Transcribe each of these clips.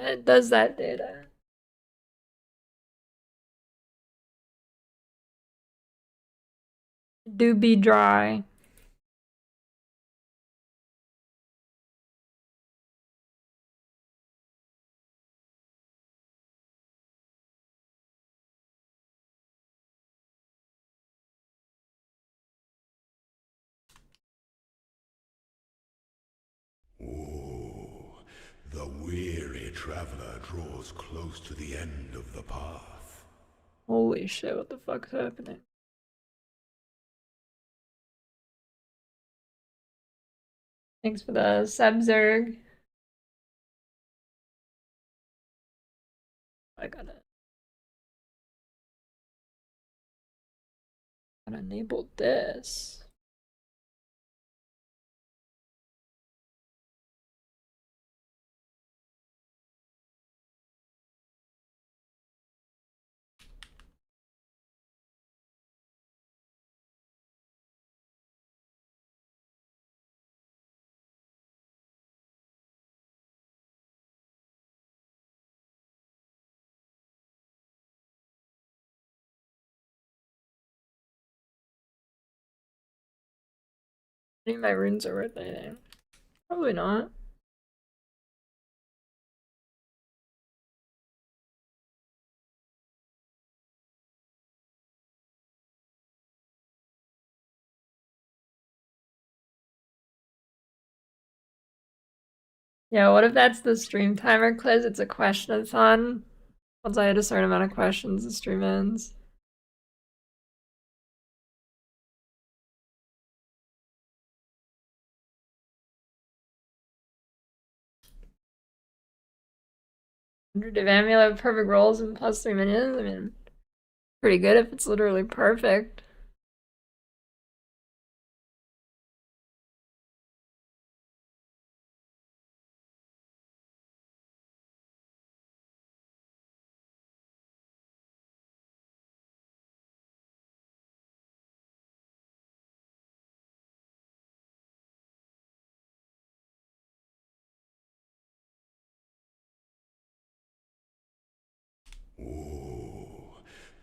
It does that data. Do be dry. Ooh, the weary traveler draws close to the end of the path. Holy shit, what the fuck's happening? Thanks for the sub, Zerg. I gotta enable this. I think my runes are worth anything. Probably not. Yeah, what if that's the stream timer quiz? It's a question-a-thon. Once I hit a certain amount of questions, the stream ends. If amulet with perfect rolls and plus 3 minions, I mean, pretty good if it's literally perfect. Ooh,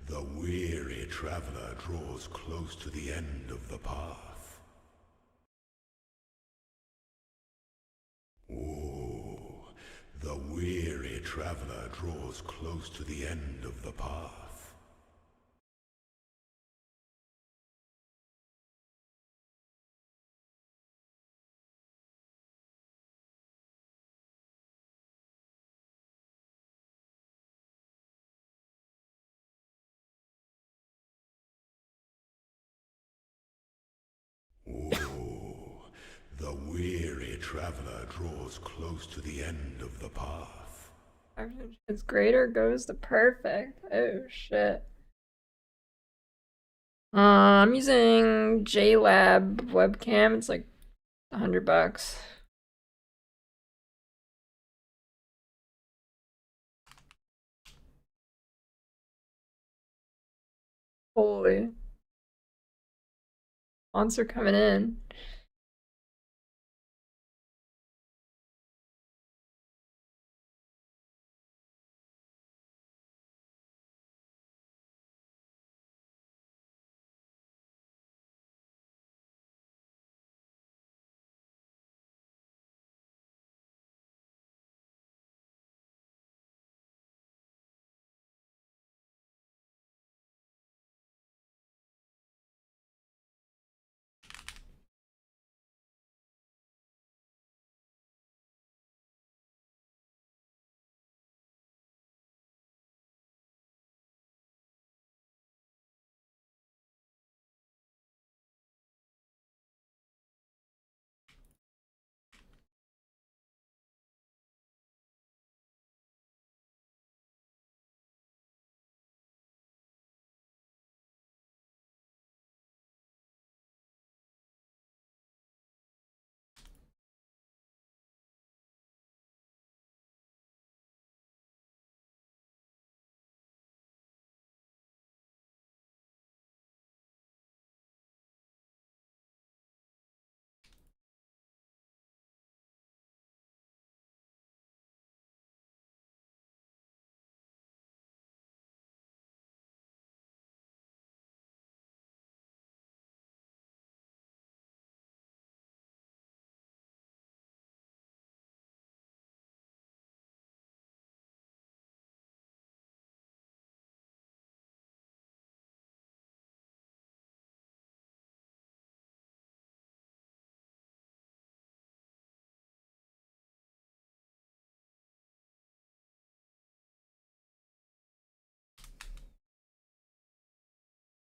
the weary traveler draws close to the end of the path. Ooh, the weary traveler draws close to the end of the path. Ooh, the weary traveler draws close to the end of the path. It's greater goes the perfect. Oh shit. I'm using JLab webcam. It's like $100. Holy. Sponsor coming in.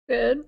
Good.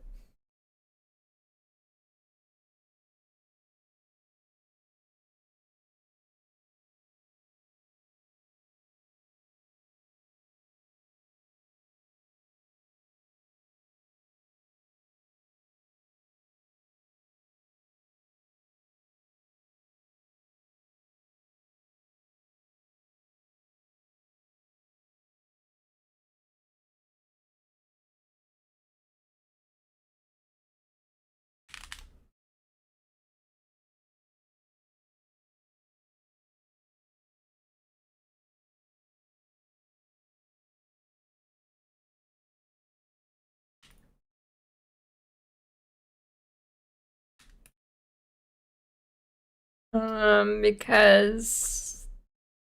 Because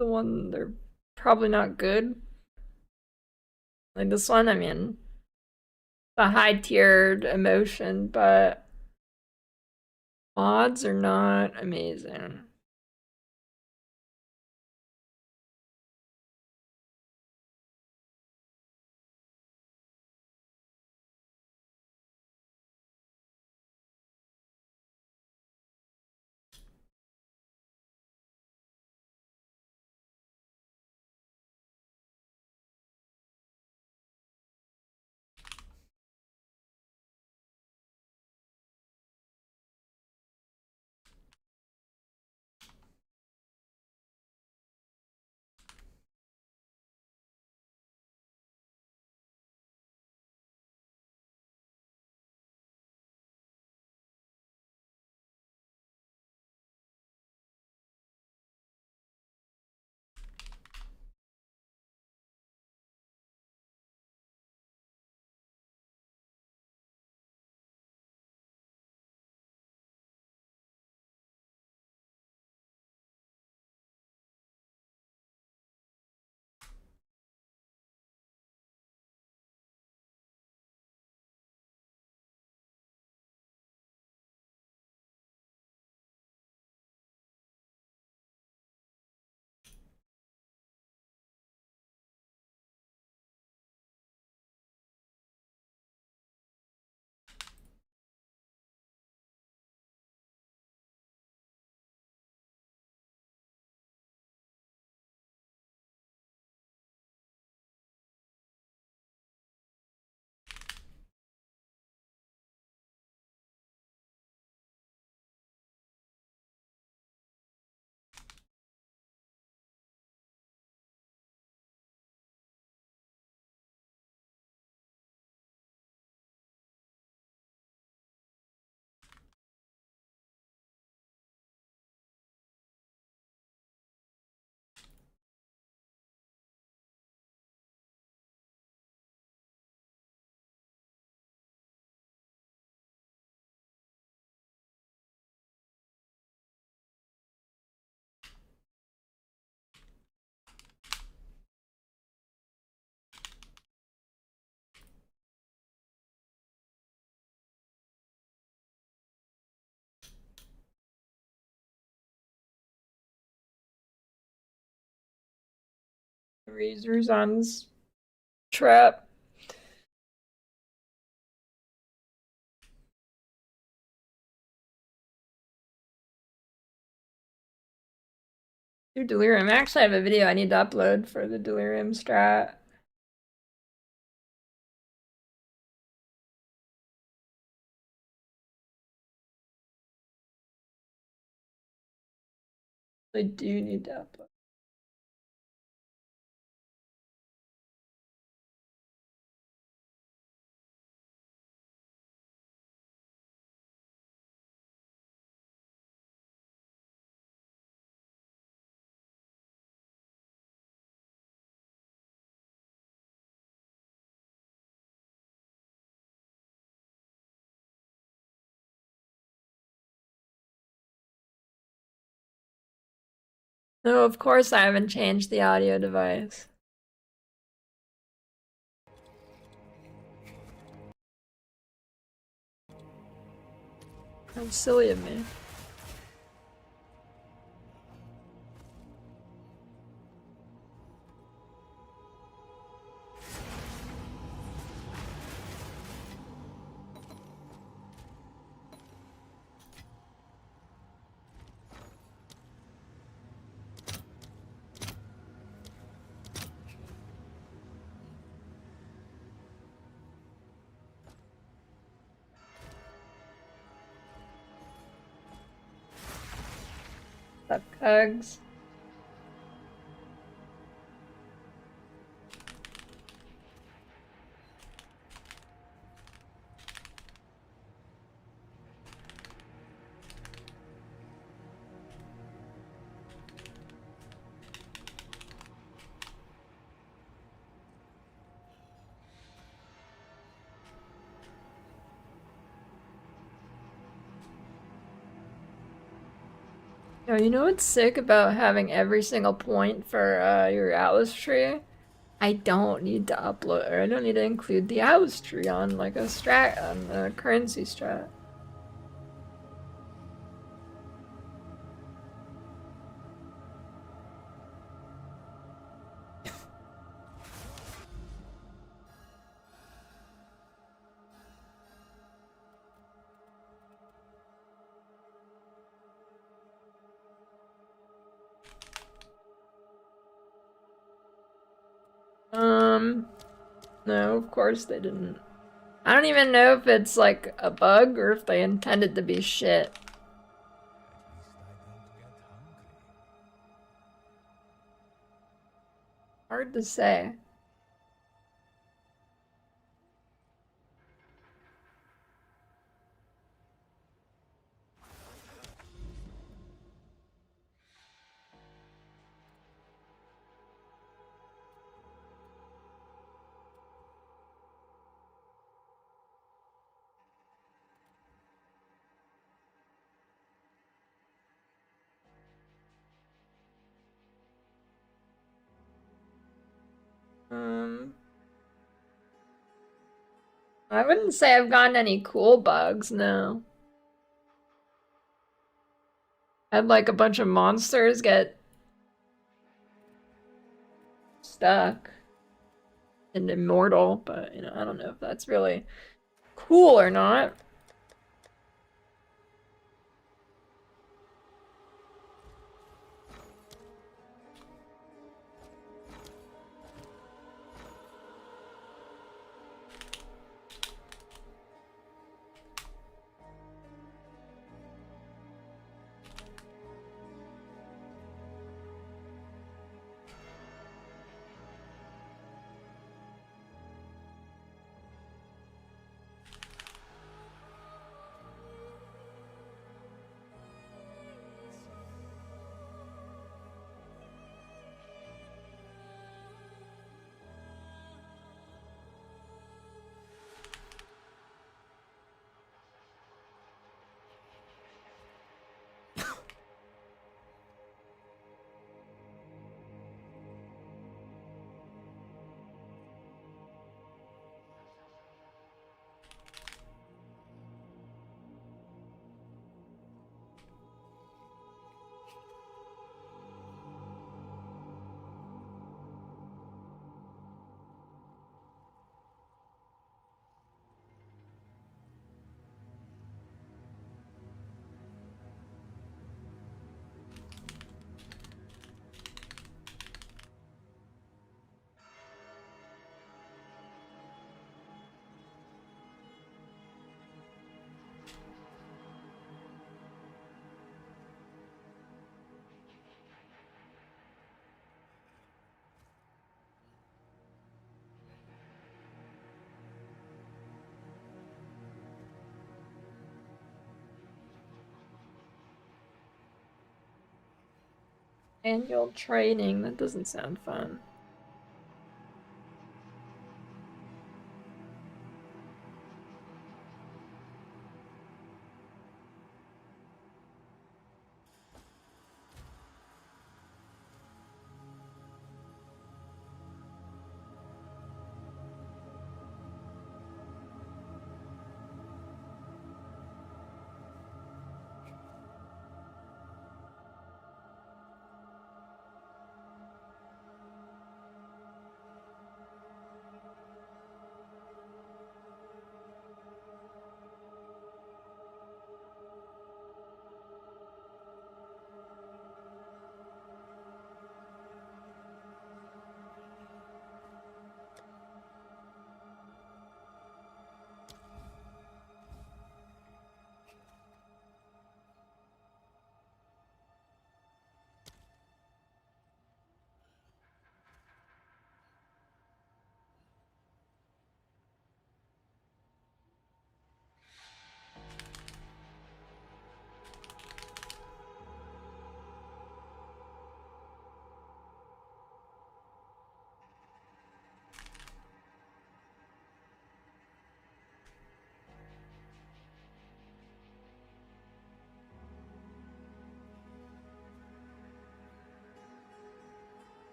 they're probably not good. Like this one, I mean, the high tiered emotion, but mods are not amazing. Ruzan's trap. Do delirium. Actually, I have a video I need to upload for the delirium strat. I do need to upload. No, of course I haven't changed the audio device. How silly of me. Up Cugs. Oh, you know what's sick about having every single point for your Atlas tree? I don't need to upload, or I don't need to include the Atlas tree on like a strat, on a currency strat. No, of course they didn't. I don't even know if it's like a bug or if they intended to be shit. Hard to say. Um, I wouldn't say I've gotten any cool bugs, no. I had like a bunch of monsters get stuck and immortal, but you know, I don't know if that's really cool or not. Annual training, that doesn't sound fun.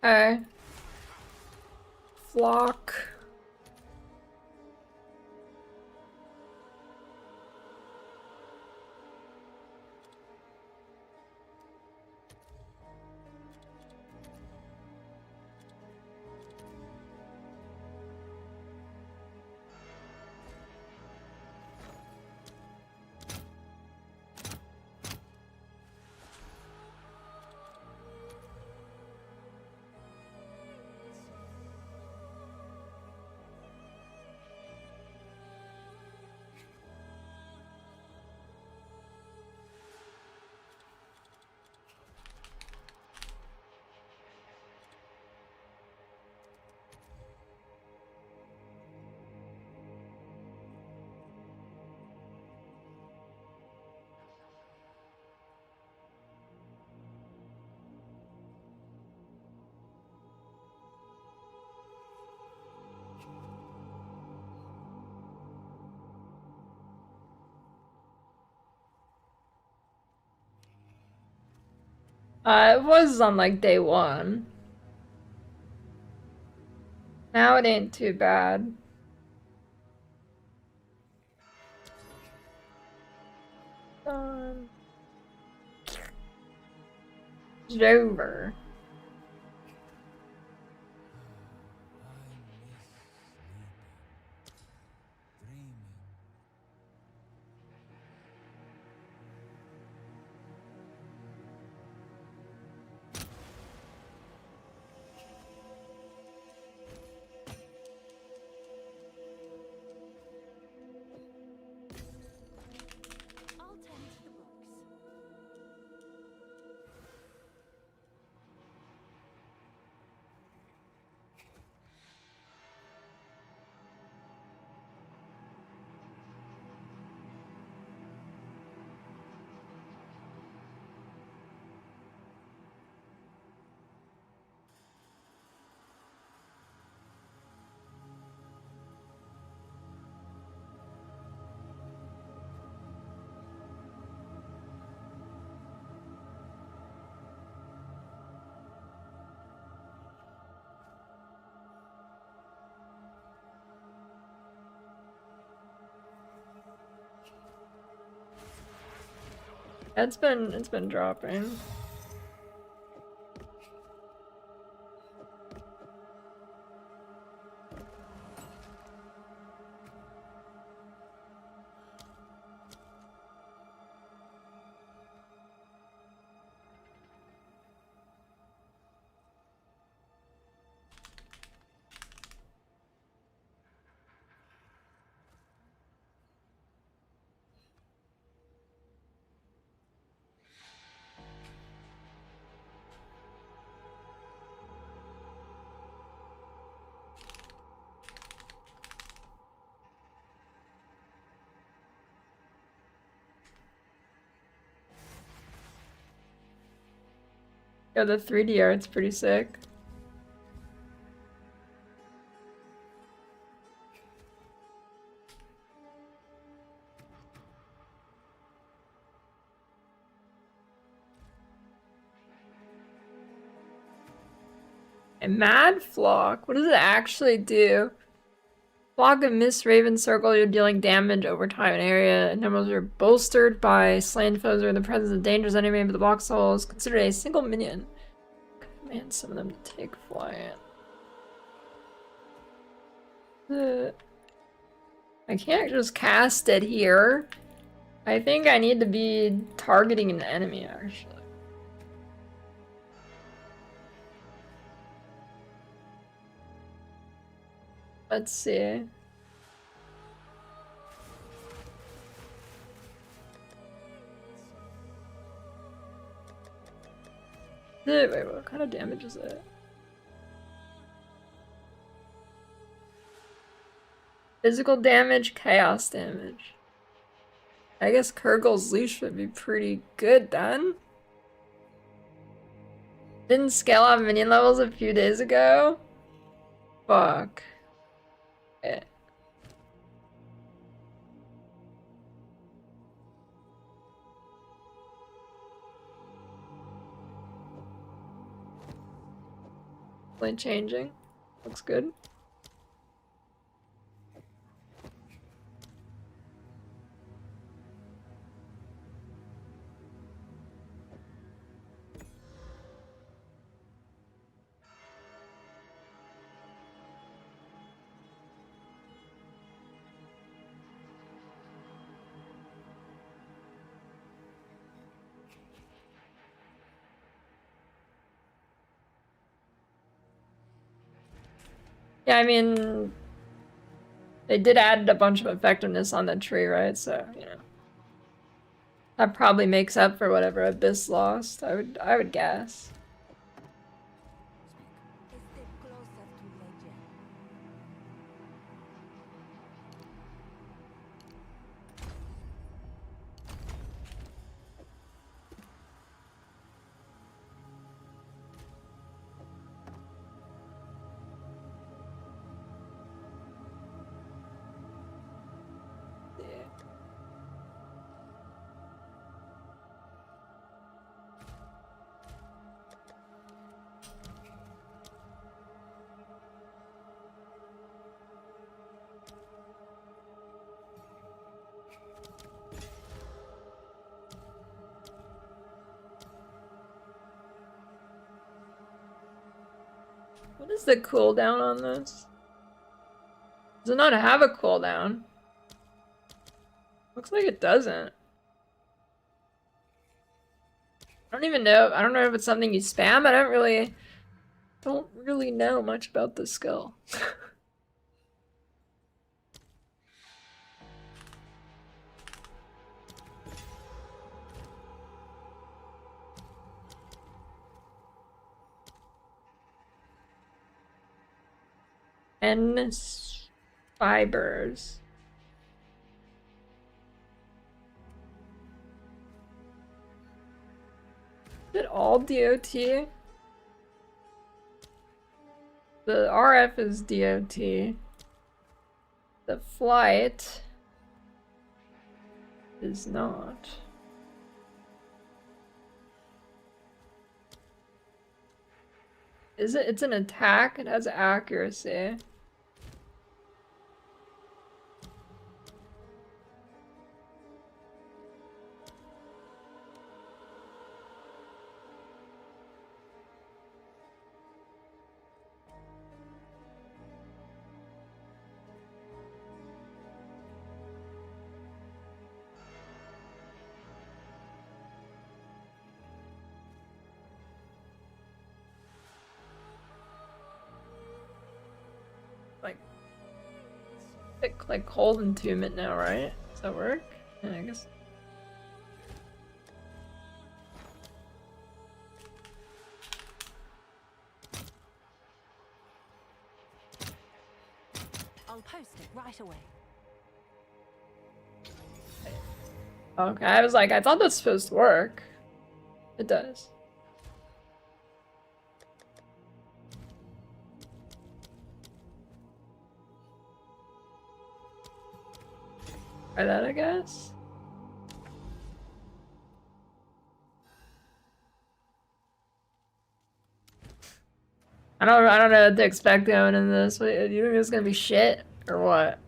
Okay. Flock. It was on like day one. Now it ain't too bad. It's over. I'll tend to the books. It's been dropping. Yeah, the 3D art's pretty sick. And Mad Flock, what does it actually do? Flock of Mist Raven Circle, you're dealing damage over time and area. Numbers are bolstered by slain foes or in the presence of dangerous enemy, but the block soul is considered a single minion. Command some of them to take flight. I can't just cast it here. I think I need to be targeting an enemy, actually. Let's see. Wait, what kind of damage is it? Physical damage, chaos damage. I guess Kurgle's leash would be pretty good then. Didn't scale up minion levels a few days ago? Fuck. Eh. Definitely changing. Looks good. Yeah, I mean, they did add a bunch of effectiveness on the tree, right? So, you know. That probably makes up for whatever Abyss lost, I would guess. A step closer to legend. Yeah. What is the cooldown on this? Does it not have a cooldown? Looks like it doesn't. I don't even know. I don't know if it's something you spam. I don't really know much about the skill. N fibers. Is it all DOT? The RF is DOT. The flight is not. Is it? It's an attack. It has accuracy. Like, like cold entombment now, right? Does that work? Yeah, I guess. I'll post it right away. Okay, I was like, I thought that's supposed to work. It does. Try that, I guess. I don't know what to expect going in this. What, do you think it's gonna be shit or what?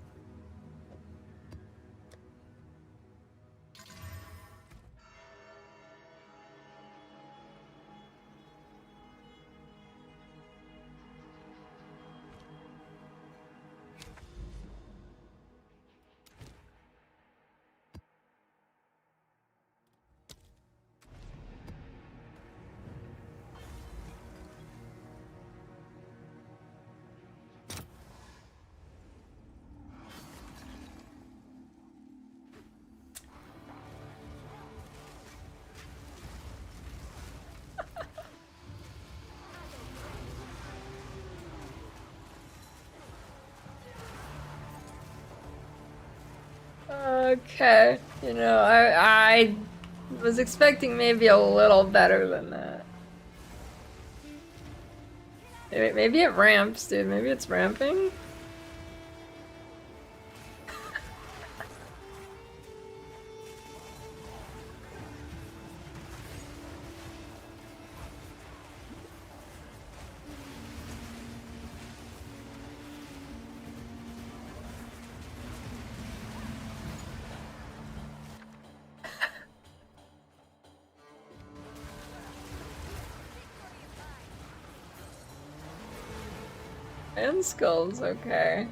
Okay, you know, I was expecting maybe a little better than that. Maybe it ramps, dude. Maybe it's ramping. command skill's okay.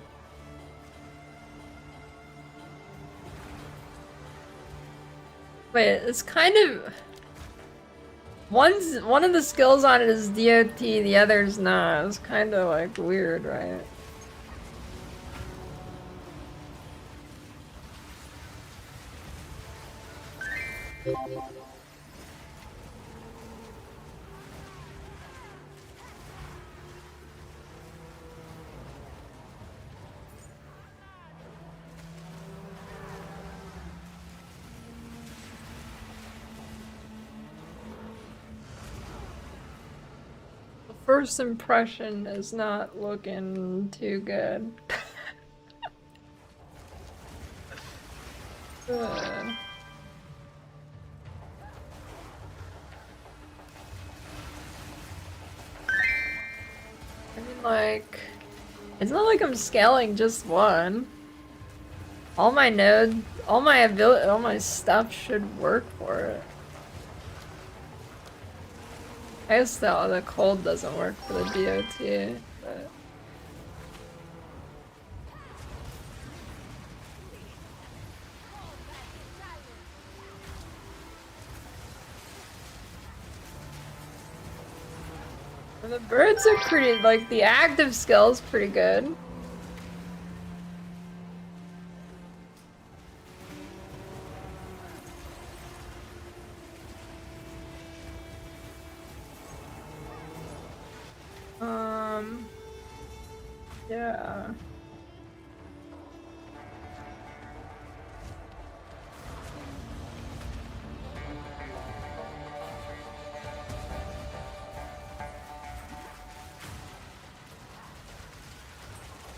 Wait, it's kind of... One of the skills on it is DOT, the other's not. It's kind of like weird, right? First impression is not looking too good. I mean, like, it's not like I'm scaling just one. All my ability, all my stuff should work for it. I guess the cold doesn't work for the DOT, but... The birds are pretty, like, the active skill's pretty good. Yeah.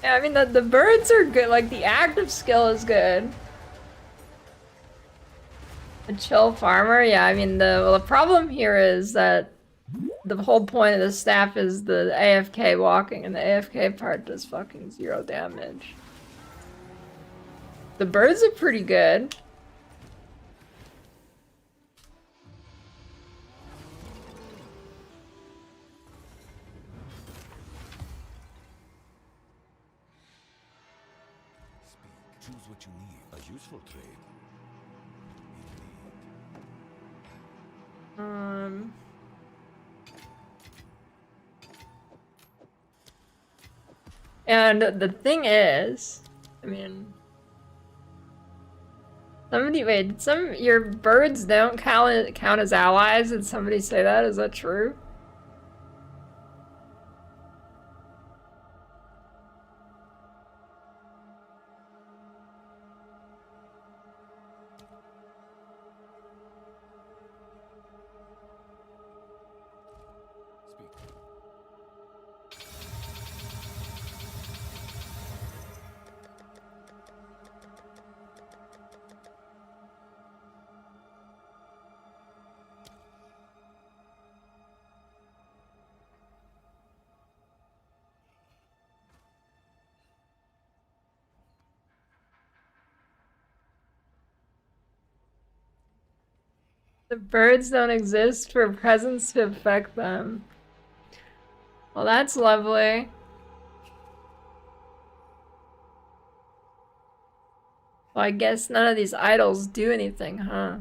Yeah, I mean, the birds are good, like, the active skill is good. A chill farmer, yeah, I mean, the problem here is that the whole point of the staff is the AFK walking, and the AFK part does fucking 0 damage. The birds are pretty good. Choose what you need. A useful trade. And the thing is, I mean, your birds don't count as allies? Did somebody say that? Is that true? The birds don't exist for presence to affect them. Well, that's lovely. Well, I guess none of these idols do anything, huh?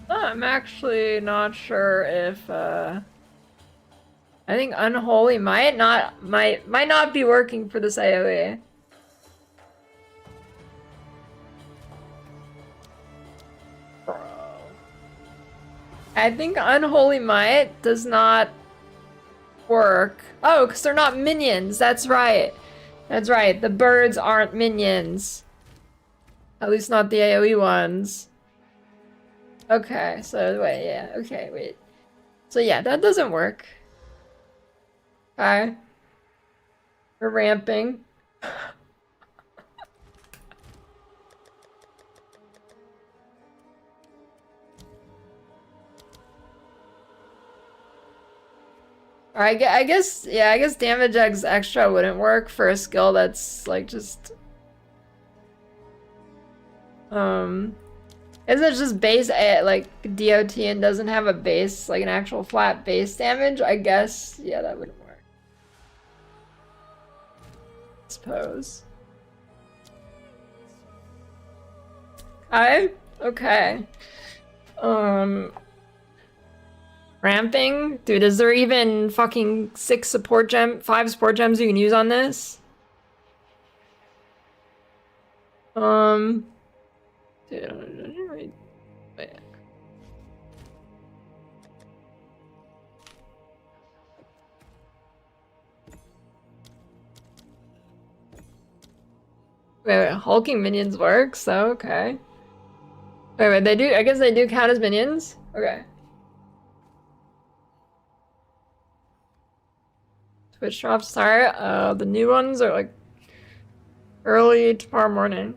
I'm actually not sure if I think Unholy might not be working for this AoE. Bro. I think Unholy Might does not work. Oh, because they're not minions. That's right. That's right. The birds aren't minions. At least not the AoE ones. Okay, so wait, yeah. Okay, wait. So yeah, that doesn't work. Okay. We're ramping. Alright, I guess, yeah, I guess damage X extra wouldn't work for a skill that's like just isn't it just base like DOT and doesn't have a base, like an actual flat base damage? I guess, yeah, that wouldn't work. I suppose. Okay. Ramping? Dude, is there even fucking 5 support gems you can use on this? Dude, wait. Wait, hulking minions work, so okay. Wait, they do, I guess they do count as minions? Okay. Twitch drops start, the new ones are like early tomorrow morning.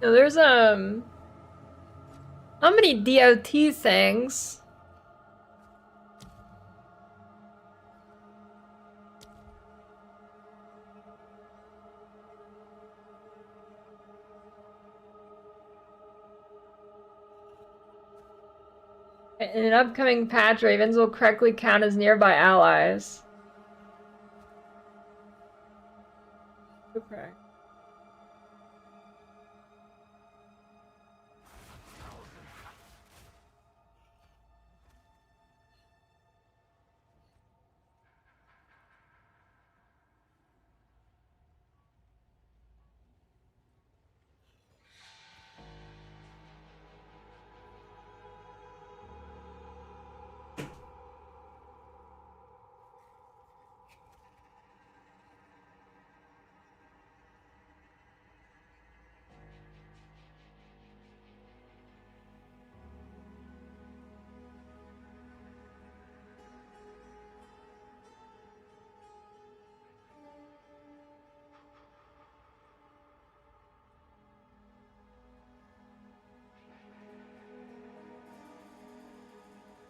No, there's how many DOT things? In an upcoming patch, ravens will correctly count as nearby allies. Okay.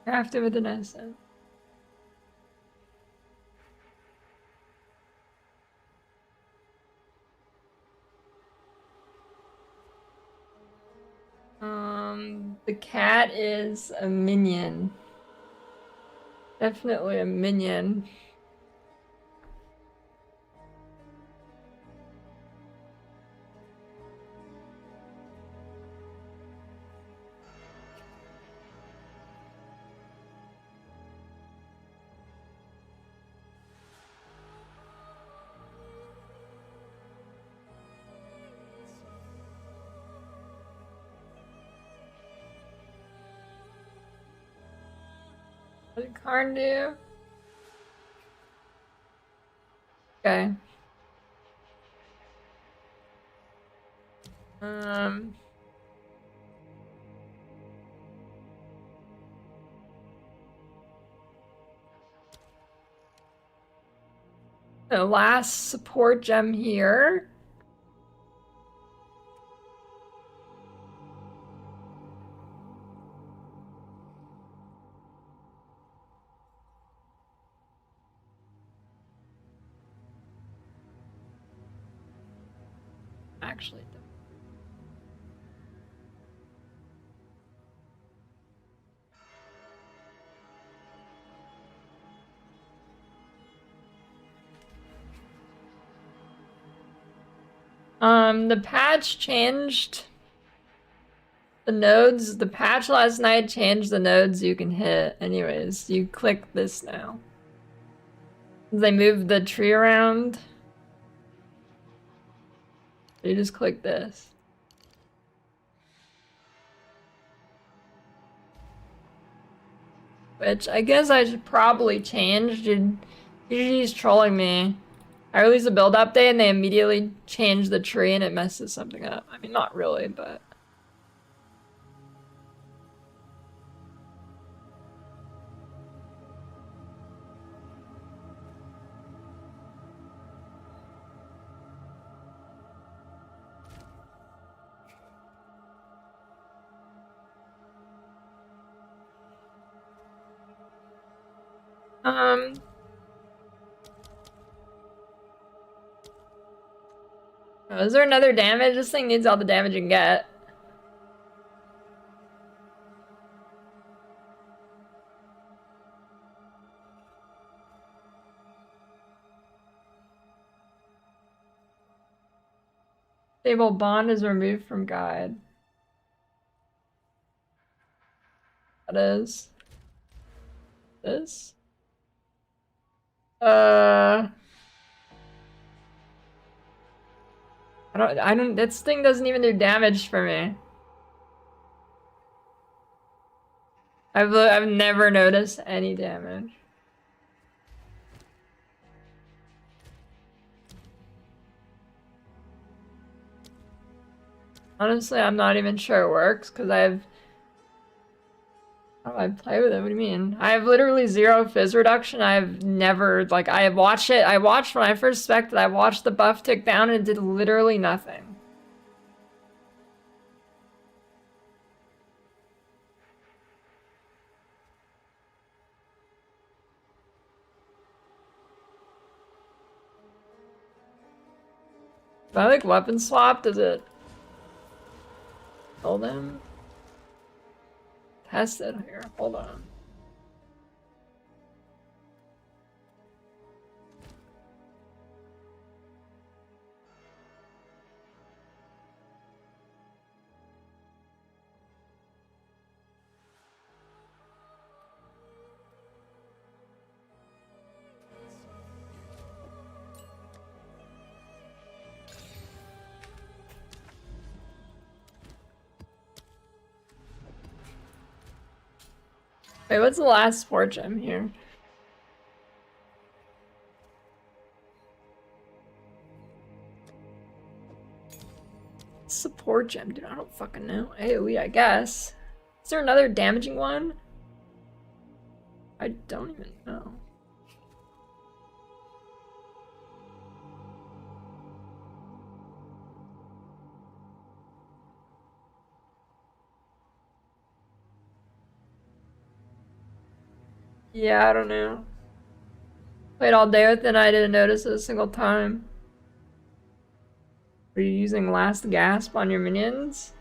Crafted with an essence. The cat is a minion. Definitely a minion. What did Karn do? Okay. Um, the last support gem here. actually do. The patch changed the nodes. The patch last night changed the nodes you can hit. Anyways, you click this now. They moved the tree around. You just click this. Which I guess I should probably change. He's trolling me. I released a build update and they immediately changed the tree and it messes something up. I mean, not really, but... Oh, is there another damage? This thing needs all the damage it can get. Stable bond is removed from guide. That is. This? This thing doesn't even do damage for me. I've never noticed any damage. Honestly, I'm not even sure it works because how do I play with it? What do you mean? I have literally 0 fizz reduction. I've never, like, I watched it. I watched when I first spec'd it. I watched the buff tick down and it did literally nothing. If I like weapon swap, does it kill them? Test it here. Hold on. Wait, what's the last support gem here? Support gem, dude, I don't fucking know. AoE, I guess. Is there another damaging one? I don't even know. Yeah, I don't know. Played all day with it and I didn't notice it a single time. Are you using last gasp on your minions?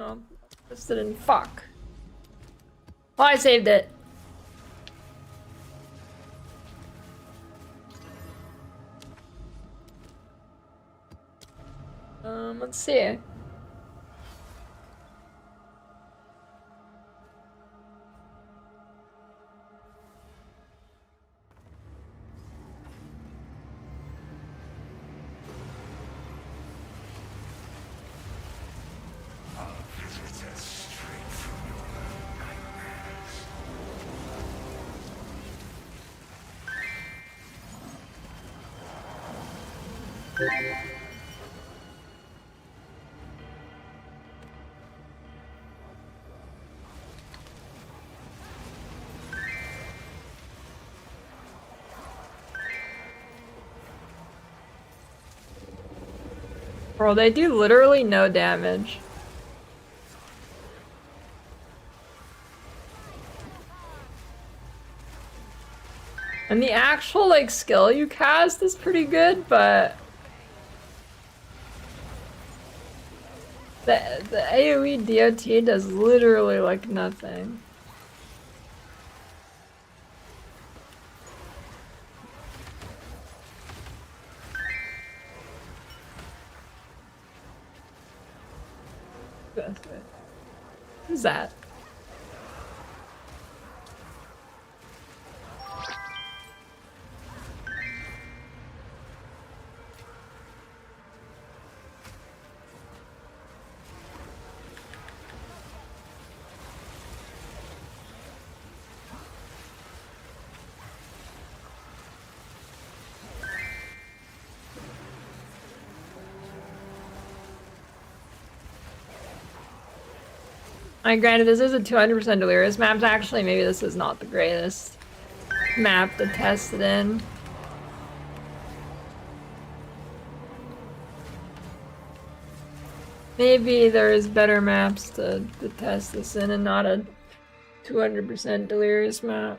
Oh, this didn't. Fuck. Oh, I saved it. Let's see. Bro, they do literally no damage. And the actual, like, skill you cast is pretty good, but the AoE DOT does literally, like, nothing. Who's that? Granted, this is a 200% delirious map. Actually, maybe this is not the greatest map to test it in. Maybe there's better maps to test this in and not a 200% delirious map.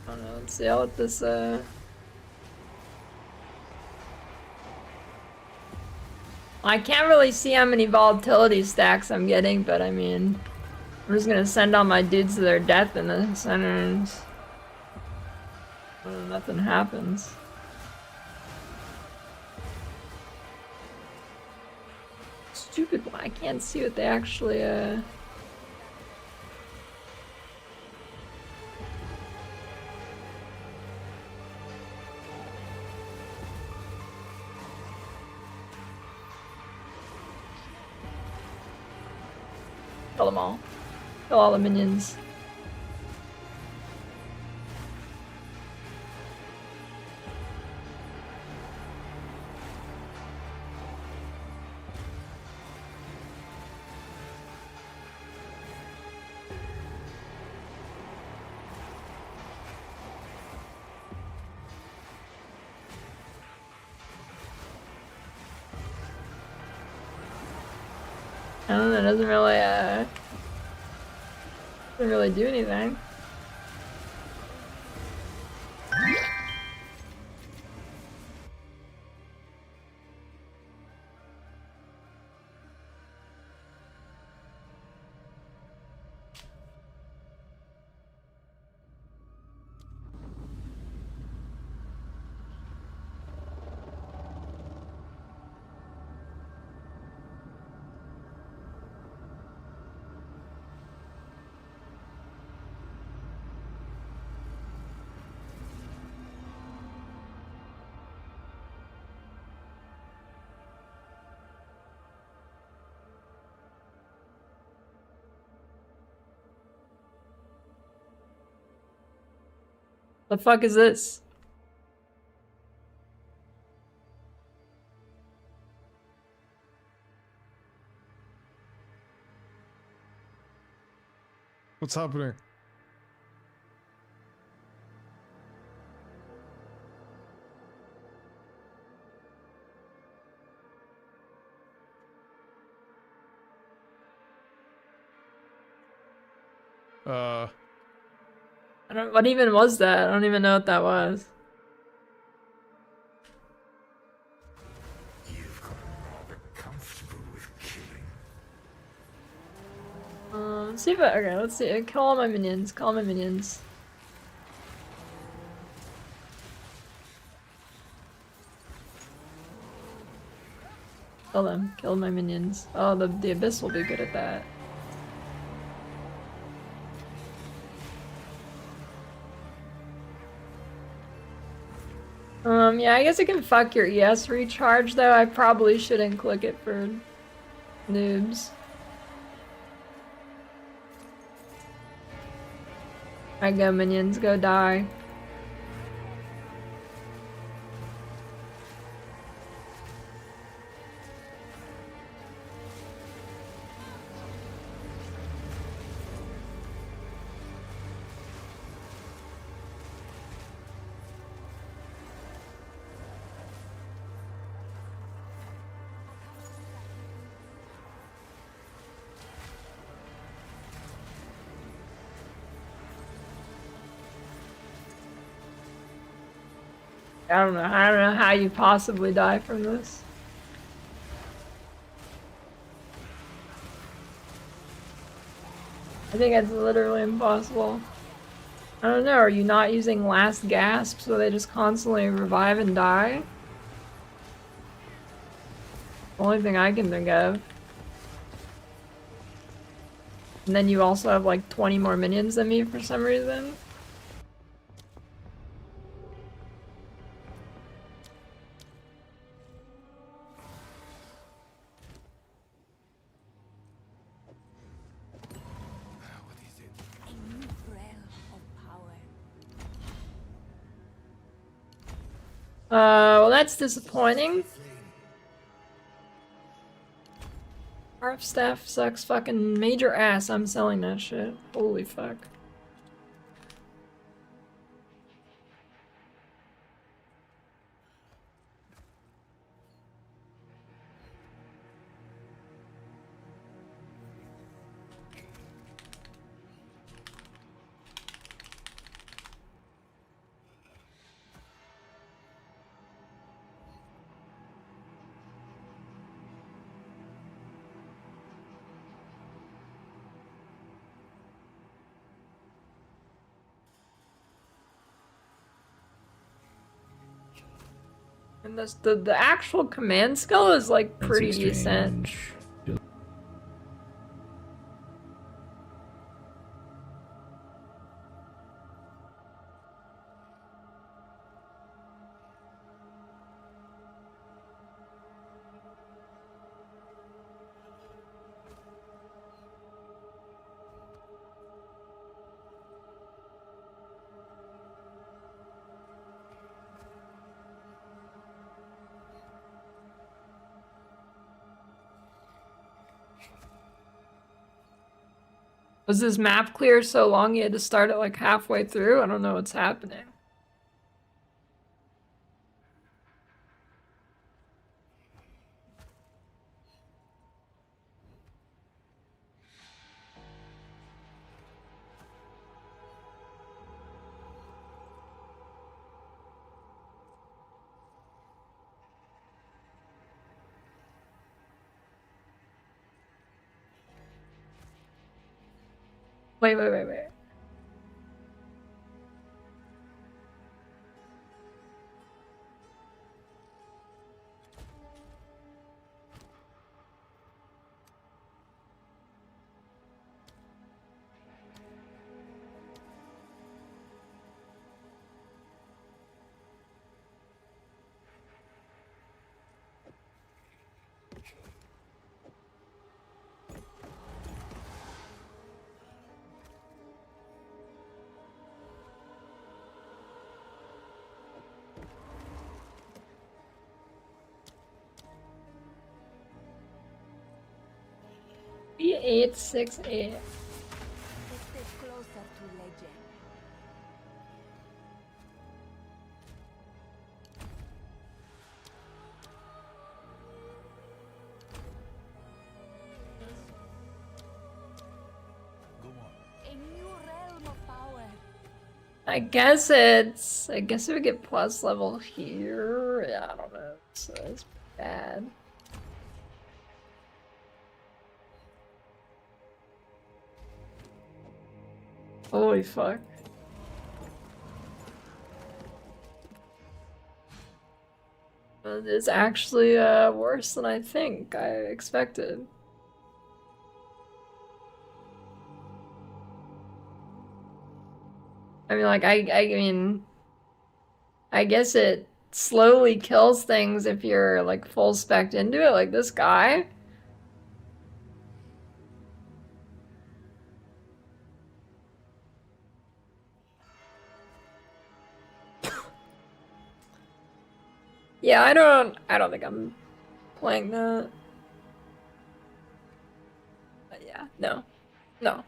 I don't know, let's see how this I can't really see how many volatility stacks I'm getting, but I mean, I'm just gonna send all my dudes to their death in the centers. Nothing happens. Stupid one, I can't see what they actually, Kill them all. Kill all the minions. I don't know, it doesn't really do anything. The fuck is this? What's happening? What even was that? I don't even know what that was. You've gotten rather comfortable with killing. Let's see if okay, let's see. Kill all my minions. Kill all my minions. Kill them. Kill my minions. Oh, the Abyss will be good at that. Yeah, I guess it can fuck your ES recharge, though. I probably shouldn't click it for noobs. Alright, go minions, go die. I don't know how you possibly die from this. I think it's literally impossible. I don't know, are you not using last gasp so they just constantly revive and die? Only thing I can think of. And then you also have like 20 more minions than me for some reason. What is it? A new realm of power. Well that's disappointing. RF staff sucks fucking major ass. I'm selling that shit. Holy fuck. And this, the actual command skill is like pretty decent. Was this map clear so long you had to start it like halfway through? I don't know what's happening. Wait. B868. A step closer to legend. Go on. A new realm of power. I guess it would get plus level here. Yeah, I don't know. So it's bad. Holy fuck. is actually worse than I think I expected. I mean, like, I mean, I guess it slowly kills things if you're, like, full spec'd into it, like this guy. Yeah, I don't think I'm playing that. But yeah, no. No.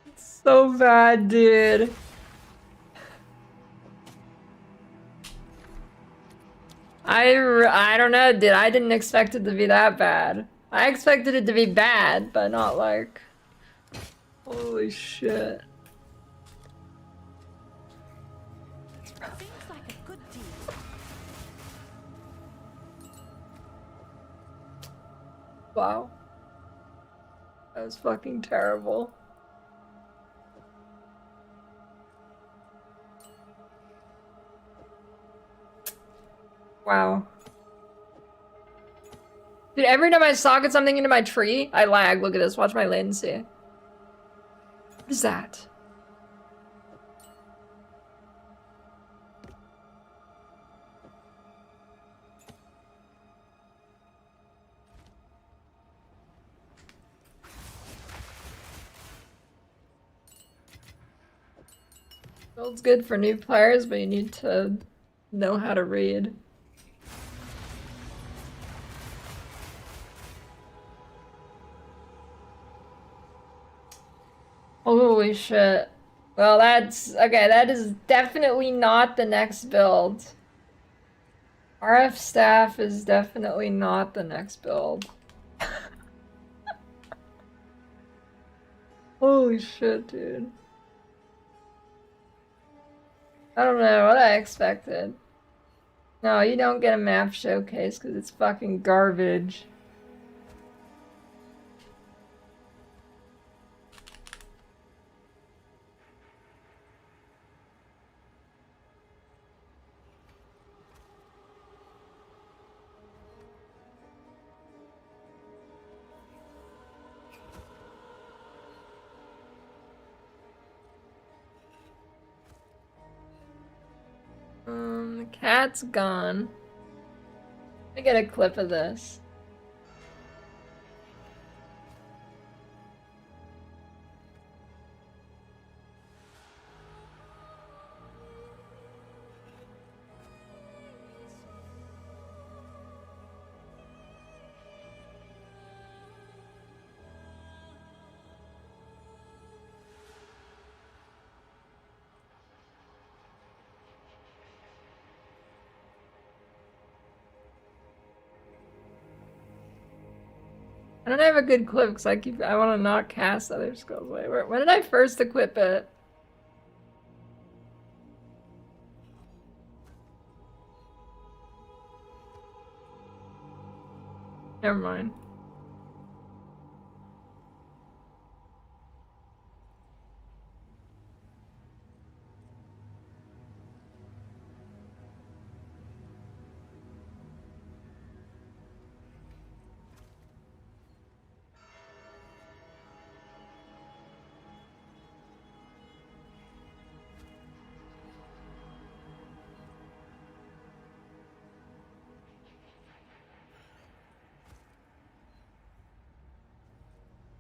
It's so bad, dude. I don't know, dude. I didn't expect it to be that bad. I expected it to be bad, but not like... Holy shit. Seems like a good deal. Wow. That was fucking terrible. Wow. Dude, every time I socket something into my tree, I lag. Look at this. Watch my latency. What is that? Build's good for new players, but you need to know how to read. Holy shit. Well, that's... Okay, that is definitely not the next build. RF staff is definitely not the next build. Holy shit, dude. I don't know what I expected. No, you don't get a map showcase because it's fucking garbage. The cat's gone. Let me get a clip of this. I don't have a good clip because I want to not cast other skills. Wait, when did I first equip it? Never mind.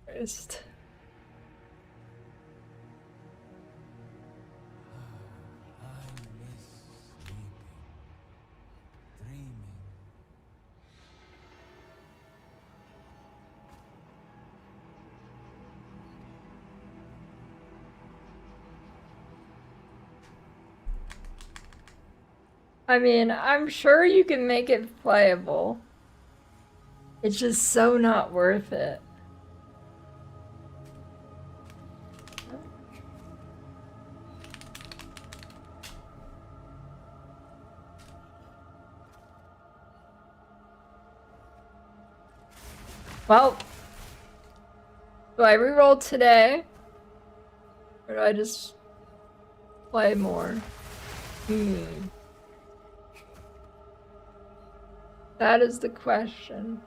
First. I mean, I'm sure you can make it playable. It's just so not worth it. Well, do I reroll today? Or do I just play more? That is the question.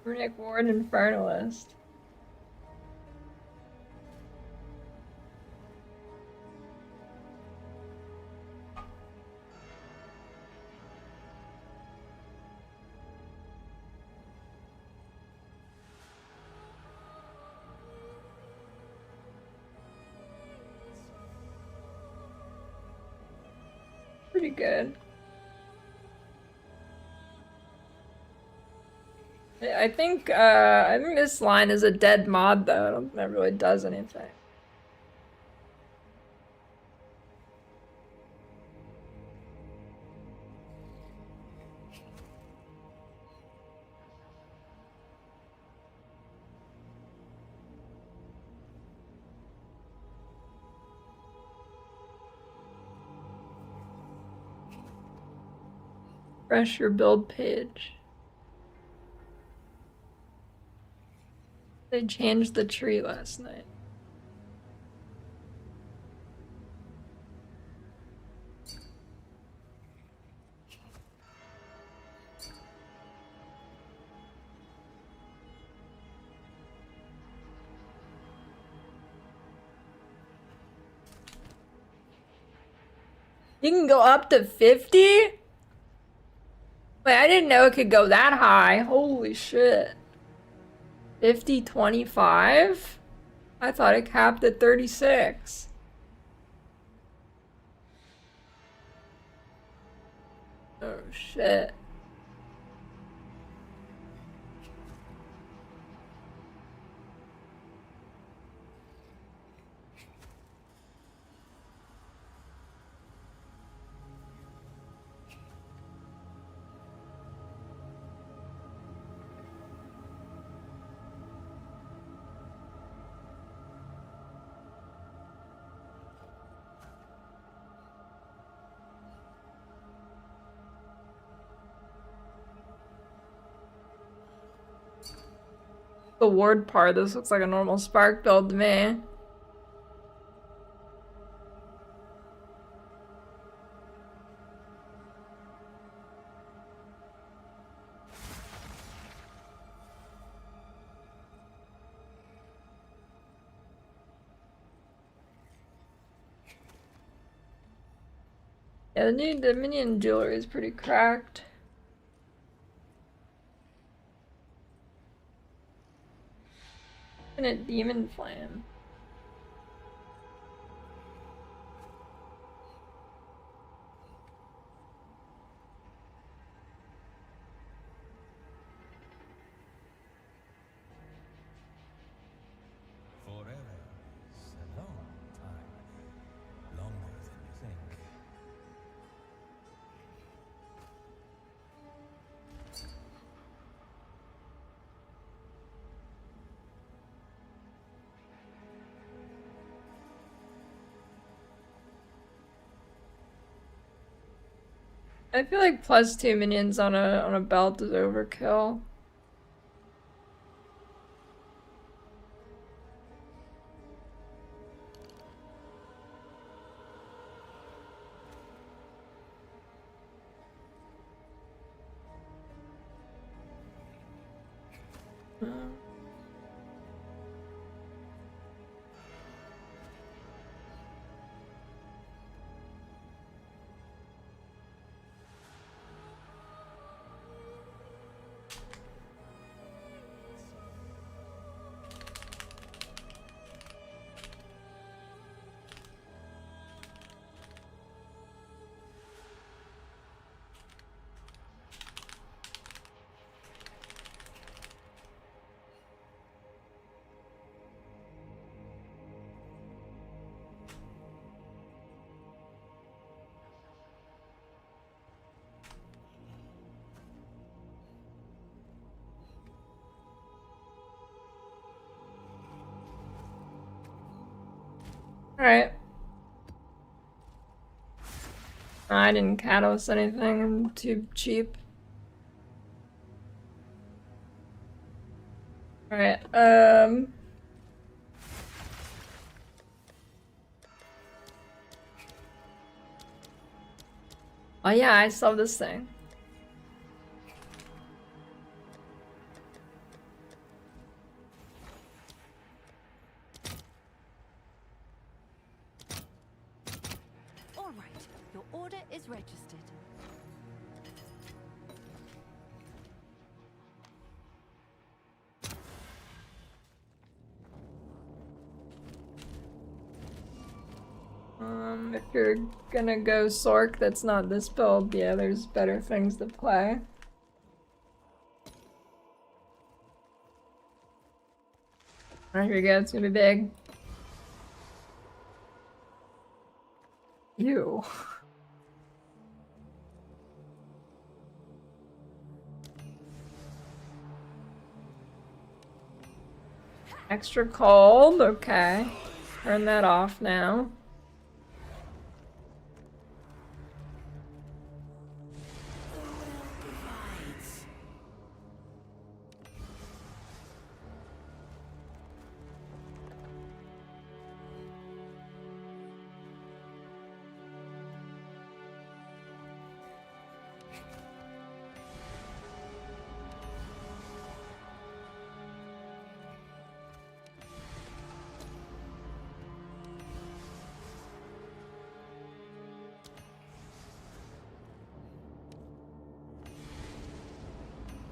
Runic Ward Infernalist. Pretty good. I think this line is a dead mod though. I don't think that really does anything. Refresh your build page. They changed the tree last night. You can go up to 50? Wait, I didn't know it could go that high. Holy shit. 50, 25? I thought it capped at 36. Oh shit. The ward part, this looks like a normal spark build to me. Yeah, the minion jewelry is pretty cracked. Infinite demon flame. Forever is a long time. Longer than you think. I feel like +2 minions on a belt is overkill. Alright. I didn't catalyst anything, I'm too cheap. Alright, oh yeah, I saw this thing. All right, your order is registered. If you're gonna go Sork, that's not this build. Yeah, there's better things to play. Alright, here we go. It's gonna be big. Ew. Extra cold. Okay. Turn that off now.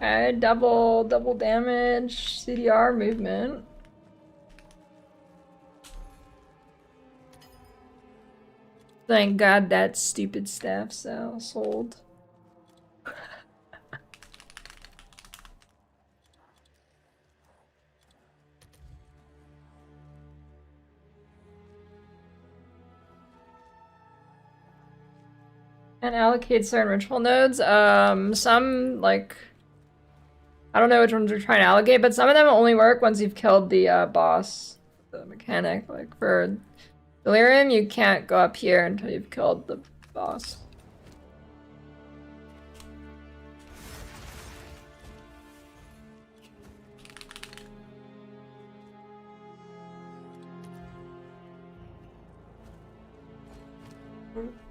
Okay, double damage, CDR movement. Thank God that stupid staff cell sold. And allocate certain ritual nodes. Some, like, I don't know which ones you're trying to allocate, but some of them only work once you've killed the boss, the mechanic. Like for Delirium, you can't go up here until you've killed the boss.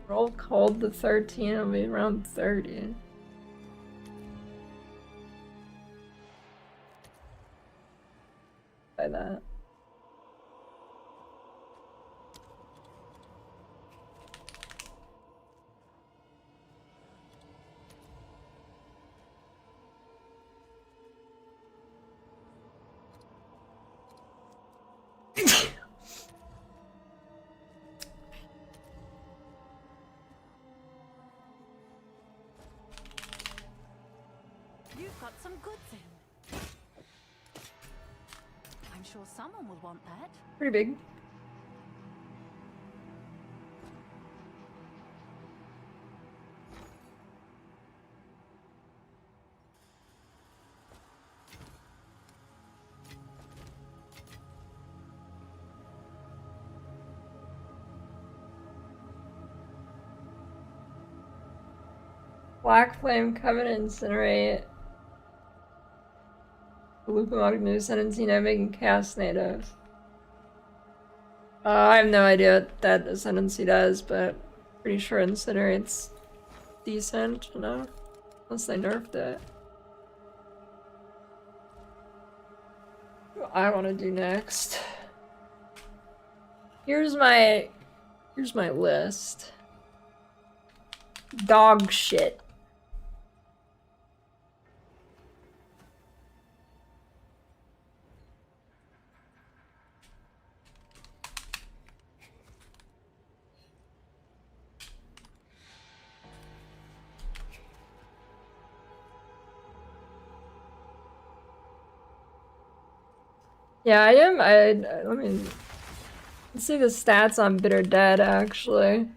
Roll cold to 13, it'll be around 30. By that. You've got some goods in. I'm sure someone will want that. Pretty big. Black Flame Covenant Incinerate. Lupomatic New Sentencino making Chaos Native. I have no idea what that Ascendancy does, but pretty sure Incinerate's decent enough. Unless they nerfed it. What I want to do next. Here's my list. Dog shit. Yeah, I am. Let me see the stats on Bitter Dead, actually.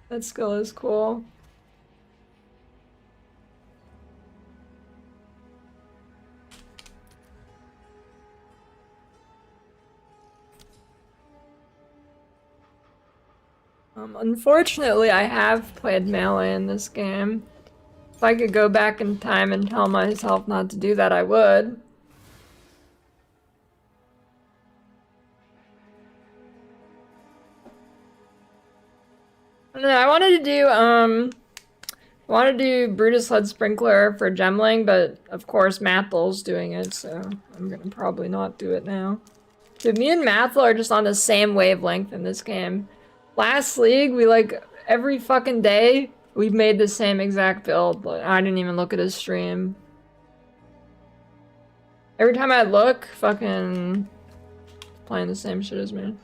That skill is cool. Unfortunately, I have played melee in this game. If I could go back in time and tell myself not to do that, I would. I don't know, I wanted to do Brutus Lead Sprinkler for Gemling, but of course Mathel's doing it, so I'm gonna probably not do it now. Dude, me and Mathel are just on the same wavelength in this game. Last league, we like, every fucking day, we've made the same exact build. Like, I didn't even look at his stream. Every time I look, fucking playing the same shit as me.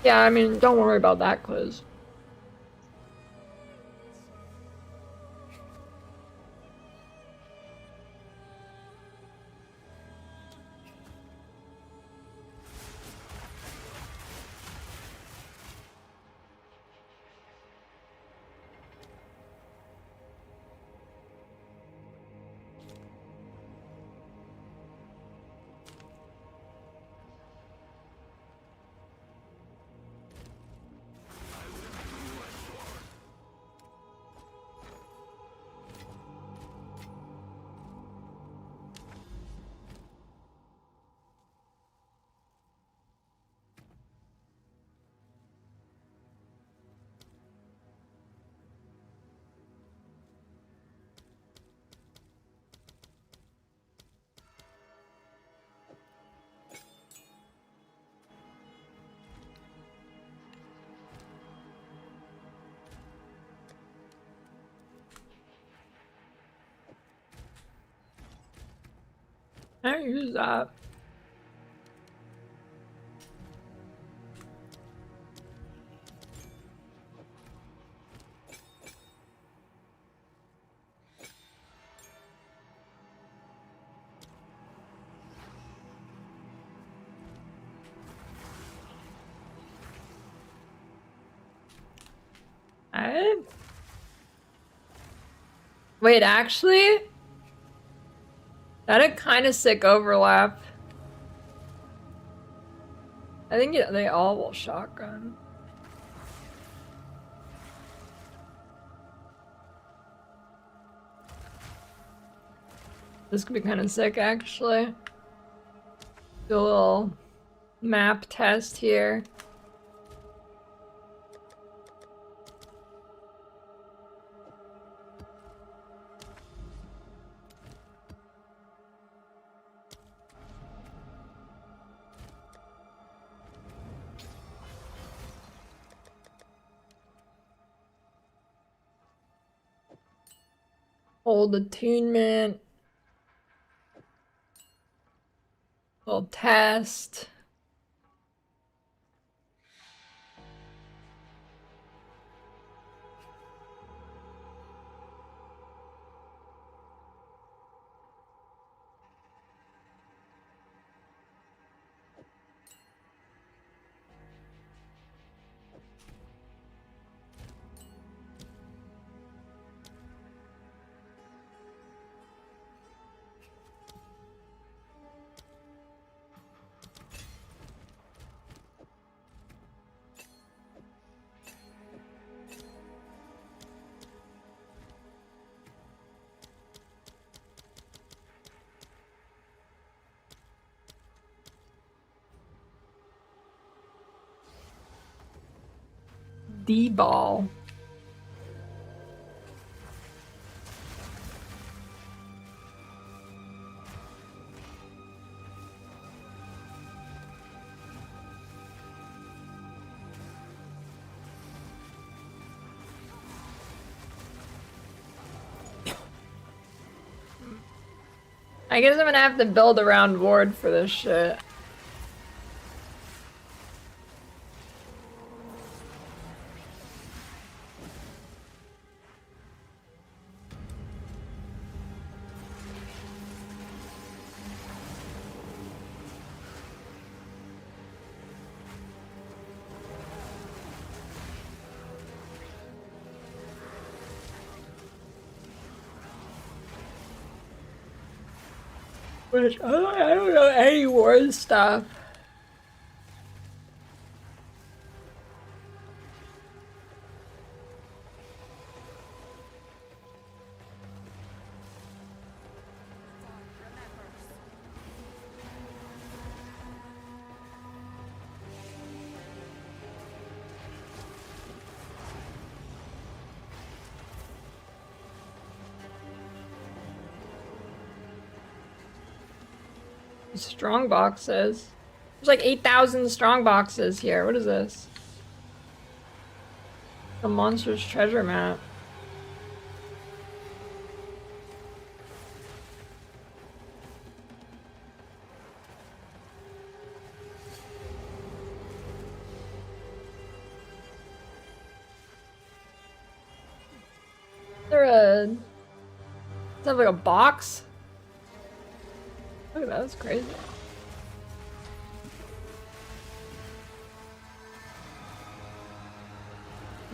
Yeah, I mean, don't worry about that quiz. I don't use that. I... Wait, actually? That a kind of sick overlap. I think they all will shotgun. This could be kind of sick, actually. Do a little map test here. Hold attunement. Little test. D-ball. I guess I'm gonna have to build around Ward for this shit. Which I don't know any war stuff. Strong boxes. There's like 8,000 strong boxes here. What is this? The monster's treasure map. Is there a... Does it have like a box? Look at that, that's crazy.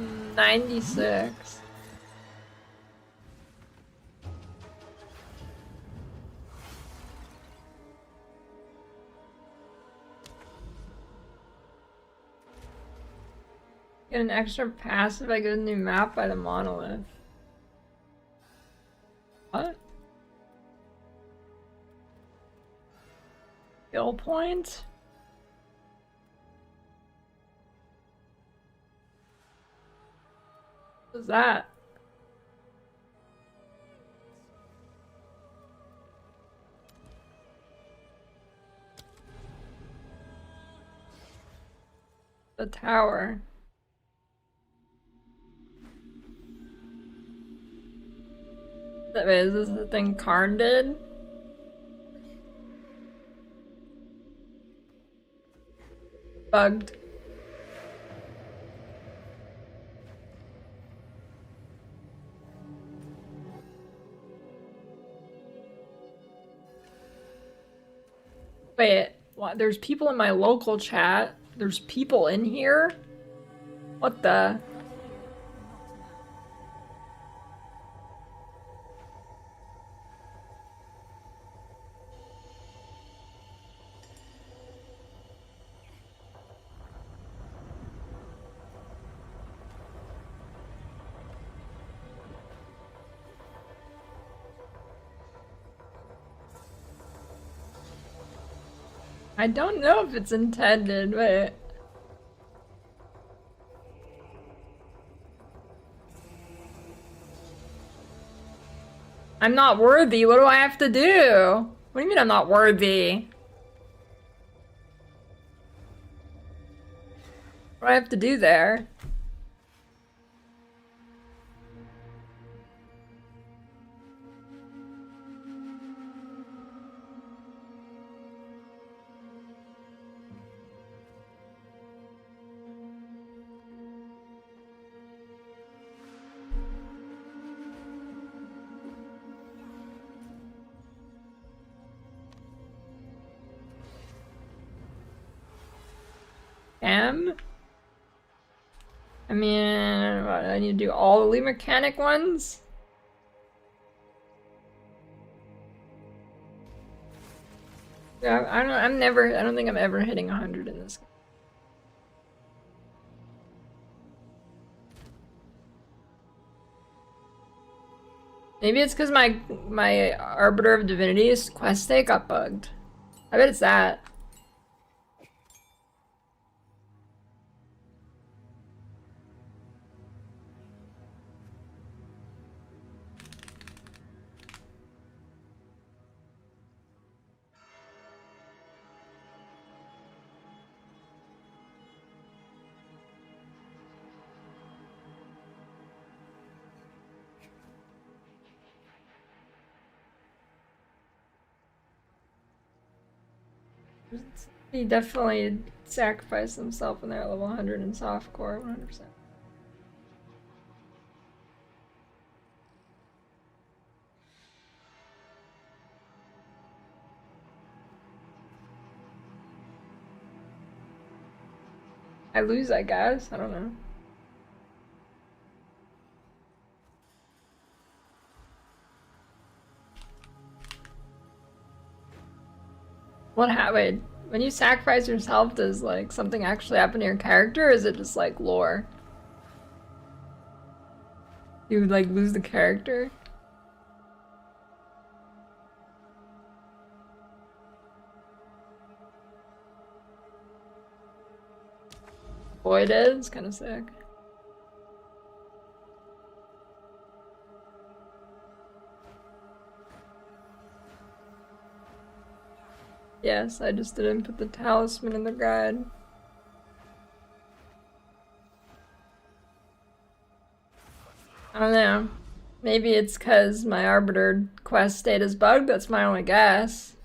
Mm, 96. Get an extra pass if I get a new map by the monolith. What? Skill point? What's that? The tower. Wait, is this the thing Karn did? Bugged. Wait, what? There's people in my local chat. There's people in here? What the? I don't know if it's intended, but... I'm not worthy, what do I have to do? What do you mean I'm not worthy? What do I have to do there? M? I mean, what, I need to do all the lead mechanic ones? Yeah, I don't think I'm ever hitting 100 in this game. Maybe it's because my Arbiter of Divinity's quest state got bugged. I bet it's that. He definitely sacrificed himself when they're at level 100 in softcore, 100%. I lose, I guess. I don't know. What happened? When you sacrifice yourself, does like something actually happen to your character, or is it just like lore? You like lose the character? Boy, it is kind of sick. Yes, I just didn't put the talisman in the guide. I don't know. Maybe it's because my Arbiter quest state is bugged, that's my only guess.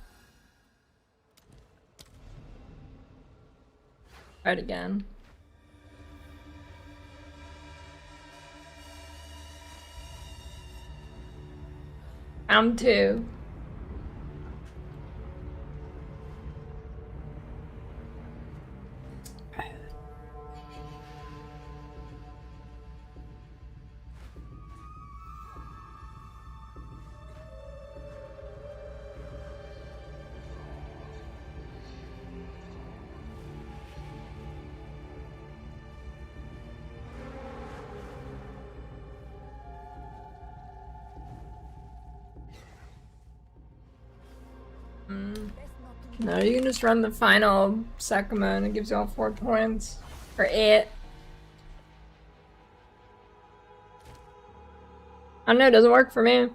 Try it again. I'm two. No, you can just run the final Sekima and it gives you all 4 points. Or 8. I don't know, it doesn't work for me.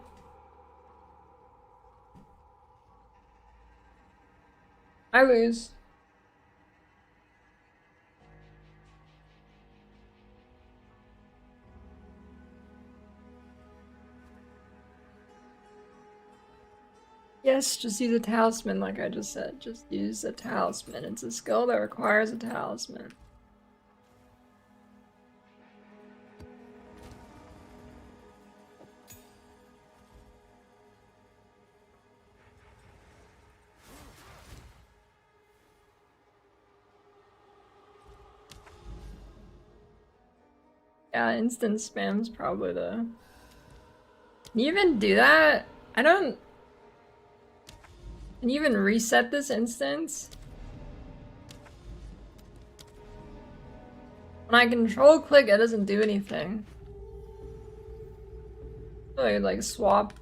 I lose. Yes, just use a talisman like I just said. Just use a talisman. It's a skill that requires a talisman. Yeah, instant spam's probably the... Can you even do that? I don't... Can you even reset this instance? When I control click, it doesn't do anything. Like swap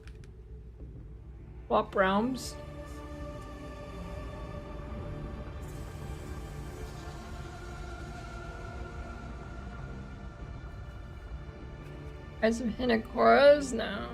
realms. Rise of Hinakoras? No.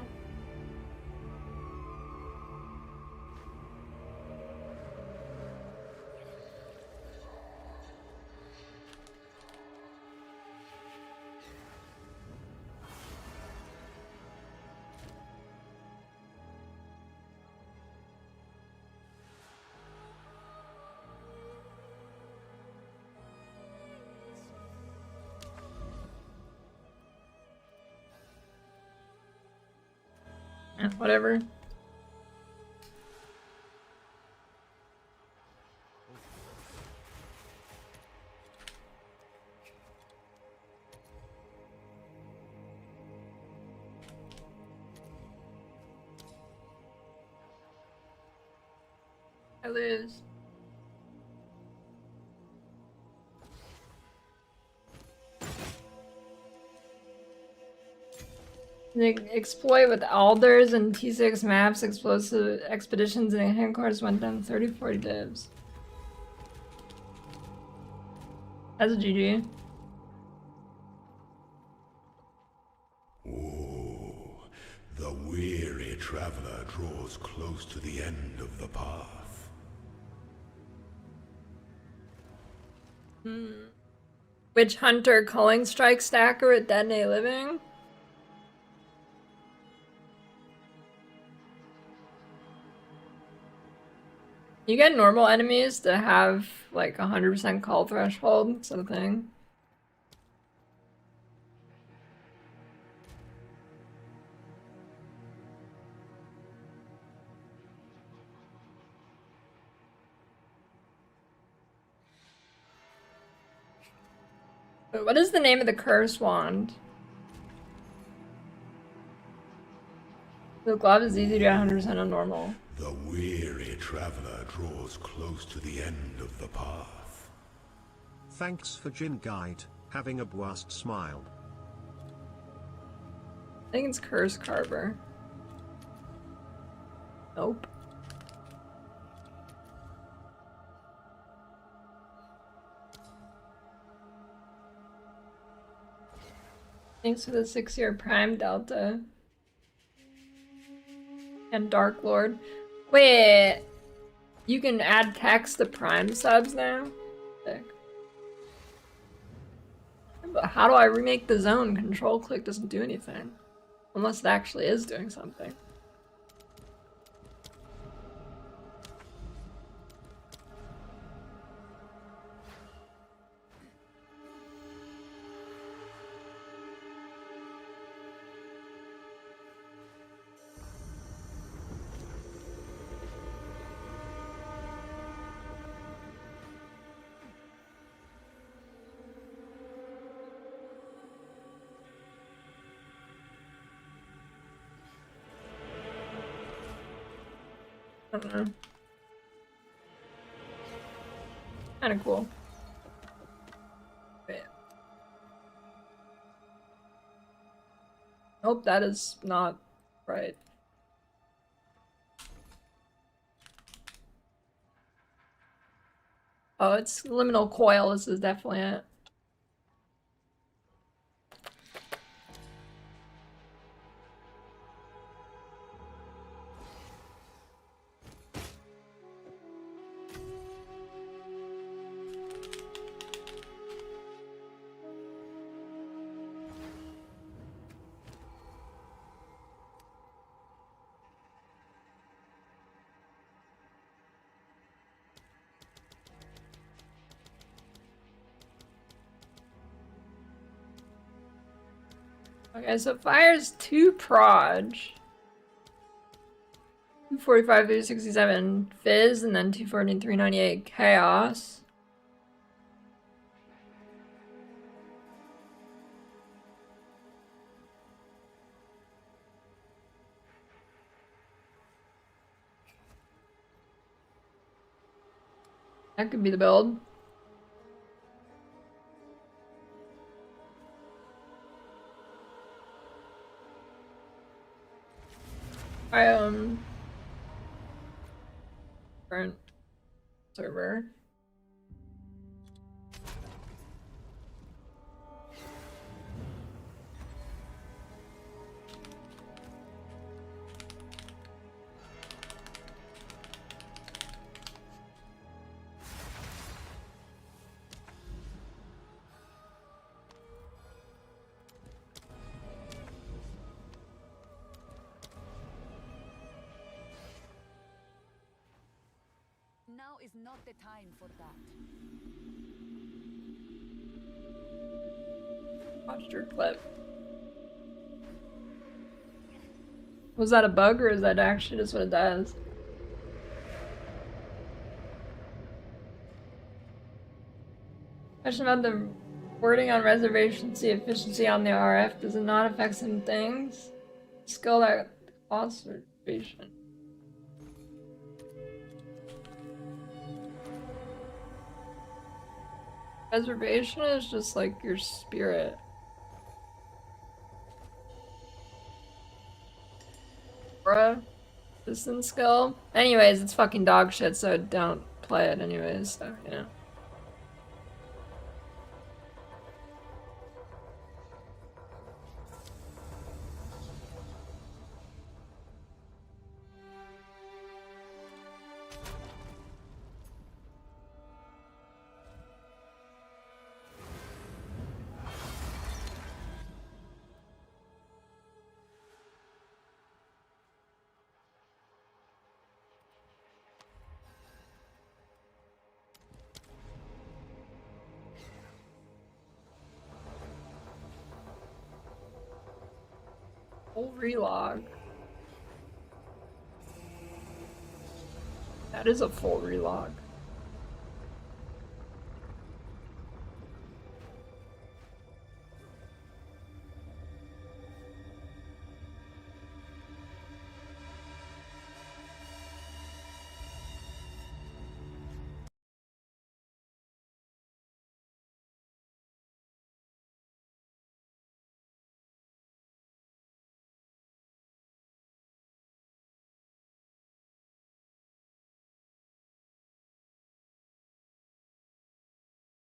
Whatever. I lose. Exploit with alders and T6 maps, explosive expeditions, and headquarters went down 30-40 divs. That's a GG. Oh, the weary traveler draws close to the end of the path. Witch Hunter Culling Strike Stacker at Detonate Living? You get normal enemies to have like 100% call threshold, sort of thing. But what is the name of the curse wand? The glove is easy to get 100% on normal. The weary traveler draws close to the end of the path. Thanks for Jin Guide, having a blast smile. I think it's Curse Carver. Nope. Thanks for the 6-year Prime Delta. And Dark Lord. Wait! You can add text to Prime subs now? Sick. But how do I remake the zone? Control click doesn't do anything. Unless it actually is doing something. I don't know. Kinda cool. Wait. Nope, that is not right. Oh, it's liminal coil. This is definitely it. Okay, so fire's 2 proj. 245, 367 fizz, and then 240, 398 chaos. That could be the build. I current server. Now is not the time for that. Watched your clip. Was that a bug or is that actually just what it does? Question about the wording on reservation, see efficiency on the RF. Does it not affect some things? Skill that costs reservation. Reservation is just like your spirit. Bruh. Distance skill. Anyways, it's fucking dog shit, so don't play it anyways, so, you know. Full relog. That is a full relog.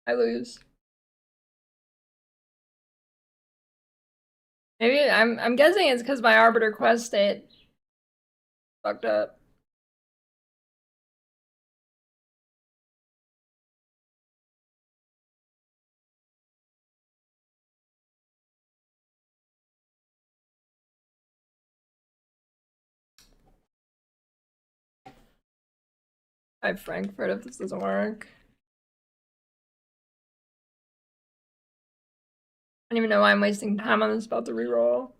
I lose. Maybe I'm guessing it's because my Arbiter quest state fucked up. I Frankfurt if this doesn't work. I don't even know why I'm wasting time on this, about to reroll.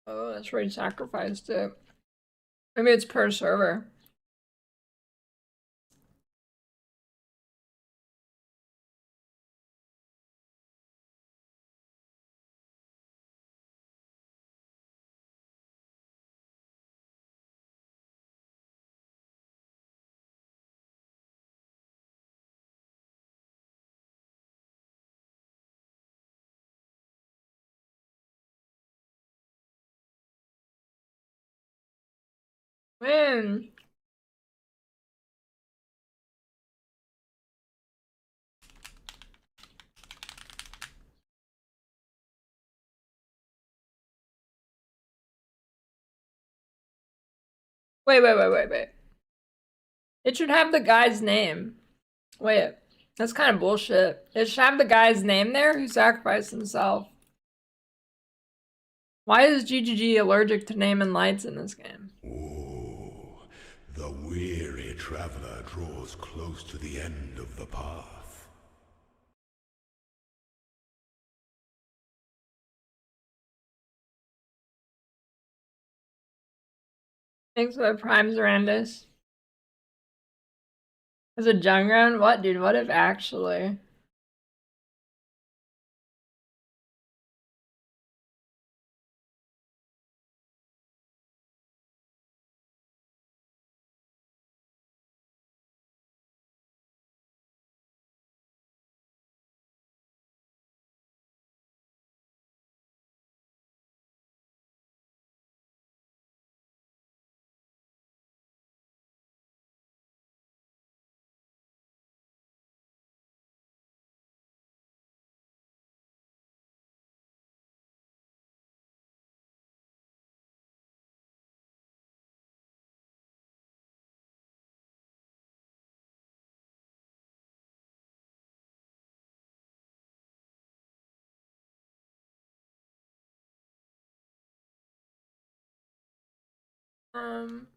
Oh, that's where he sacrificed it. Maybe it's per server. Man. Wait. It should have the guy's name. Wait, that's kind of bullshit. It should have the guy's name there who sacrificed himself. Why is GGG allergic to naming lights in this game? Oh, the weary traveler draws close to the end of the path. Thanks for the Prime Zarandis. As a Jungran? What, dude? What if actually? Um,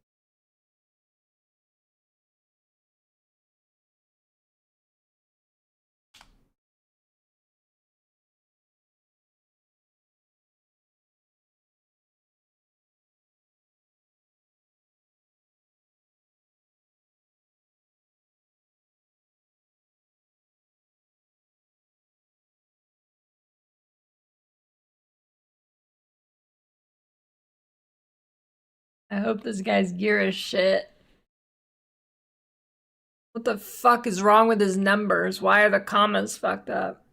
I hope this guy's gear is shit. What the fuck is wrong with his numbers? Why are the commas fucked up?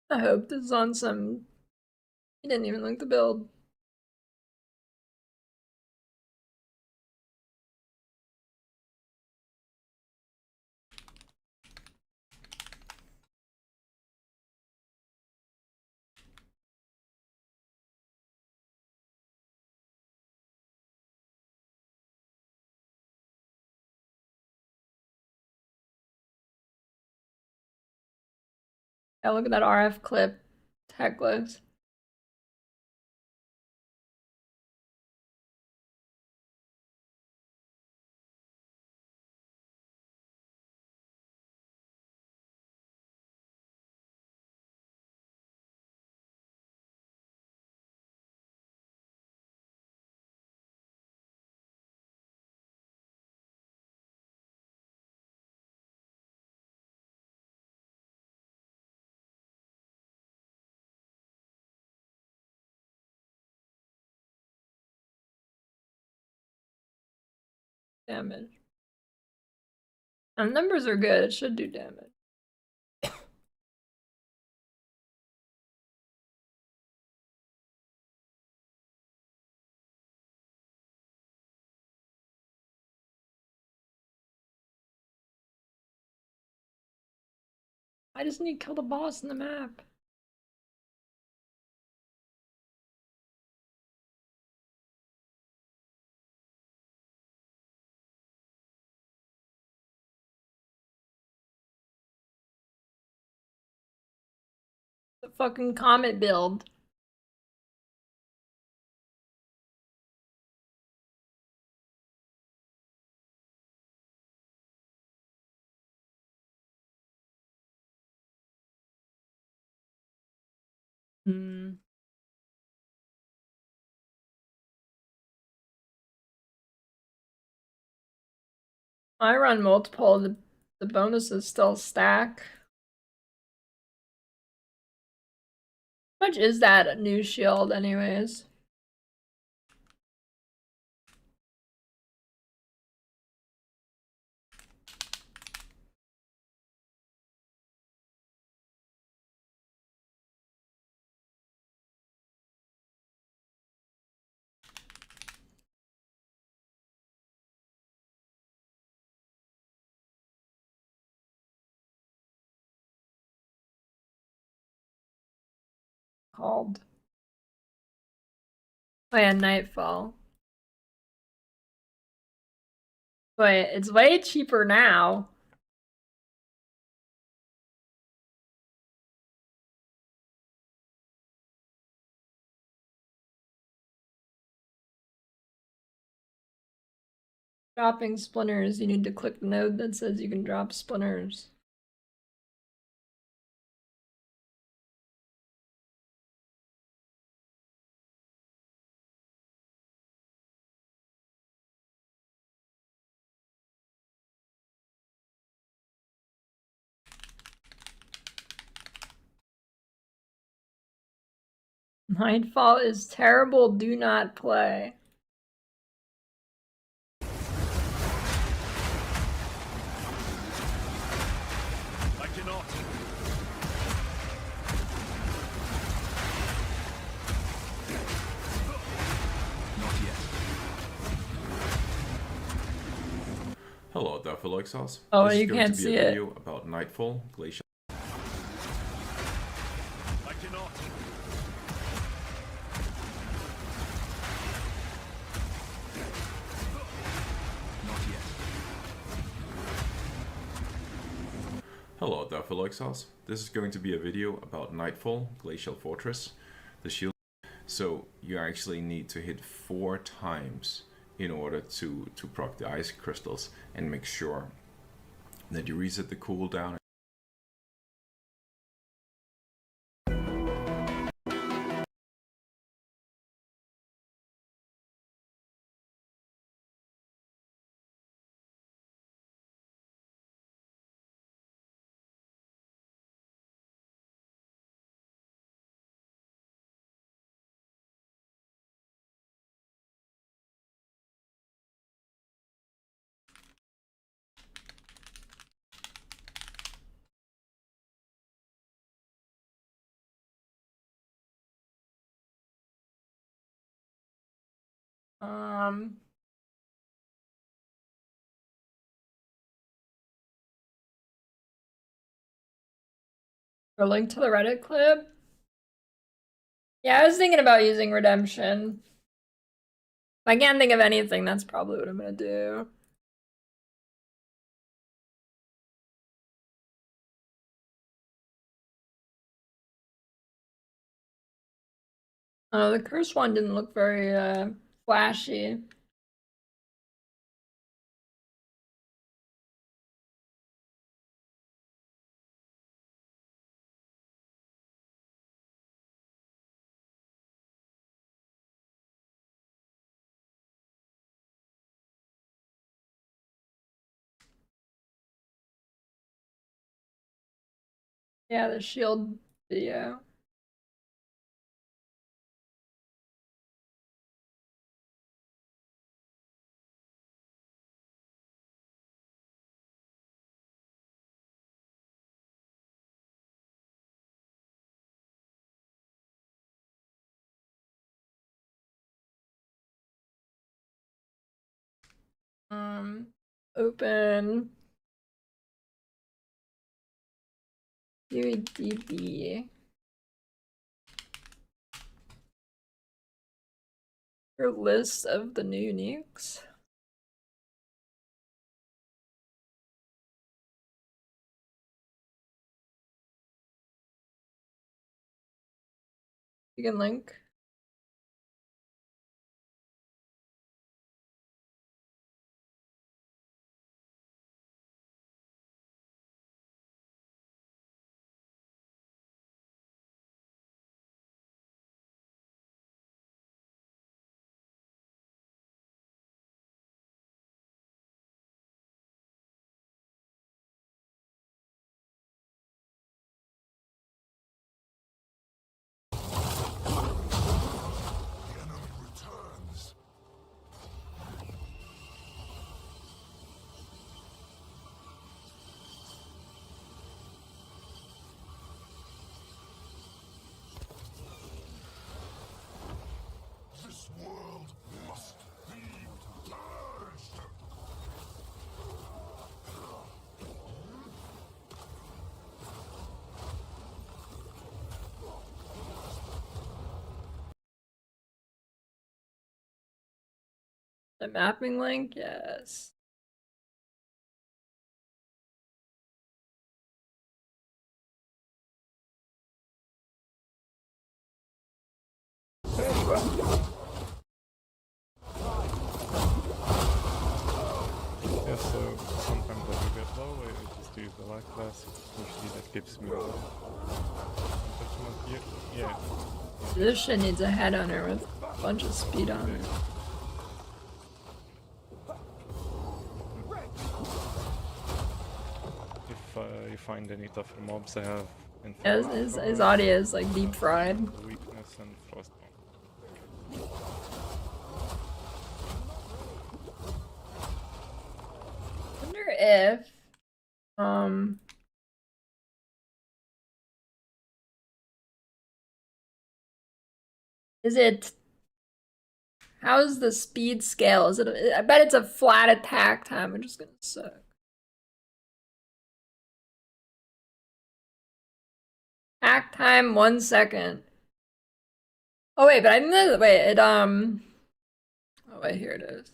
I hope this is on some... He didn't even link the build. Yeah, look at that RF clip. Techless. damage. And the numbers are good, it should do damage. I just need to kill the boss in the map. The fucking comet build. Hmm. I run multiple, the bonuses still stack. How much is that new shield anyways? Called. Oh yeah, Nightfall. Wait, it's way cheaper now. Dropping splinters, you need to click the node that says you can drop splinters. Nightfall is terrible, do not play. I cannot. Not yet. Hello there, fellow exiles. Oh, This is you going can't to be see a it. video about Nightfall, Glacial. I cannot. Not yet. Hello there, fellow exiles. This is going to be a video about Nightfall, Glacial Fortress, the shield. So you actually need to hit 4 times in order to proc the ice crystals and make sure that you reset the cooldown. Um, a link to the Reddit clip. Yeah, I was thinking about using Redemption. If I can't think of anything, that's probably what I'm gonna do. Oh, the curse one didn't look very flashy. Yeah, the shield video. Open UEDB. Your list of the new uniques. You can link. This world must be purged! The mapping link, yes. Yeah, so sometimes I do get low, I just use the light class. Usually that gives me yeah. This shit needs a head on her with a bunch of speed on it. If you find any tougher mobs, I have Yeah, his audio is like deep fried. weakness and frostbomb. I wonder if is it, how's the speed scale? Is it I bet it's a flat attack time, which is gonna suck. Attack time 1 second. Oh wait, but I know, wait, it oh wait, here it is.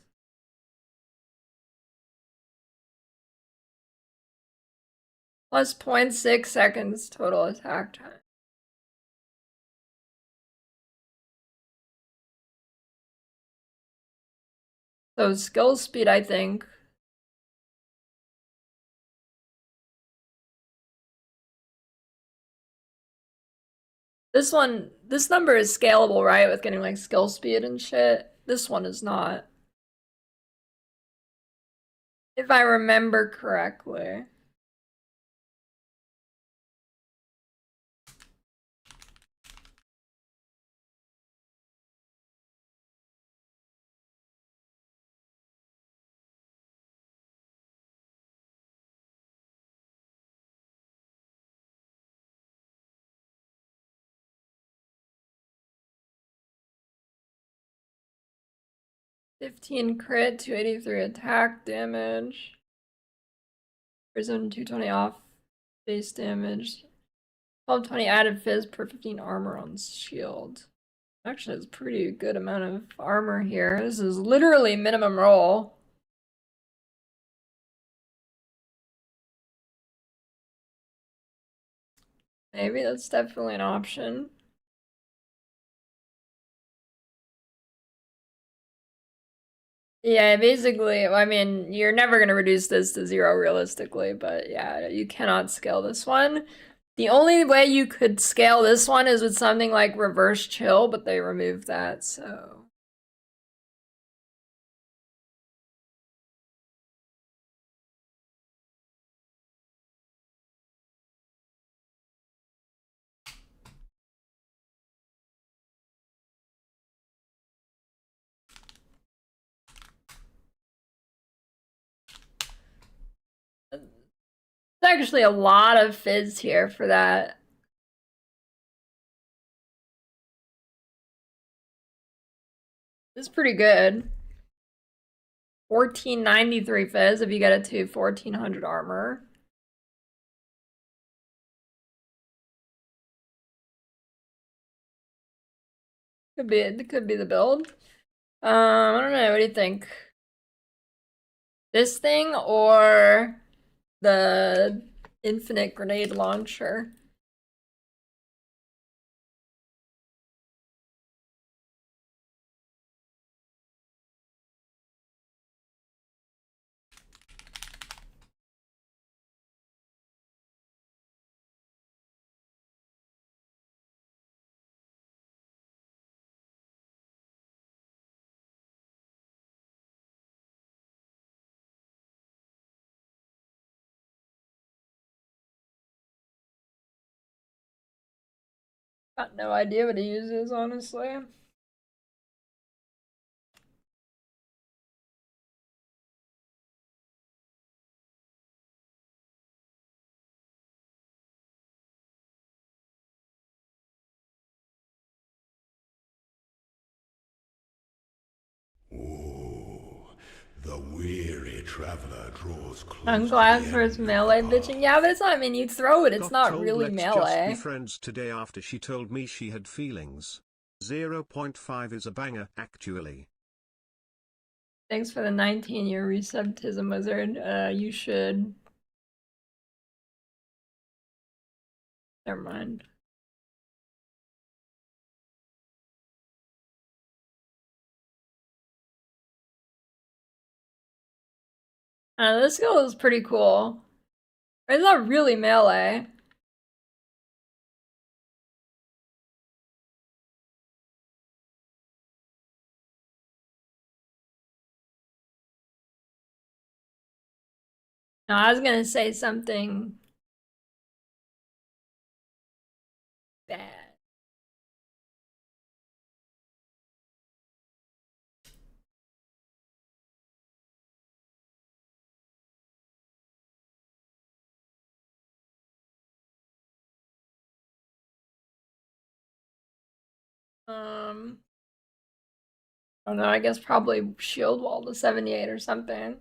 Plus 0.6 seconds total attack time. So skill speed, I think. This one, this number is scalable, right? With getting like skill speed and shit. This one is not. If I remember correctly. $15 crit, 283 attack damage. Prison 220 off base damage. 1220 added fizz per 15 armor on shield. Actually, it's a pretty good amount of armor here. This is literally minimum roll. Maybe that's definitely an option. Yeah, basically, I mean, you're never going to reduce this to 0 realistically, but yeah, you cannot scale this one. The only way you could scale this one is with something like reverse chill, but they removed that, so. There's actually a lot of fizz here for that. This is pretty good. 1493 fizz if you get it to 1400 armor. It could be the build. I don't know, what do you think? This thing or the infinite grenade launcher? Got no idea what he uses, honestly. The weary traveler draws close I'm to glad the for his end of melee the bitching. path. Yeah, but it's not, I mean, you throw it, it's Got not told really let's just be melee. friends today after she told me she had feelings. 0.5 is a banger, actually. Thanks for the 19-year resubtism wizard. You should. Never mind. This skill is pretty cool. It's not really melee. No, I was gonna say something bad. I don't know, I guess probably shield wall to 78 or something.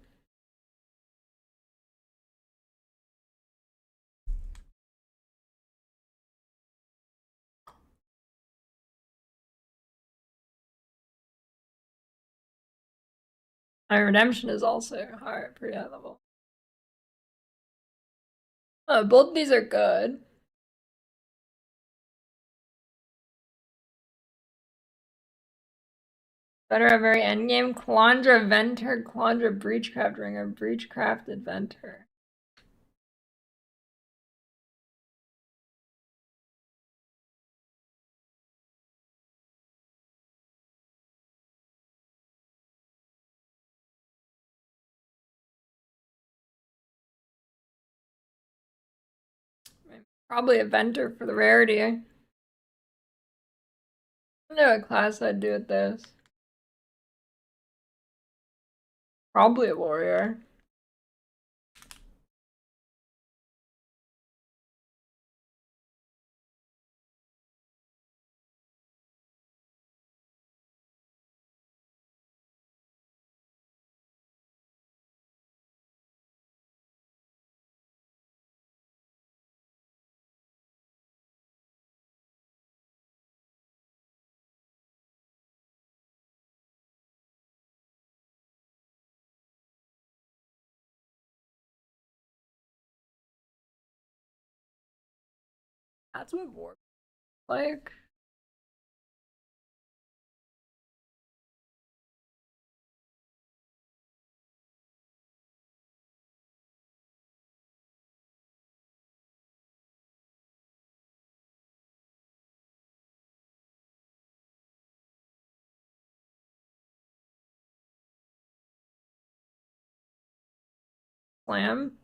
My redemption is also high, pretty high level. Oh, both these are good. Better at very endgame. Calandra Venter, Calandra Breachcraft Ringer, Breachcrafted Venter. Probably a Venter for the rarity. I don't know what class I'd do with this. Probably a warrior. That's what warp like. Slam.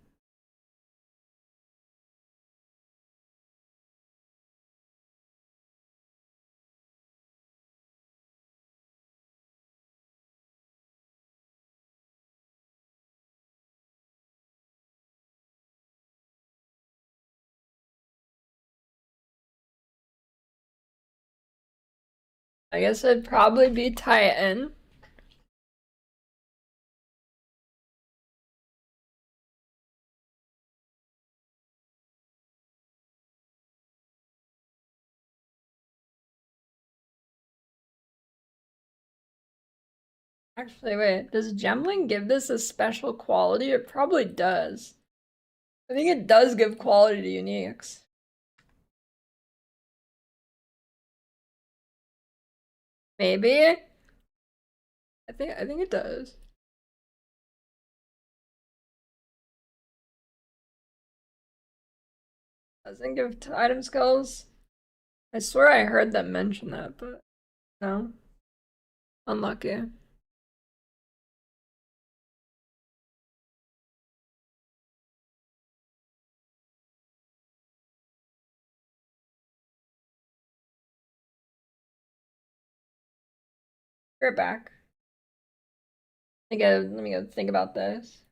I guess it'd probably be Titan. Actually, wait, does Gemling give this a special quality? It probably does. I think it does give quality to uniques. Maybe? I think it does. Doesn't give item skills? I swear I heard them mention that, but no. Unlucky. We're back. Let me go think about this.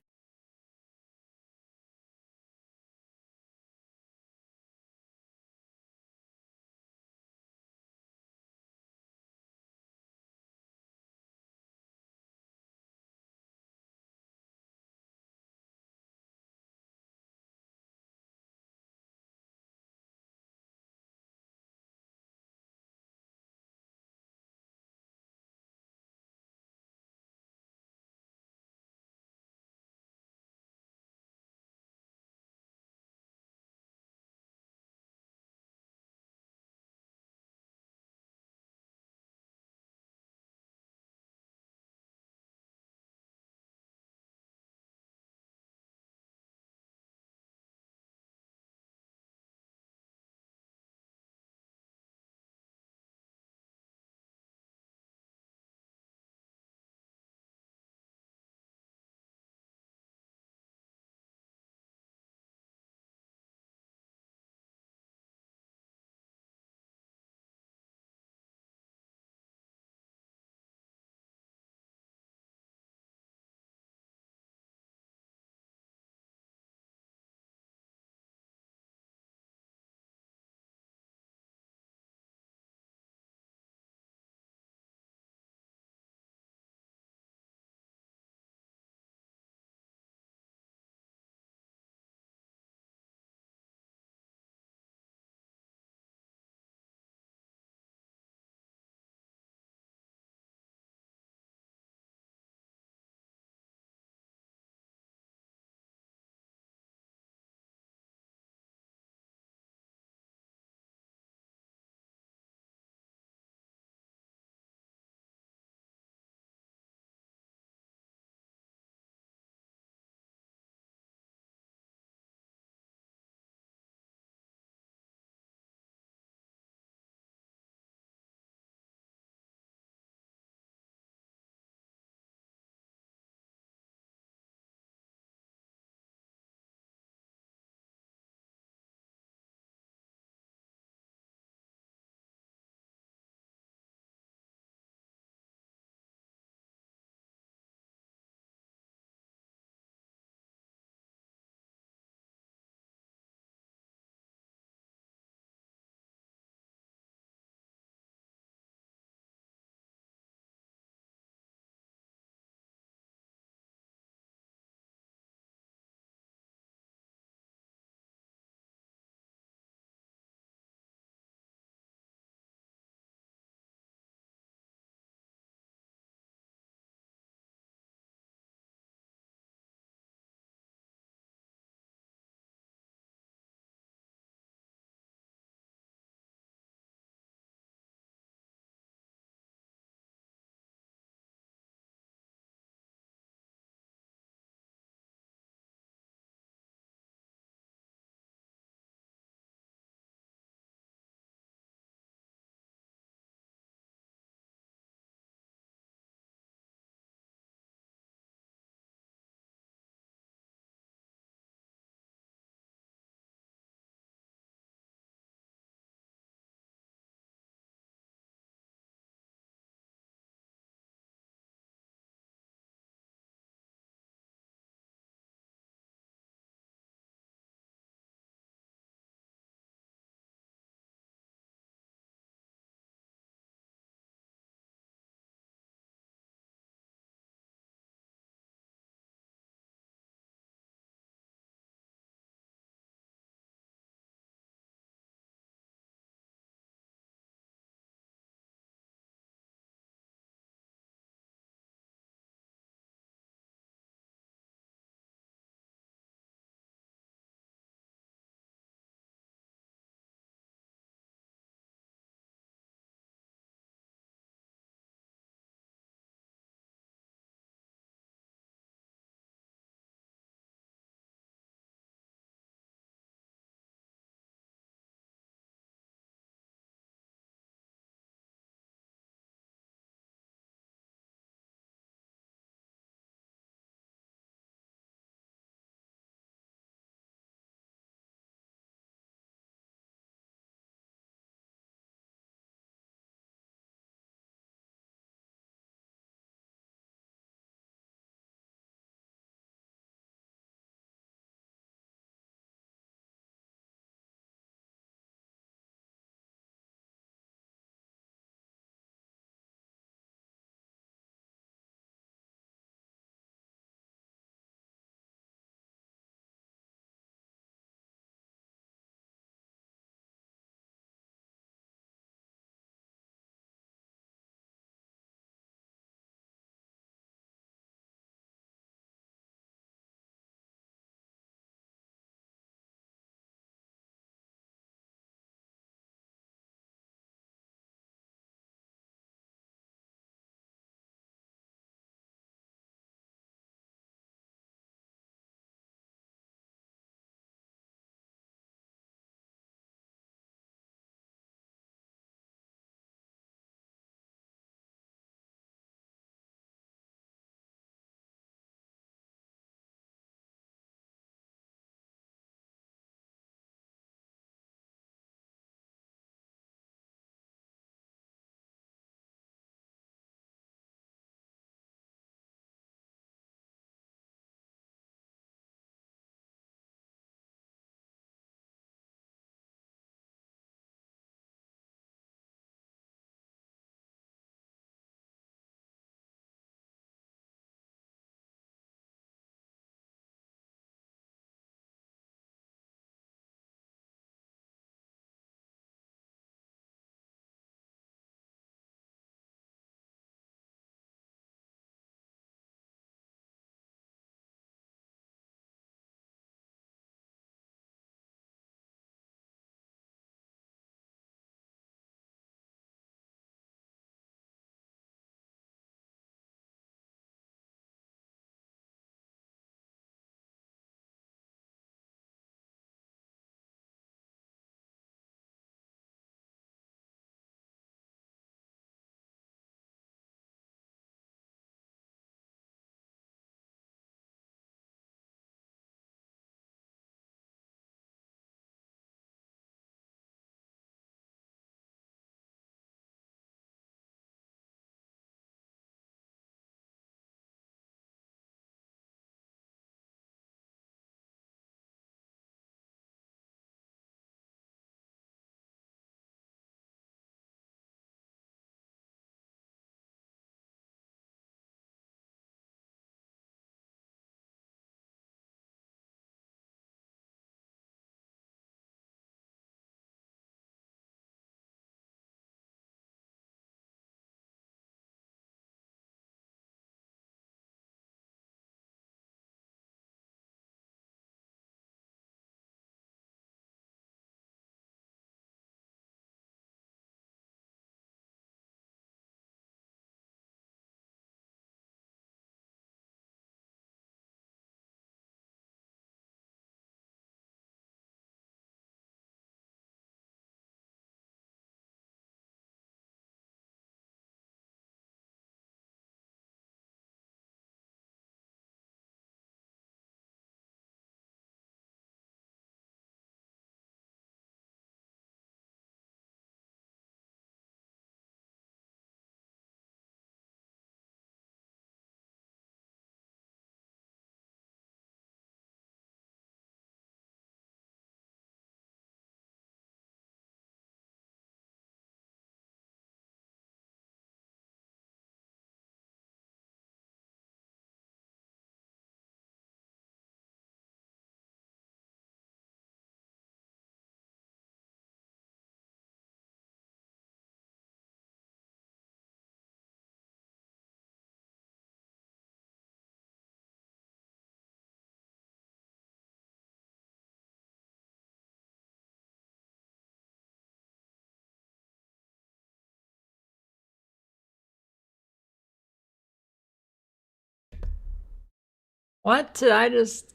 What did I just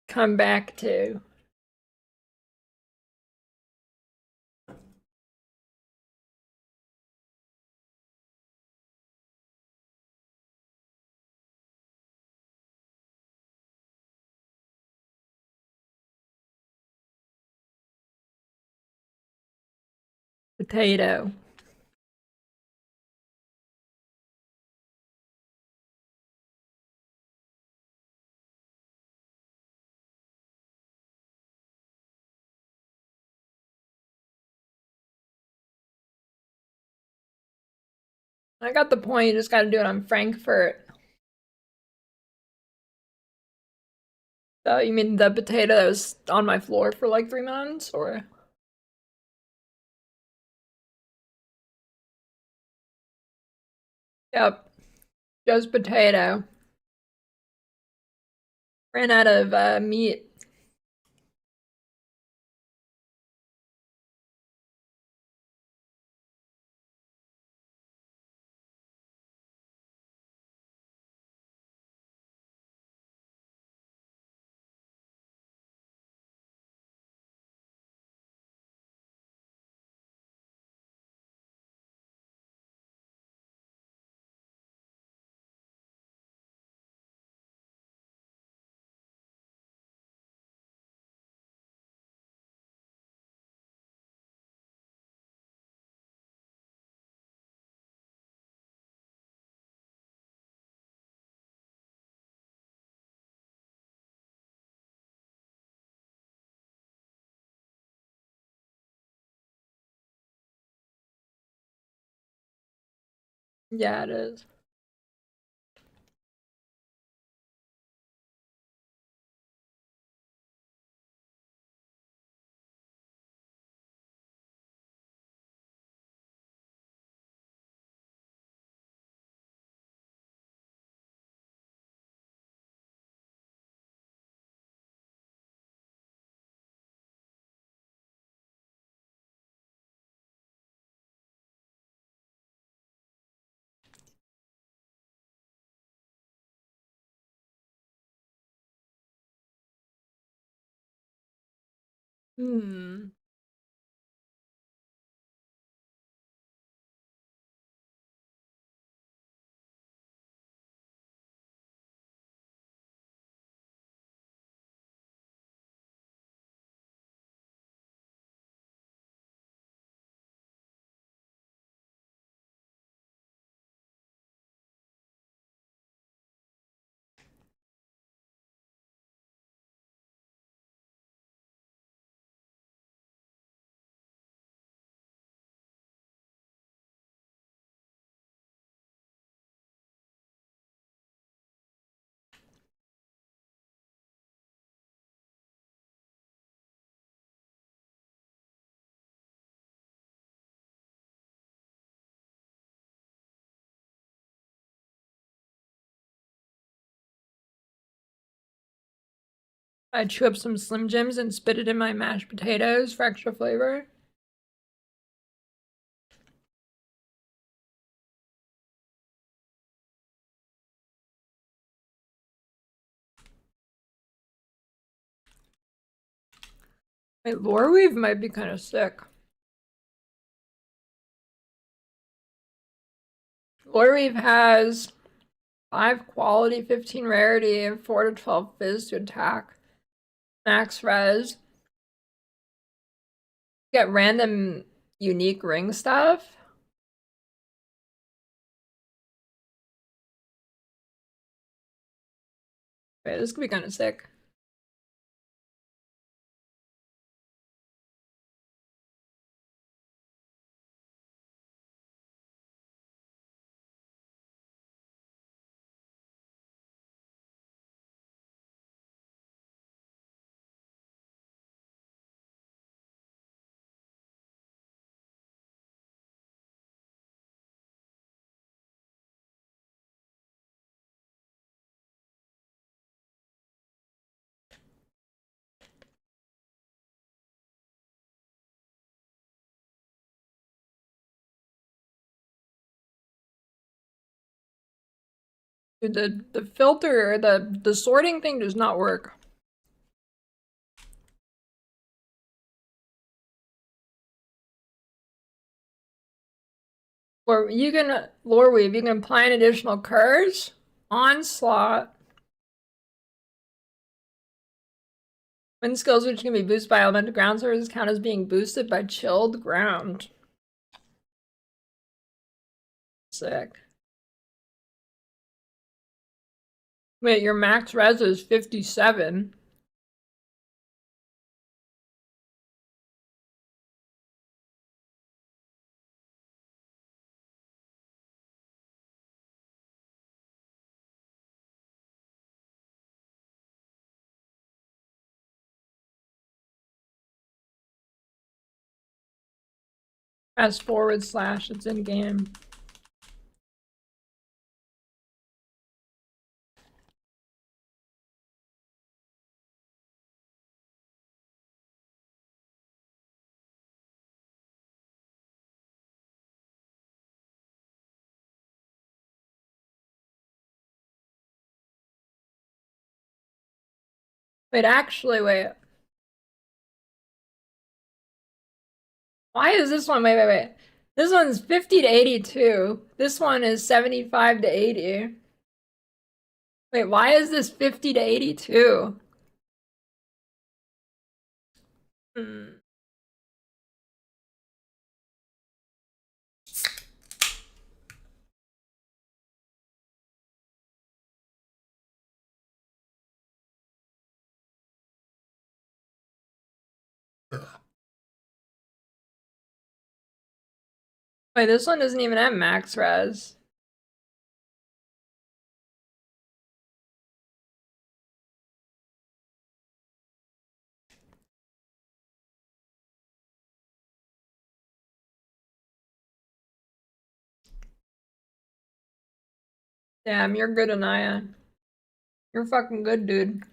come back to? Potato. I got the point, you just gotta do it on Frankfurt. Oh, you mean the potato that was on my floor for like 3 months, or? Yep, just potato. Ran out of meat. Yeah, it is. Hmm. I chew up some Slim Jims and spit it in my mashed potatoes for extra flavor. Wait, lore weave might be kind of sick. Lore weave has 5 quality, 15 rarity, and 4 to 12 fizz to attack. Max res. Get random unique ring stuff. Wait, this could be kind of sick. Dude, the filter, the sorting thing does not work. Or you can lore weave, you can apply an additional curse, onslaught. When skills which can be boosted by elemental ground surfaces count as being boosted by chilled ground. Sick. Wait, your max res is 57. Press forward slash, it's in game. Wait, actually, wait. Why is this one? Wait. This one's 50 to 82. This one is 75 to 80. Wait, why is this 50 to 82? Hmm. Wait, this one doesn't even have max res. Damn, you're good, Anaya. You're fucking good, dude.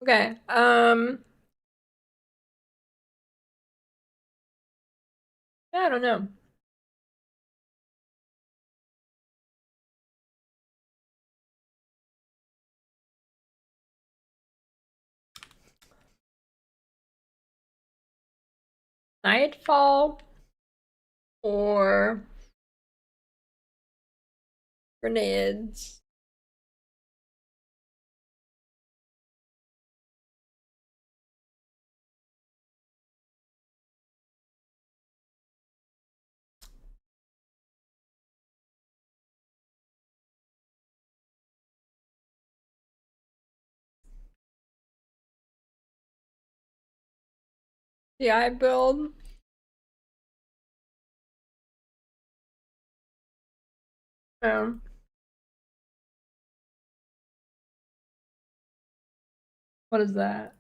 Okay, yeah, I don't know. Nightfall or grenades. DI build. Oh, what is that?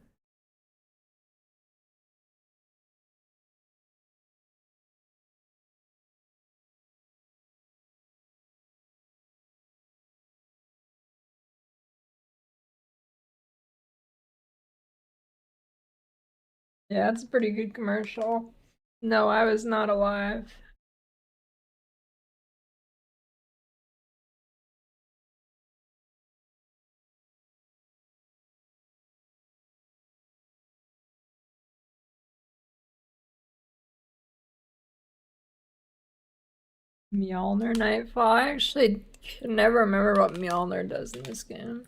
Yeah, it's a pretty good commercial. No, I was not alive. Mjolnir Nightfall. I actually can never remember what Mjolnir does in this game.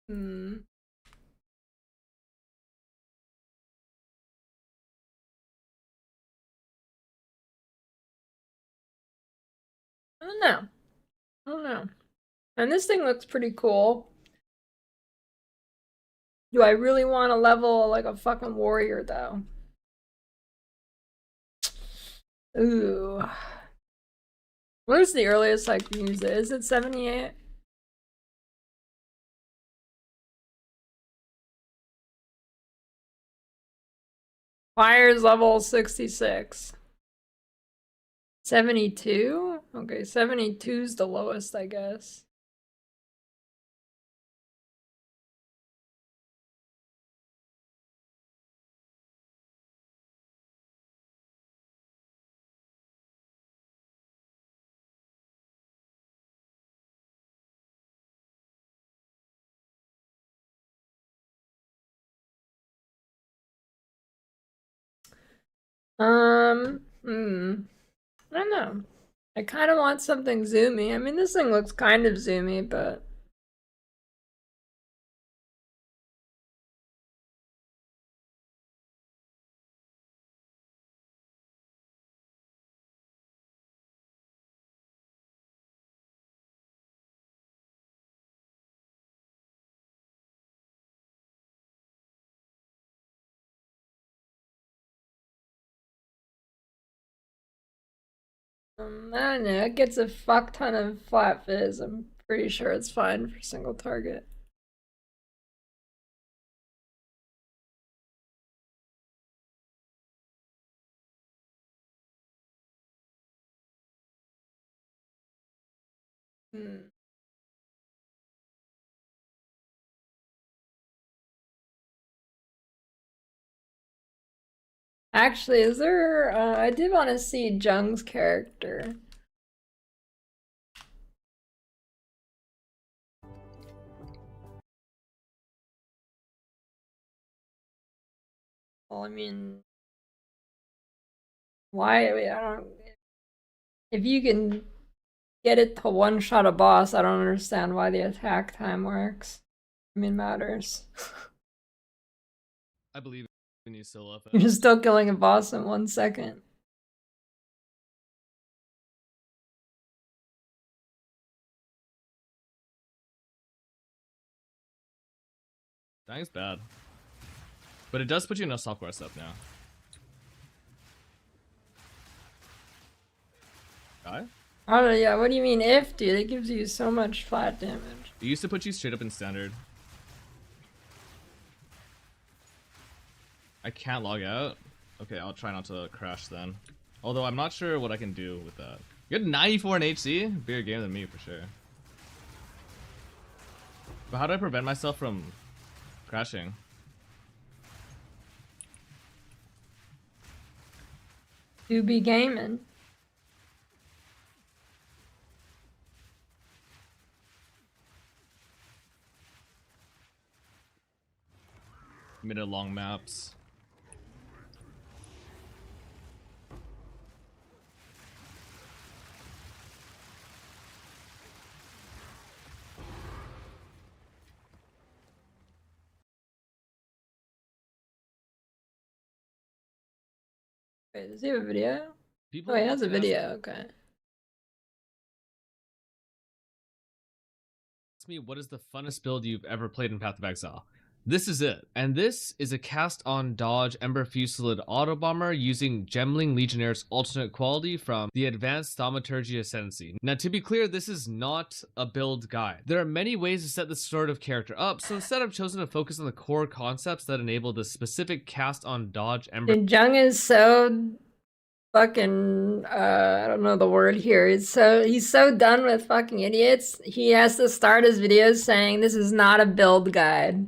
Hmm. I don't know. I don't know. And this thing looks pretty cool. Do I really want to level like a fucking warrior though? Ooh. What is the earliest I can use it? Is it 78? Fire's level 66. 72? Okay, 72's the lowest, I guess. Hmm. I don't know. I kind of want something zoomy. I mean, this thing looks kind of zoomy, but I don't know. It gets a fuck ton of flat fizz. I'm pretty sure it's fine for single target. Hmm. Actually, is there? I did want to see Jung's character. Well, I mean, why? I mean, I don't. If you can get it to one shot a boss, I don't understand why the attack time works. I mean, matters. I believe in you, Scylla. You're still killing a boss in 1 second. Dying's bad. But it does put you in a software stuff now. Guy? Oh yeah, what do you mean if, dude? It gives you so much flat damage. It used to put you straight up in standard. I can't log out. Okay, I'll try not to crash then. Although I'm not sure what I can do with that. You had 94 in HC? Bigger game than me for sure. But how do I prevent myself from crashing? Do be gaming. Minute long maps. Wait, does he have a video? People Oh, he has a often ask video, okay. me what is the funnest build you've ever played in Path of Exile. This is it. And this is a cast on dodge Ember Fusillade auto bomber using Gemling Legionnaire's alternate quality from the Advanced Thaumaturgy Ascendancy. Now to be clear, this is not a build guide. There are many ways to set this sort of character up, so instead I've chosen to focus on the core concepts that enable the specific cast on dodge Ember. Dude, Jung is so fucking I don't know the word here. He's so done with fucking idiots. He has to start his videos saying this is not a build guide.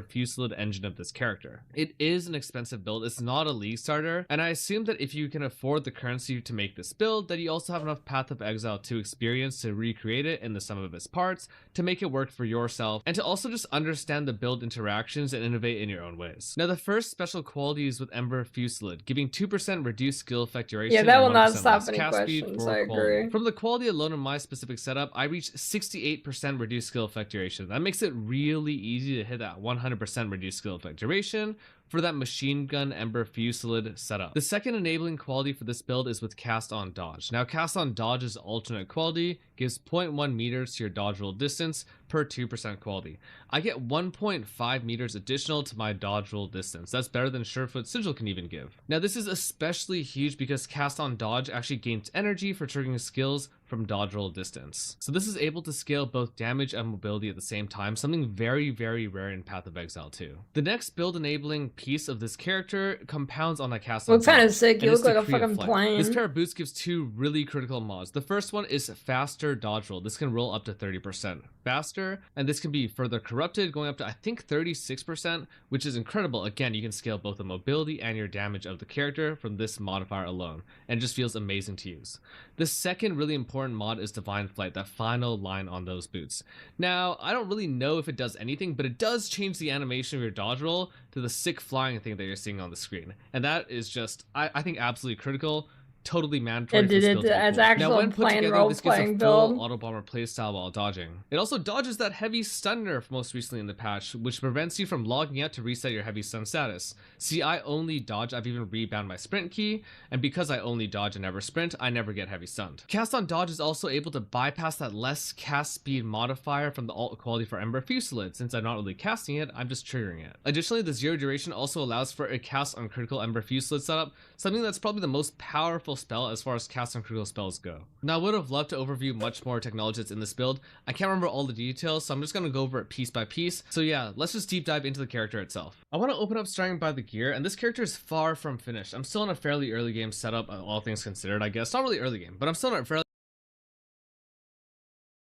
Fusilid engine of this character. It is an expensive build, it's not a league starter, and I assume that if you can afford the currency to make this build, that you also have enough Path of Exile 2 experience to recreate it in the sum of its parts, to make it work for yourself, and to also just understand the build interactions and innovate in your own ways. Now the first special quality is with Ember Fusilid, giving 2% reduced skill effect duration Yeah, that will and not 1% stop less any cast speed questions. for I quality. agree. From the quality alone in my specific setup, I reached 68% reduced skill effect duration. That makes it really easy to hit that 100% reduced skill effect duration for that machine gun Ember Fusilid setup. The second enabling quality for this build is with Cast on Dodge. Now Cast on Dodge's alternate quality gives 0.1 meters to your dodge roll distance per 2% quality. I get 1.5 meters additional to my dodge roll distance. That's better than Surefoot Sigil can even give. Now this is especially huge because Cast on Dodge actually gains energy for triggering skills from dodge roll distance. So this is able to scale both damage and mobility at the same time, something very, very rare in Path of Exile 2. The next build enabling piece of this character compounds on that Cast on Looks kind of Dodge, sick. and You it's look like a Decree of fucking Flight. plane. This pair of boots gives two really critical mods. The first one is faster dodge roll. This can roll up to 30% faster, and this can be further corrupted, going up to I think 36%, which is incredible. Again, you can scale both the mobility and your damage of the character from this modifier alone, and it just feels amazing to use. The second really important mod is Divine Flight, that final line on those boots. Now, I don't really know if it does anything, but it does change the animation of your dodge roll to the sick flying thing that you're seeing on the screen. And that is just, I think, absolutely critical. Totally mandatory for this build to be It's cool. Now, actual when put plain together, role this gives a playing full build. auto bomber playstyle while dodging. It also dodges that heavy stun nerf most recently in the patch, which prevents you from logging out to reset your heavy stun status. See, I only dodge, I've even rebound my sprint key, and because I only dodge and never sprint, I never get heavy stunned. Cast on Dodge is also able to bypass that less cast speed modifier from the alt quality for Ember Fusilid. Since I'm not really casting it, I'm just triggering it. Additionally, the zero duration also allows for a cast on critical Ember Fusilid setup, something that's probably the most powerful spell as far as cast on critical spells go. Now I would have loved to overview much more technology that's in this build. I can't remember all the details, so I'm just going to go over it piece by piece. So yeah, let's just deep dive into the character itself. I want to open up starting by the gear, and this character is far from finished. I'm still in a fairly early game setup, all things considered, I guess. Not really early game, but I'm still in a fairly...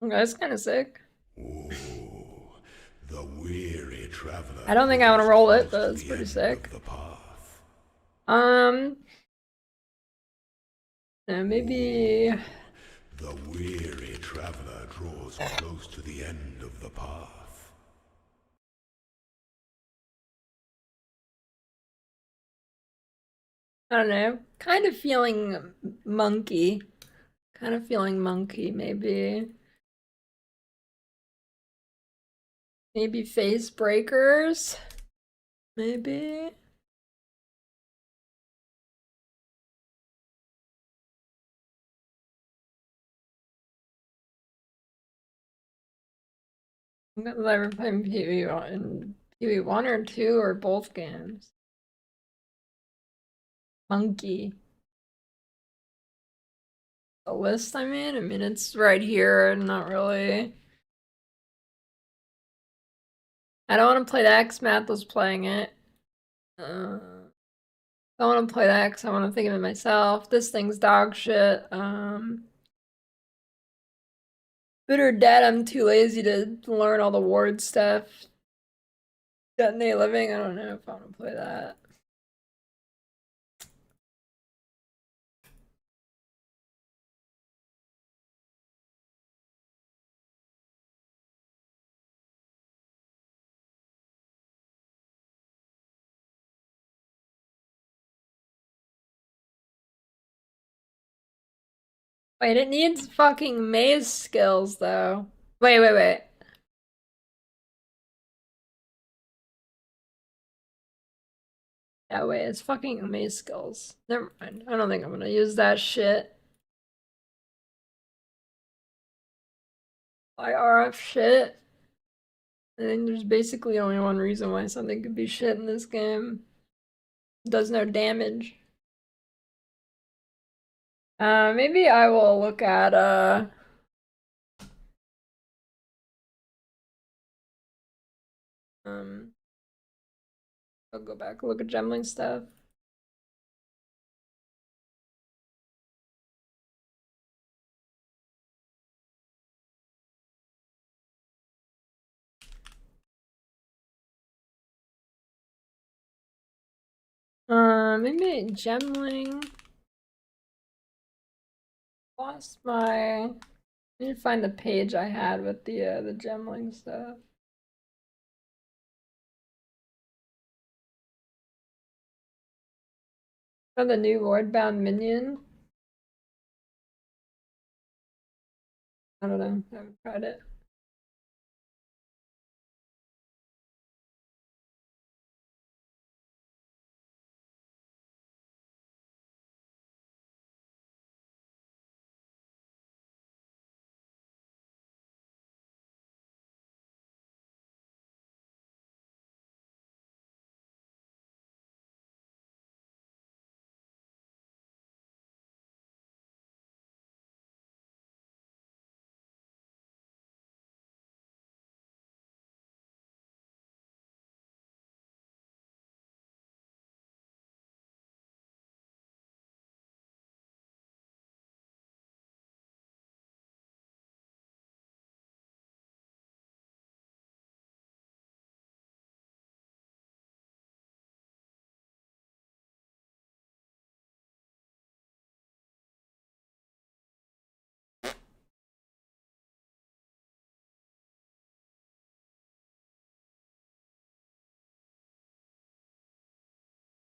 That's kind of sick. Oh, the weary traveler. I don't think I want to roll it, draws but to it's the pretty end sick. of the path. Maybe. The weary traveler draws close to the end of the path. I don't know. Kind of feeling monkey. Maybe. Maybe face breakers. Maybe. I've ever played in PvE 1 or 2 or both games. Monkey. The list, I mean it's right here, not really. I don't want to play that because Matt was playing it. I don't want to play that because I want to think of it myself. This thing's dog shit. Bitter Dead, I'm too lazy to learn all the ward stuff. Detonate Living, I don't know if I want to play that. Wait, it needs fucking maze skills, though. Wait. Yeah, wait, it's fucking maze skills. Never mind. I don't think I'm gonna use that shit. RF shit. I think there's basically only one reason why something could be shit in this game. It does no damage. Maybe I will look at, I'll go back and look at Gemling stuff. Maybe Gemling. Lost my. I need to find the page I had with the Gemling stuff. Oh, the new Lordbound minion. I don't know. I haven't tried it.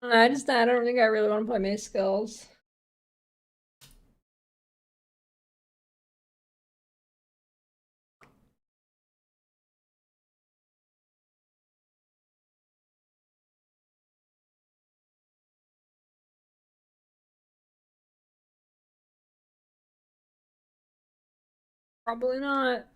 I don't think I really want to play Mace skills. Probably not.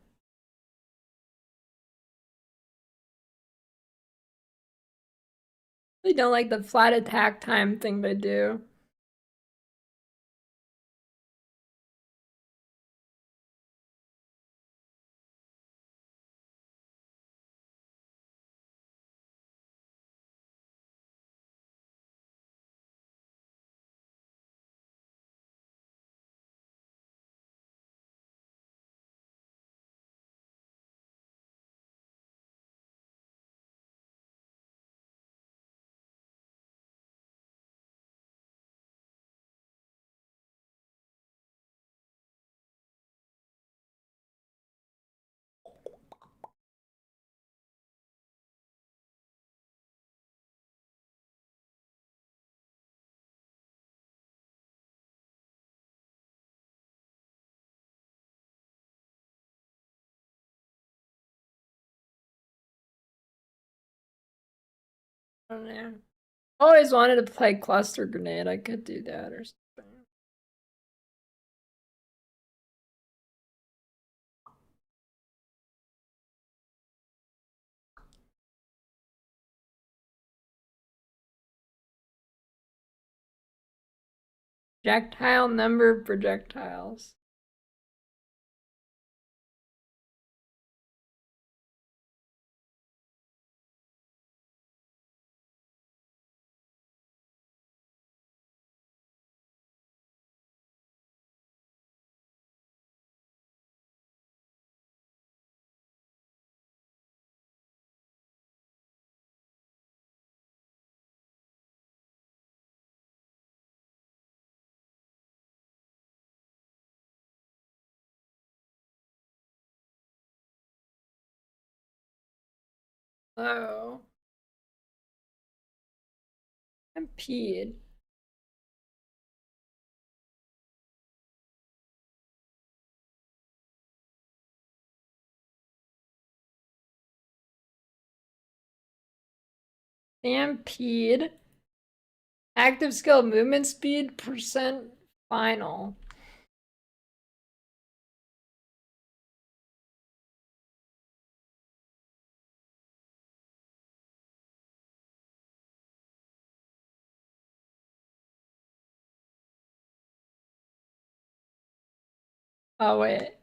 I don't like the flat attack time thing they do. I don't know. Always wanted to play cluster grenade. I could do that or something. Projectile number of projectiles. Oh. I'm peed. Stampede. Active skill movement speed percent final. Oh wait.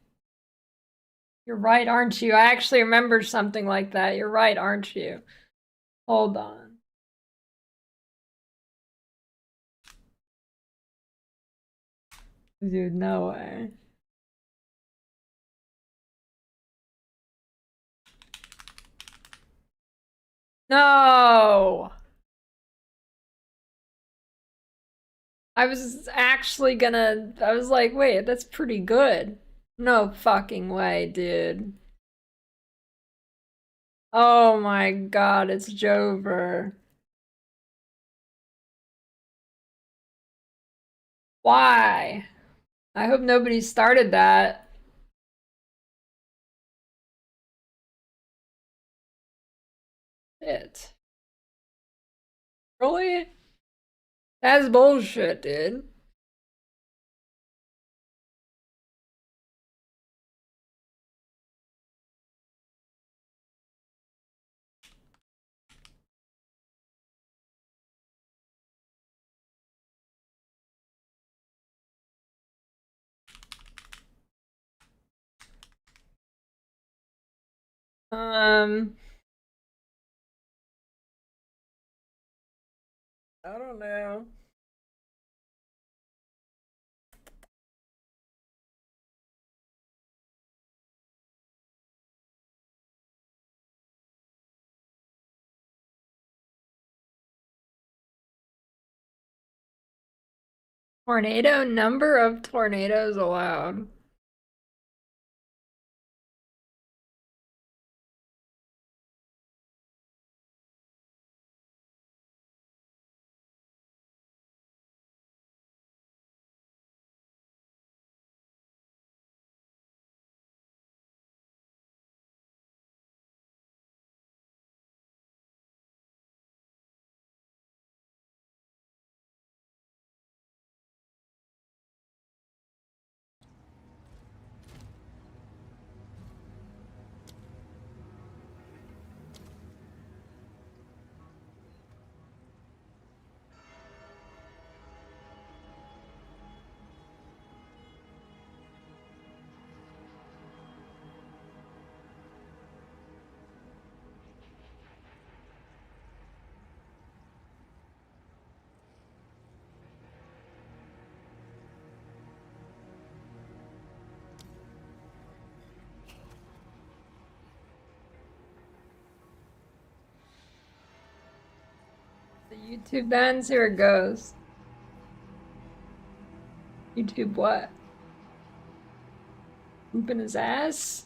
You're right, aren't you? I actually remember something like that. You're right, aren't you? Hold on. Dude, no way. No! I was actually gonna. I was like, wait, that's pretty good. No fucking way, dude. Oh my god, it's Jover. Why? I hope nobody started that. It. Really? That's bullshit, dude. Um, I don't know. Tornado, number of tornadoes allowed. The YouTube bans, here it goes. YouTube what? Whooping his ass?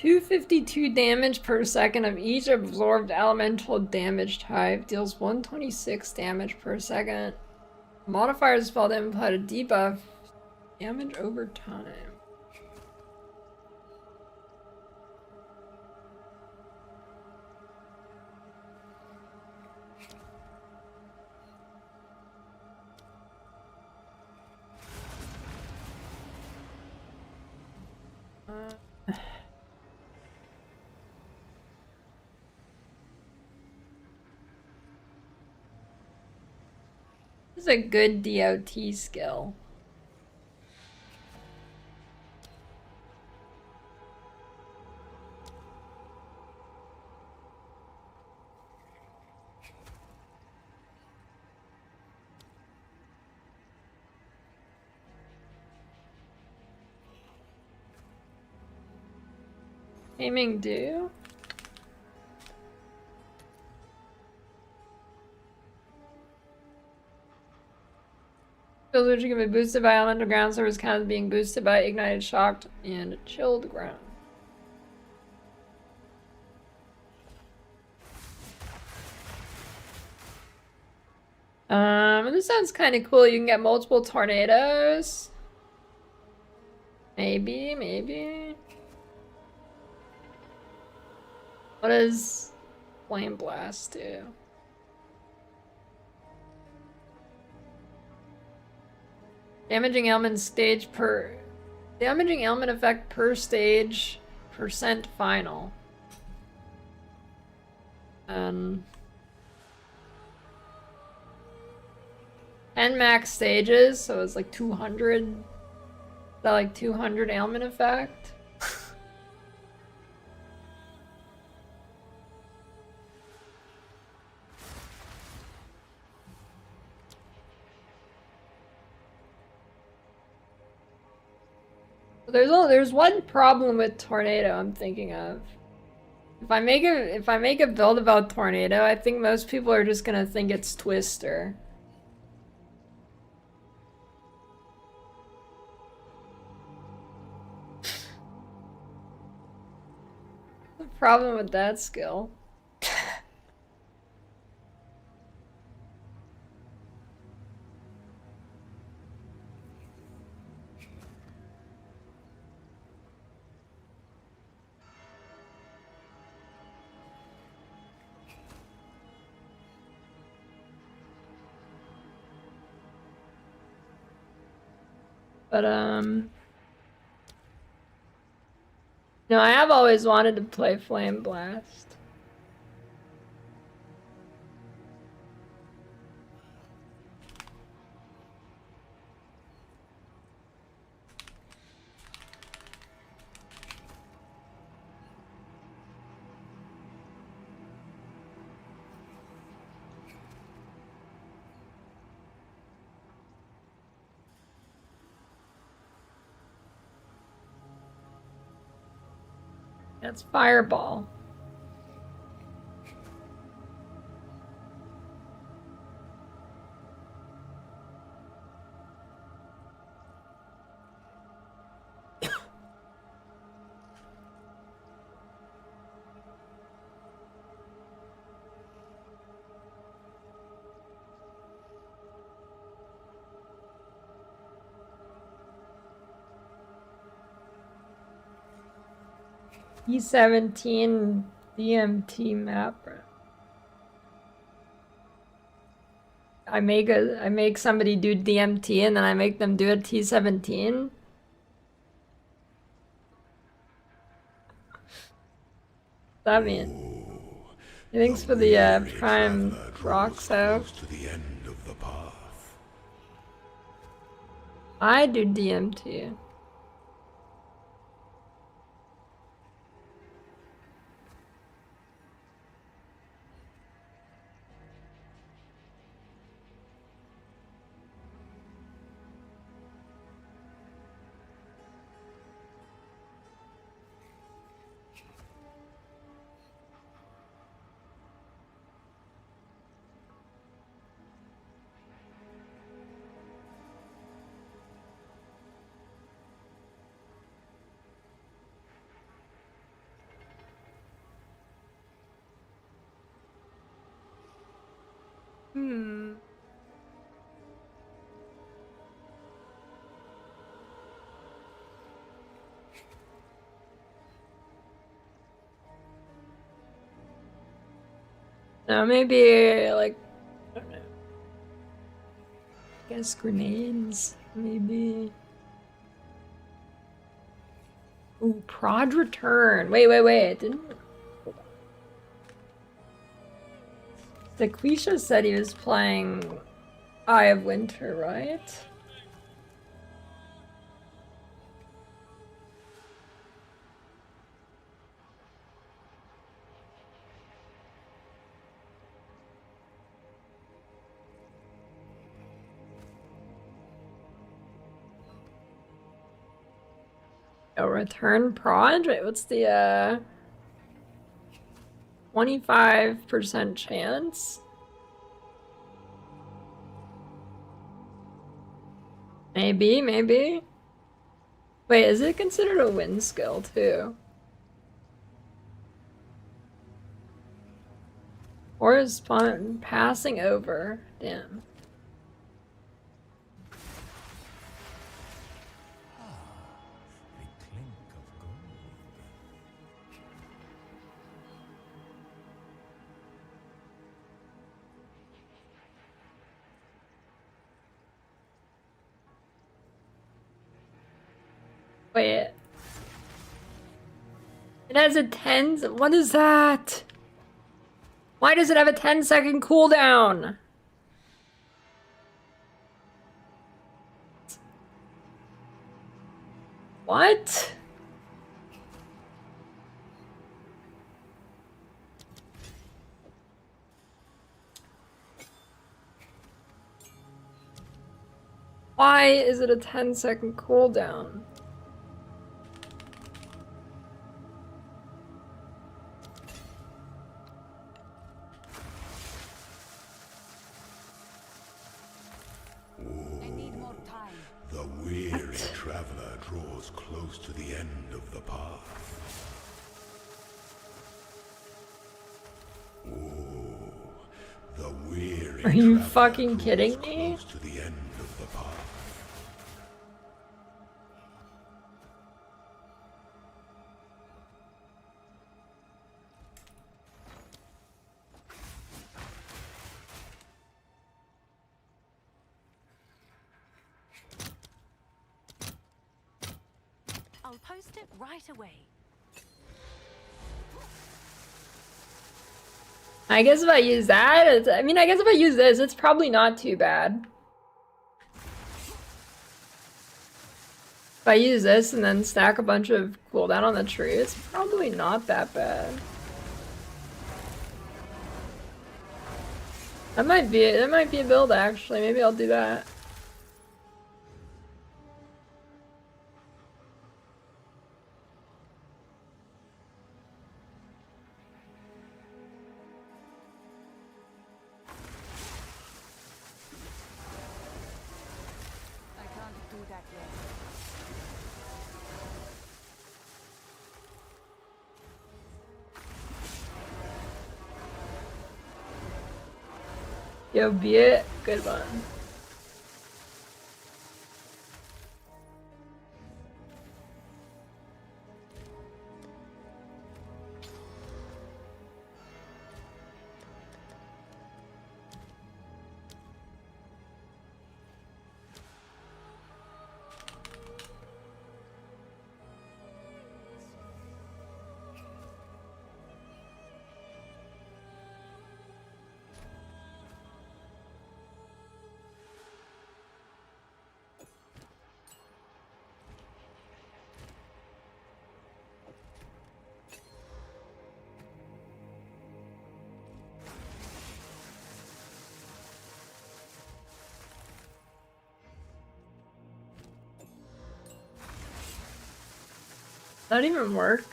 $252 damage per second of each absorbed elemental damage type. Deals 126 damage per second. Modifier spell that imply a debuff. Damage over time. This is a good DOT skill. Aiming do? Skills which can be boosted by elemental ground surface counts being boosted by ignited, shocked, and chilled ground. This sounds kind of cool. You can get multiple tornadoes. Maybe, maybe. What does Flame Blast do? Damaging element stage per... Damaging element effect per stage, percent final. 10 max stages, so it's like 200. Is that like 200 ailment effect? There's one problem with tornado I'm thinking of. If I make a build about tornado, I think most people are just gonna think it's Twister. The problem with that skill. But no, I have always wanted to play Flame Blast. That's Fireball. E17 DMT map. I make somebody do DMT and then I make them do a T17. That mean? Thanks for the prime Roxo. Close to the end of the path. I do DMT. Hmm. No, maybe like I don't know. I guess grenades, maybe. Ooh, prod return. Wait. Didn't Sequisha said he was playing Eye of Winter, right? A return prod? Wait, what's the 25% chance? Maybe. Wait, is it considered a win skill too? Or is spawn passing over? Damn. The clink of gold. Wait. It has a 10. What is that? Why does it have a 10-second cooldown? What? Why is it a 10-second cooldown? The weary traveler draws close to the end of the path. Oh, the weary Are you traveler fucking draws kidding me? close to the end of the path. I'll post it right away. I guess if I use that, I mean, I guess if I use this, it's probably not too bad. If I use this and then stack a bunch of cooldown on the tree, it's probably not that bad. That might be a build actually. Maybe I'll do that. I can't do that yet. Yo, be it. Good one. That didn't even work.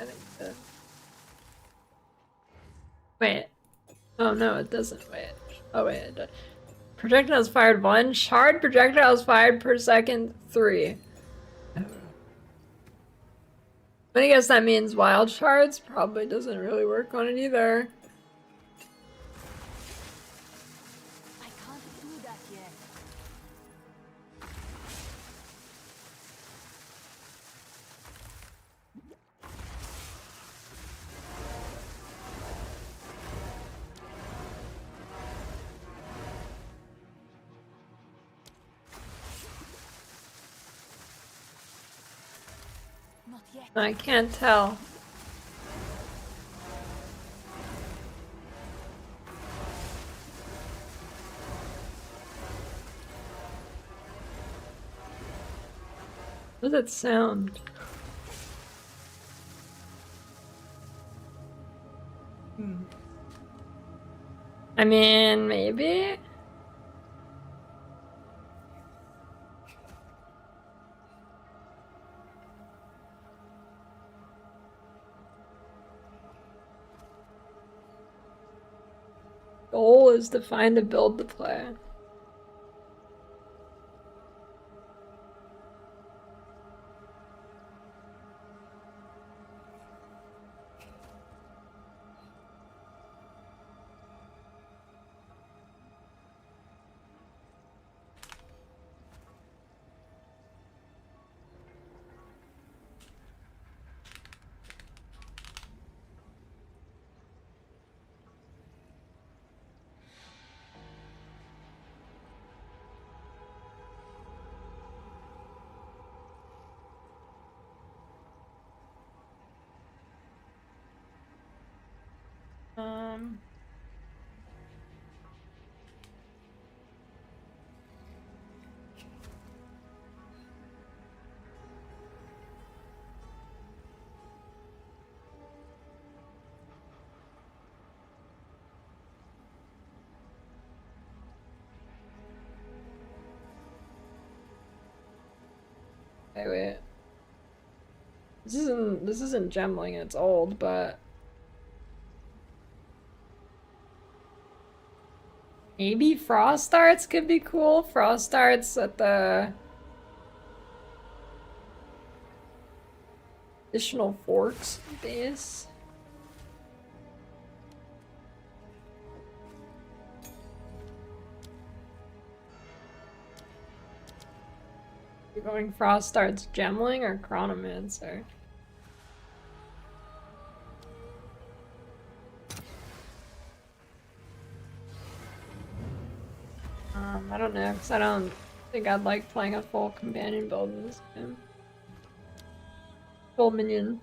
I think so. Wait. Oh no, it doesn't. Wait. Oh wait, it does. Projectiles fired 1. Shard projectiles fired per second 3. But I guess that means wild shards probably doesn't really work on it either. I can't do that yet. Not yet. I can't tell. What does it sound? I mean, maybe? Goal is to find a build to play. Um, okay, wait. This isn't gemling, it's old, but Maybe Frost Darts could be cool. Frost Darts at the additional forks base. You're going Frost Darts Gemling or Chronomancer? I don't know, because I don't think I'd like playing a full companion build in this game. Full minion.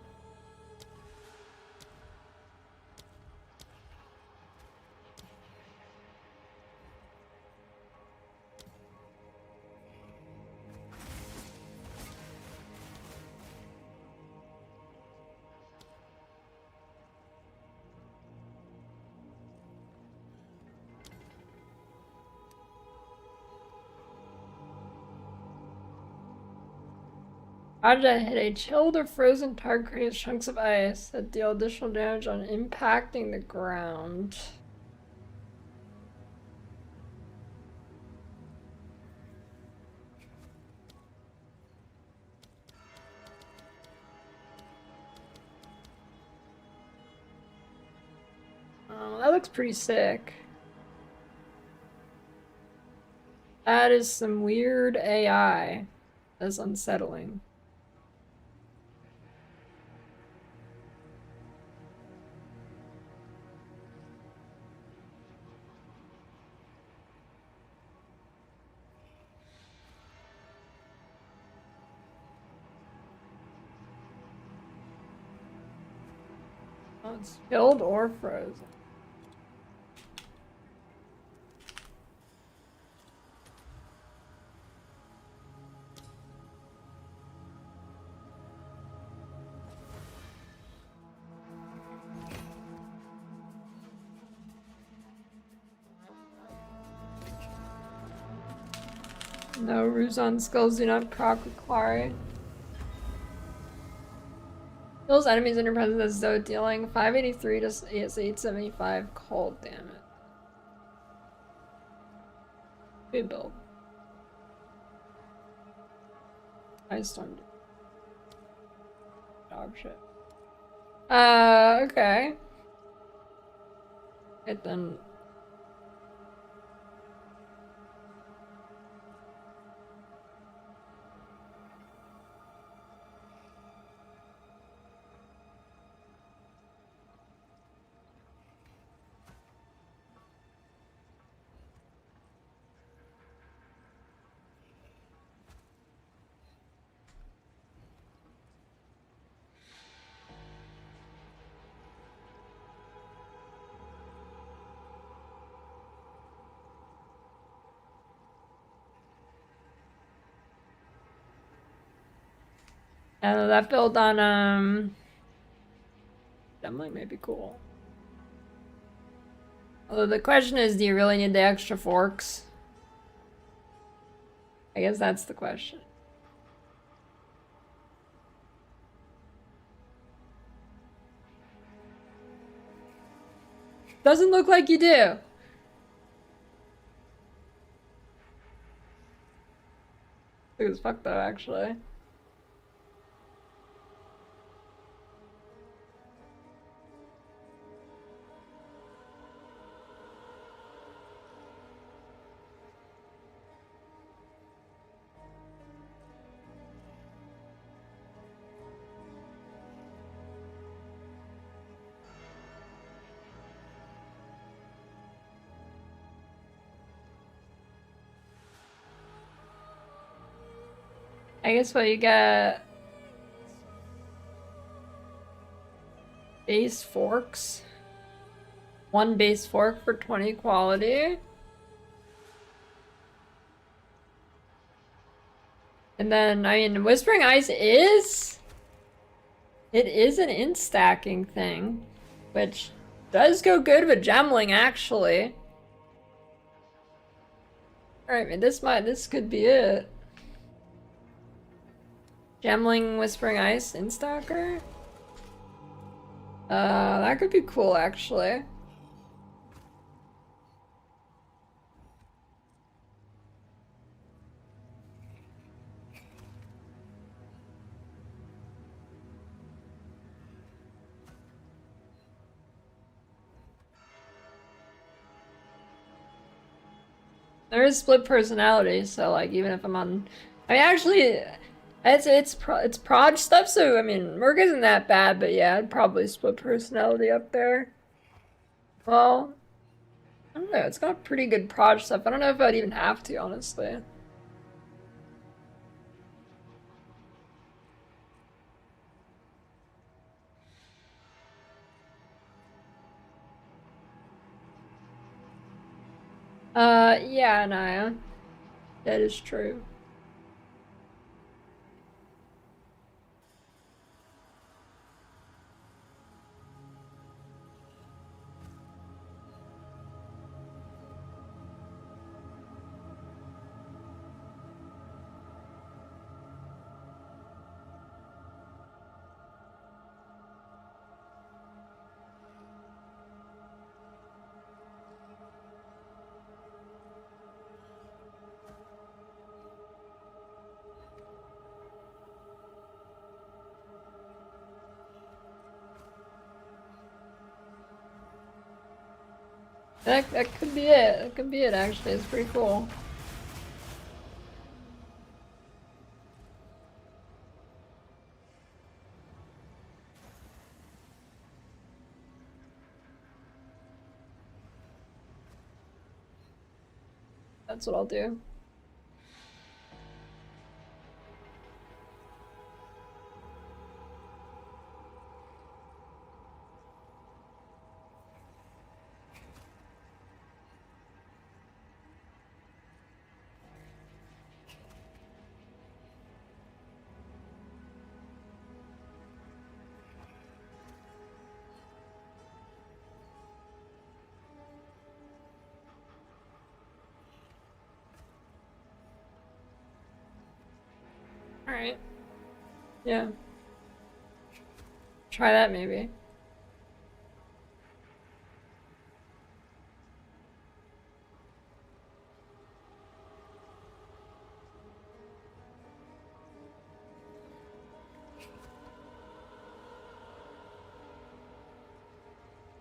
Object hit a chilled or frozen target creates chunks of ice that deal additional damage on impacting the ground. Oh, that looks pretty sick. That is some weird AI. That's unsettling. Oh, it's chilled or frozen. No, Ruzon skills do not proc require. Kills enemies in your presence as though dealing 583 to 875 cold damage. Good build. Ice Storm. Dog shit. Okay. It then. That build on Gemling may be cool. Although the question is, do you really need the extra forks? I guess that's the question. Doesn't look like you do. It was fucked though, actually. I guess what you got base forks. One base fork for 20 quality. And then, I mean, Whispering Ice is... It is an in-stacking thing, which does go good with Gemling, actually. Alright, man, this could be it. Gemling Whispering Ice in-stacker? That could be cool, actually. There is split personality, so like even if I'm on, I mean actually, it's prod stuff. So I mean, Merc isn't that bad, but yeah, I'd probably split personality up there. Well, I don't know. It's got pretty good prod stuff. I don't know if I'd even have to, honestly. Yeah, Naya, that is true. That could be it. That could be it. Actually, it's pretty cool. That's what I'll do. All right. Yeah. Try that maybe.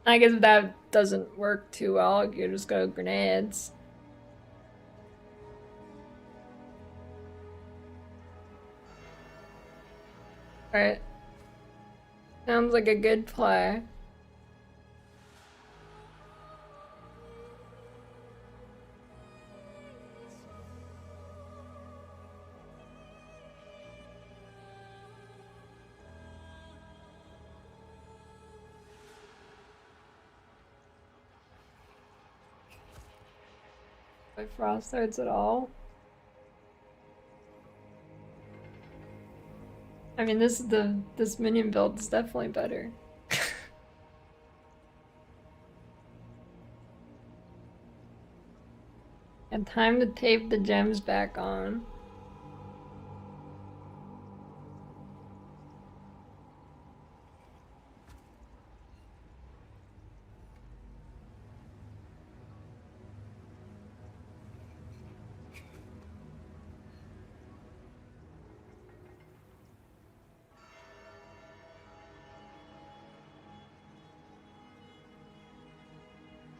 I guess if that doesn't work too well, you just go grenades. Alright. Sounds like a good play. By frost darts at all. I mean, this minion build is definitely better. And time to tape the gems back on.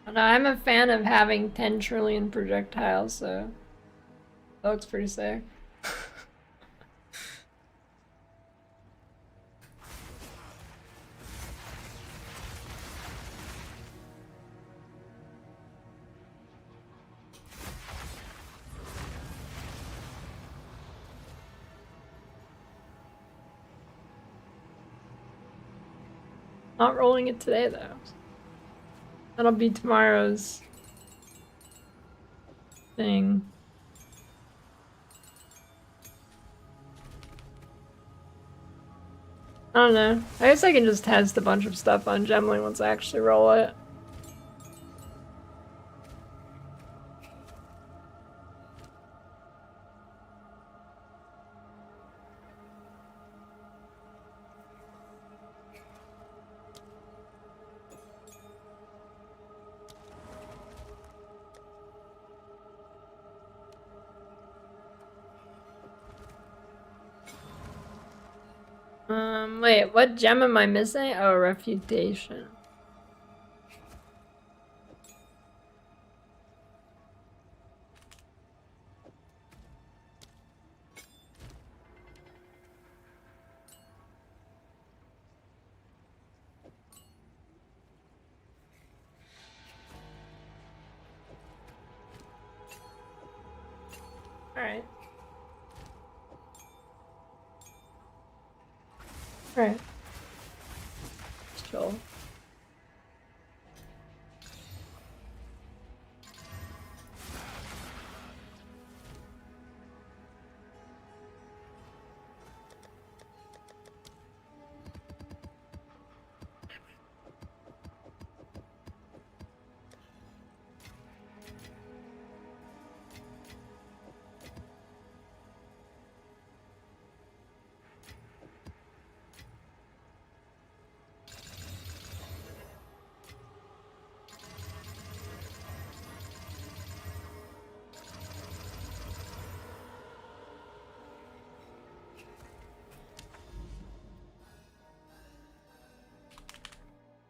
And I'm a fan of having 10 trillion projectiles, so that looks pretty sick. Not rolling it today though. That'll be tomorrow's thing. I don't know. I guess I can just test a bunch of stuff on Gemling once I actually roll it. Wait, what gem am I missing? Oh, refutation. Alright. Alright. Chill.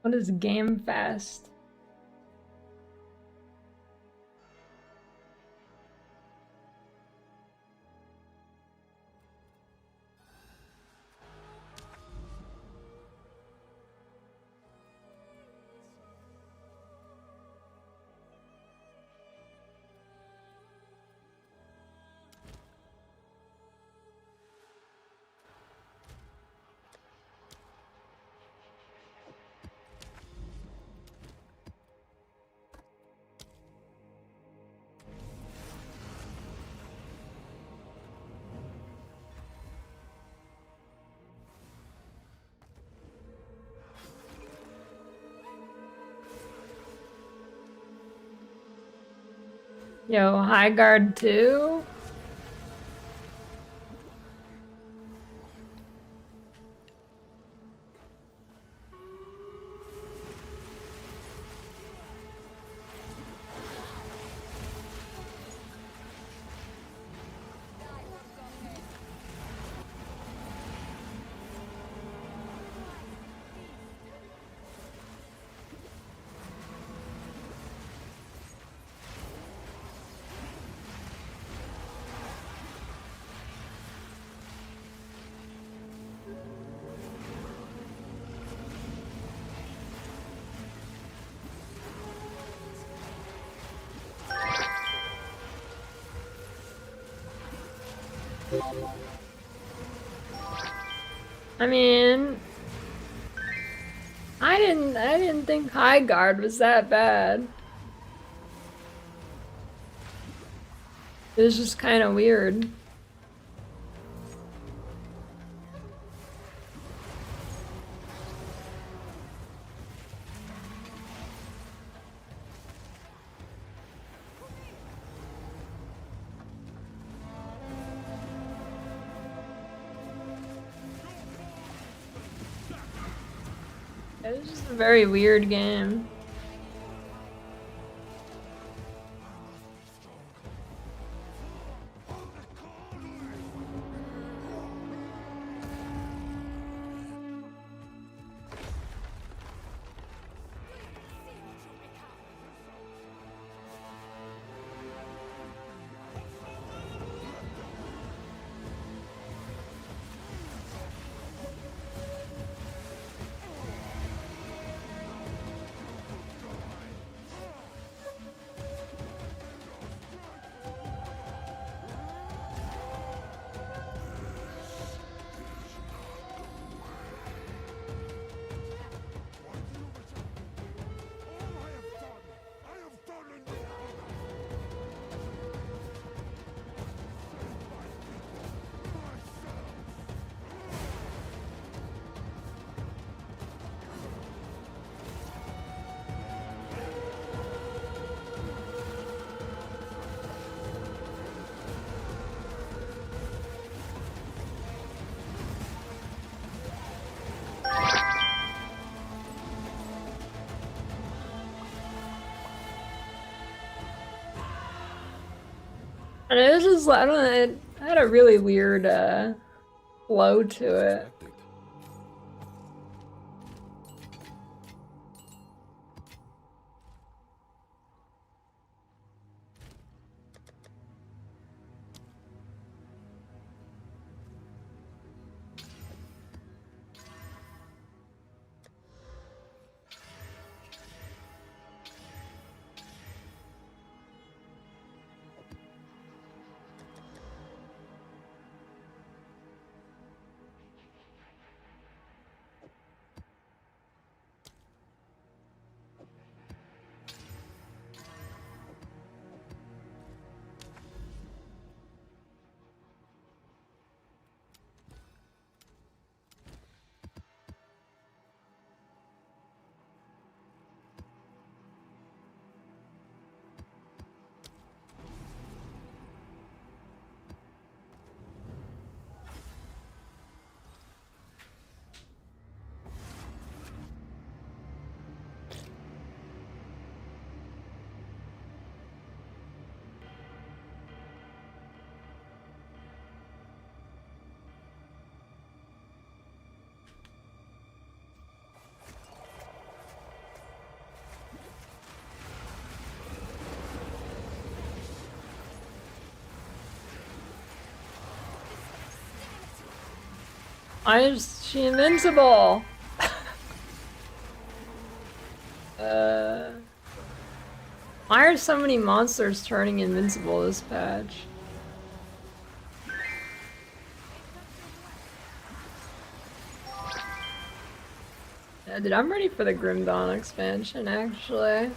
What is Game Fast? Yo, High Guard 2? I mean, I didn't think High Guard was that bad. It was just kind of weird. It was just a very weird game. And it was just, I don't know, it had a really weird flow to it. Why is she invincible? Why are so many monsters turning invincible this patch? Yeah, dude, I'm ready for the Grim Dawn expansion, actually.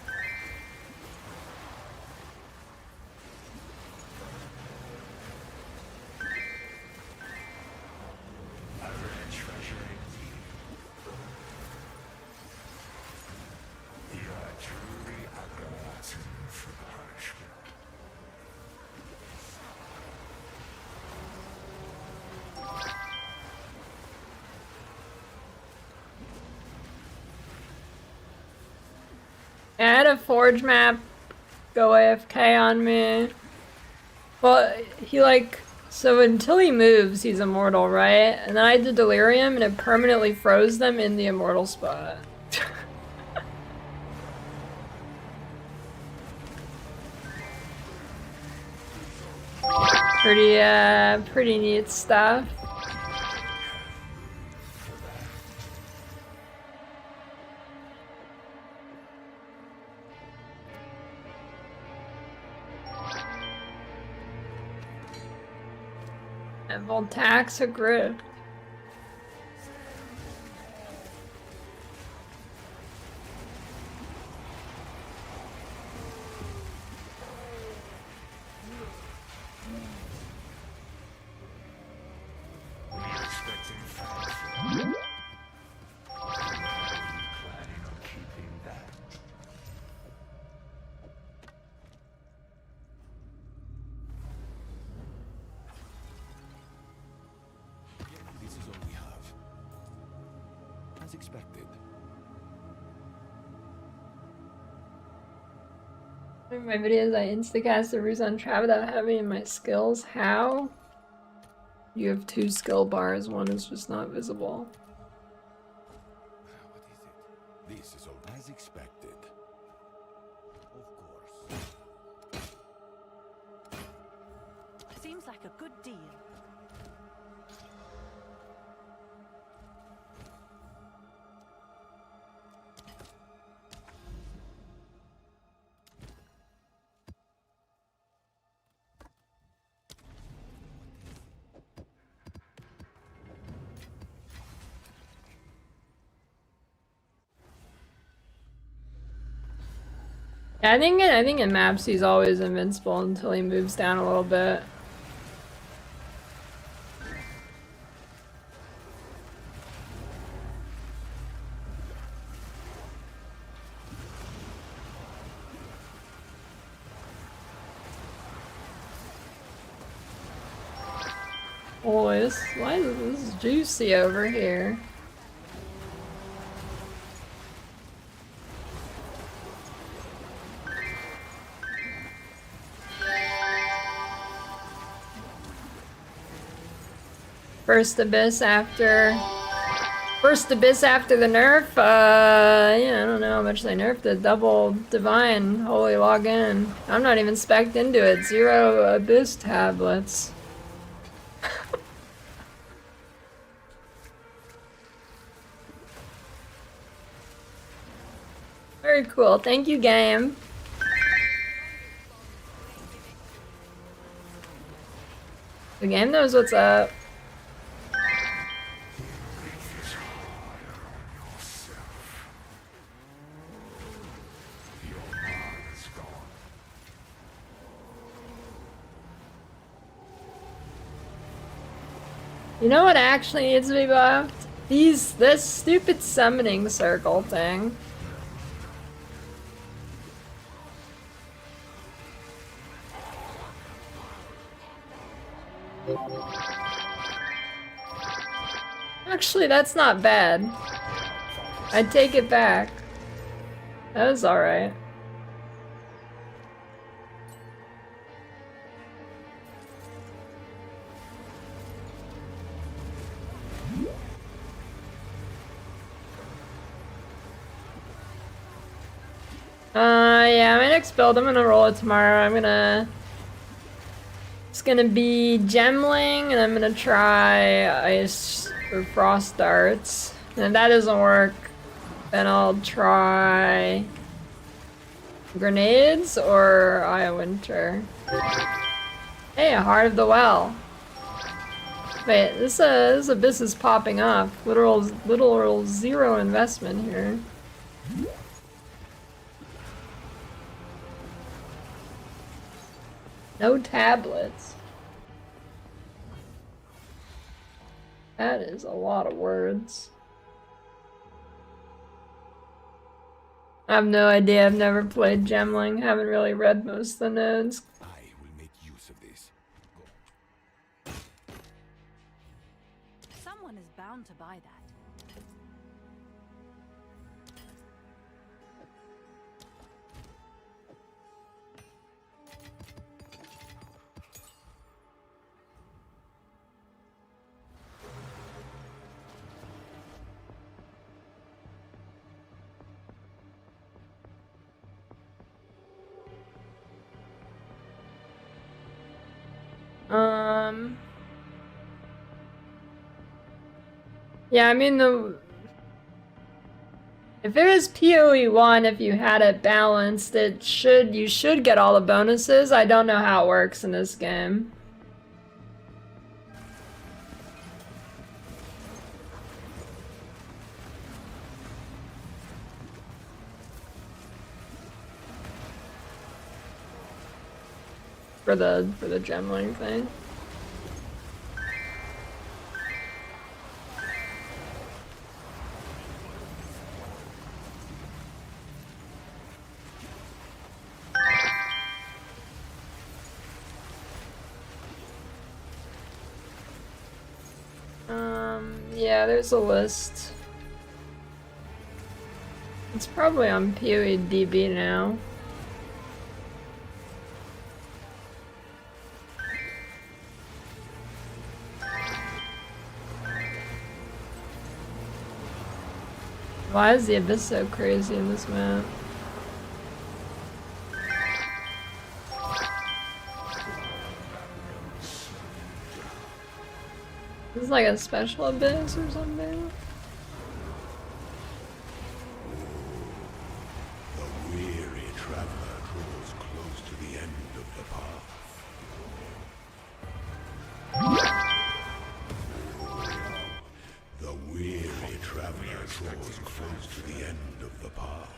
I had a forge map go AFK on me. Well, he like, so until he moves, he's immortal, right? And then I did delirium and it permanently froze them in the immortal spot. Pretty neat stuff. And Voltax a grip. This is all we have. As expected. In my videos, I instacast the ruse on trap without having my skills. How? You have 2 skill bars, one is just not visible. What is it? This is all as expected. Of course. Seems like a good deal. Yeah, I think in maps he's always invincible until he moves down a little bit. Oh, why is this juicy over here? First Abyss after the nerf. Yeah, I don't know how much they nerfed the double divine holy login. I'm not even spec'd into it. 0 Abyss tablets. Very cool. Thank you, game. The game knows what's up. You know what actually needs to be buffed? This stupid summoning circle thing. Actually, that's not bad. I take it back. That was alright. Yeah, my next build, I'm gonna roll it tomorrow. It's gonna be Gemling, and I'm gonna try Ice for frost darts. And if that doesn't work, then I'll try grenades or Eye of Winter. Hey, a Heart of the Well. Wait, this abyss is popping off. Literal zero investment here. No tablets. That is a lot of words. I have no idea. I've never played Gemling. Haven't really read most of the nodes. I will make use of this. Someone is bound to buy that. Yeah, I mean if it was PoE 1, if you had it balanced, you should get all the bonuses. I don't know how it works in this game. For the gemling thing. Yeah, there's a list. It's probably on PoE DB now. Why is the abyss so crazy in this map? This is like a special abyss or something? The weary traveler draws close to the end of the path. The weary traveler draws close to the end of the path.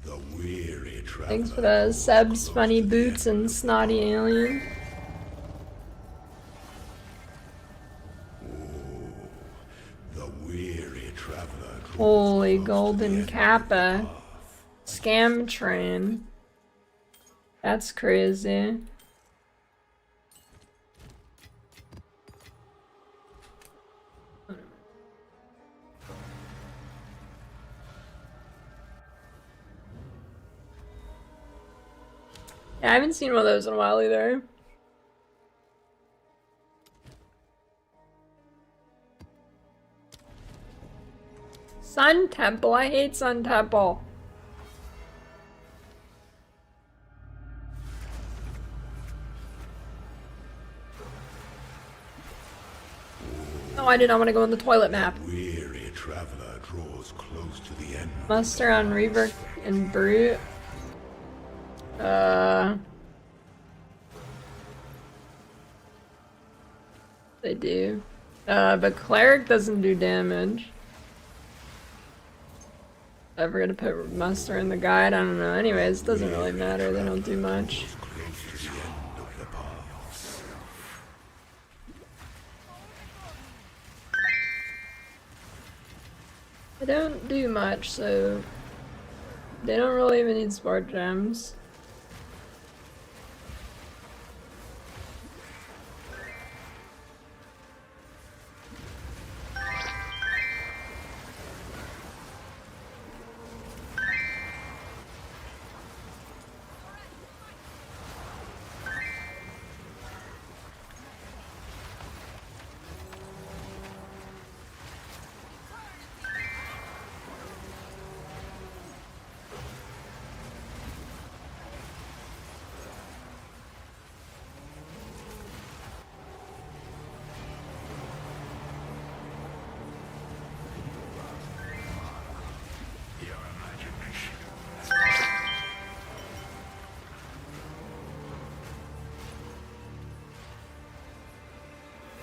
The weary traveler. Thanks for the subs, funny boots, and snotty alien. The weary traveler. Holy golden kappa. Scam train. That's crazy. Yeah, I haven't seen one of those in a while either. Sun Temple. I hate Sun Temple. No, I did not want to go on the toilet map. Weary traveler draws close to the end. Muster on Reaver and Brute. They do. But Cleric doesn't do damage. Ever gonna put Muster in the guide? I don't know. Anyways, it doesn't really matter. They don't do much. Close to the end of the path. They don't do much, so they don't really even need sport gems.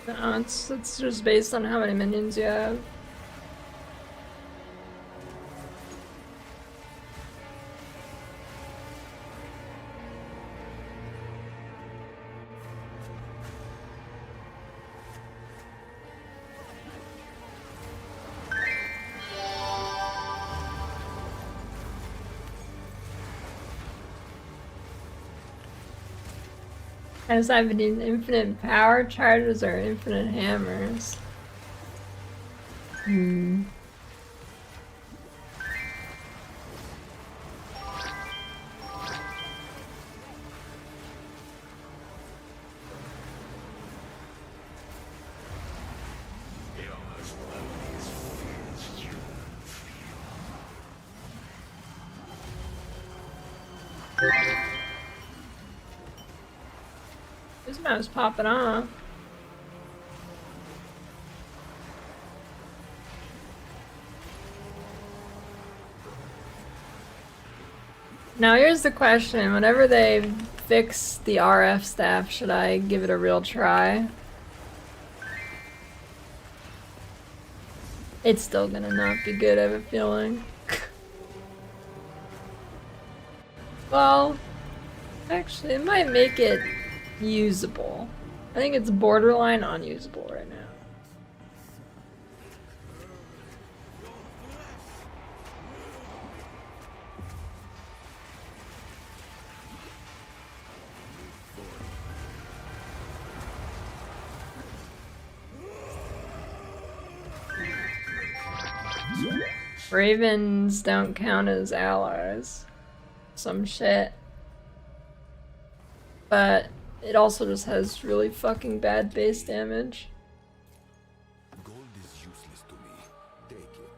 No, it's just based on how many minions you have. As I've been using infinite power charges or infinite hammers. This map's popping off. Now here's the question, whenever they fix the RF staff, should I give it a real try? It's still gonna not be good, I have a feeling. Well, actually it might make it usable. I think it's borderline unusable right now. Ravens don't count as allies. Some shit. But it also just has really fucking bad base damage. Gold is useless to me. Take it.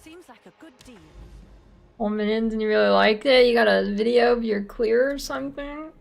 Seems like a good deal. Well, minions and you really liked it? You got a video of your clear or something?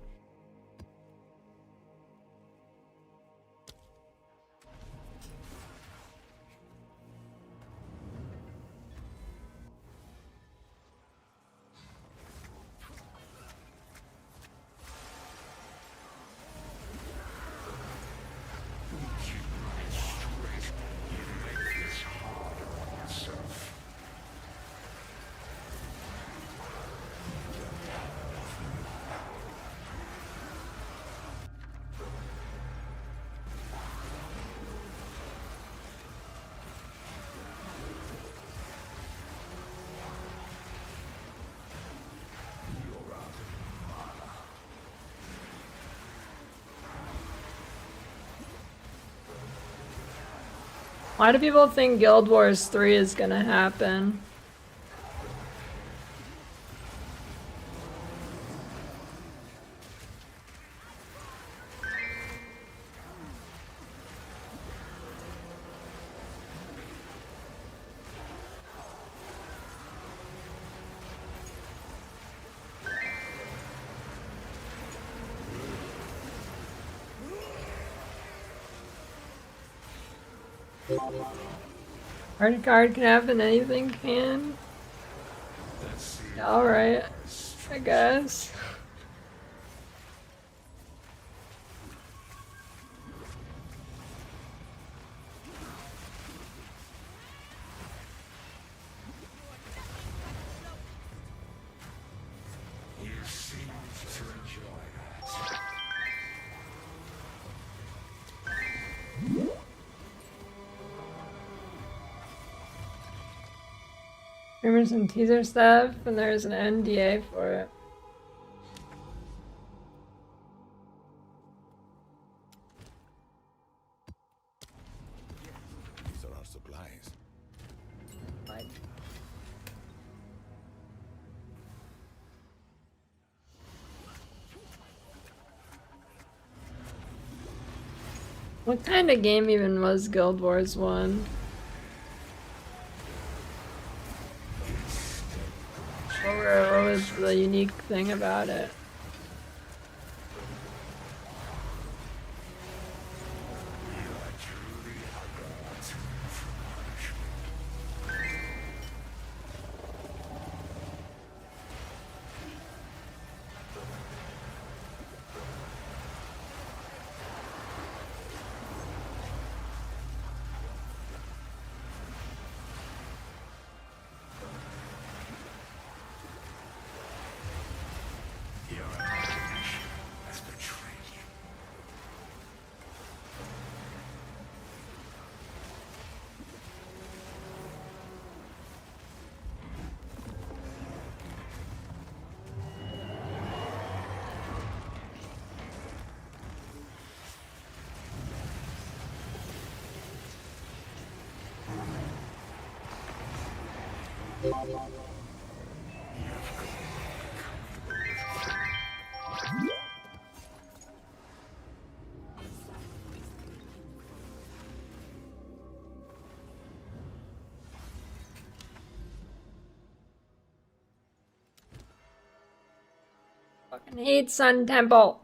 Why do people think Guild Wars 3 is gonna happen? Hard card can happen, anything can. Alright, I guess. Remember some teaser stuff, and there's an NDA for it. These are our supplies. What kind of game even was Guild Wars 1? What was the unique thing about it? Fucking hate Sun Temple.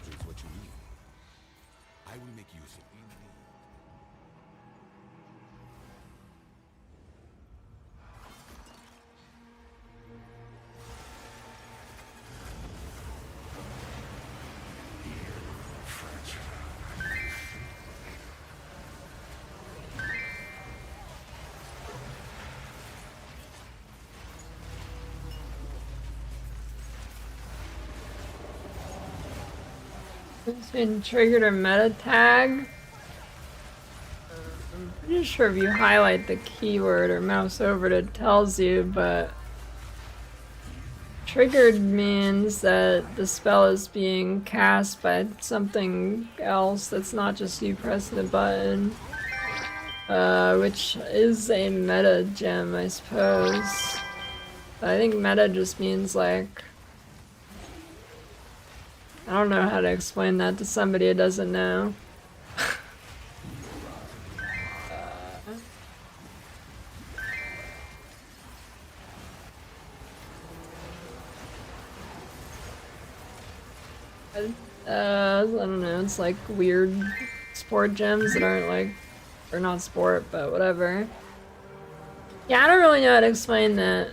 Choose what you need. I will make use of it. It's been triggered a meta tag. I'm pretty sure if you highlight the keyword or mouse over it tells you, but triggered means that the spell is being cast by something else that's not just you pressing the button. Which is a meta gem, I suppose. But I think meta just means like, I don't know how to explain that to somebody who doesn't know. I don't know, it's like weird sport gems that aren't like, or not sport, but whatever. Yeah, I don't really know how to explain that.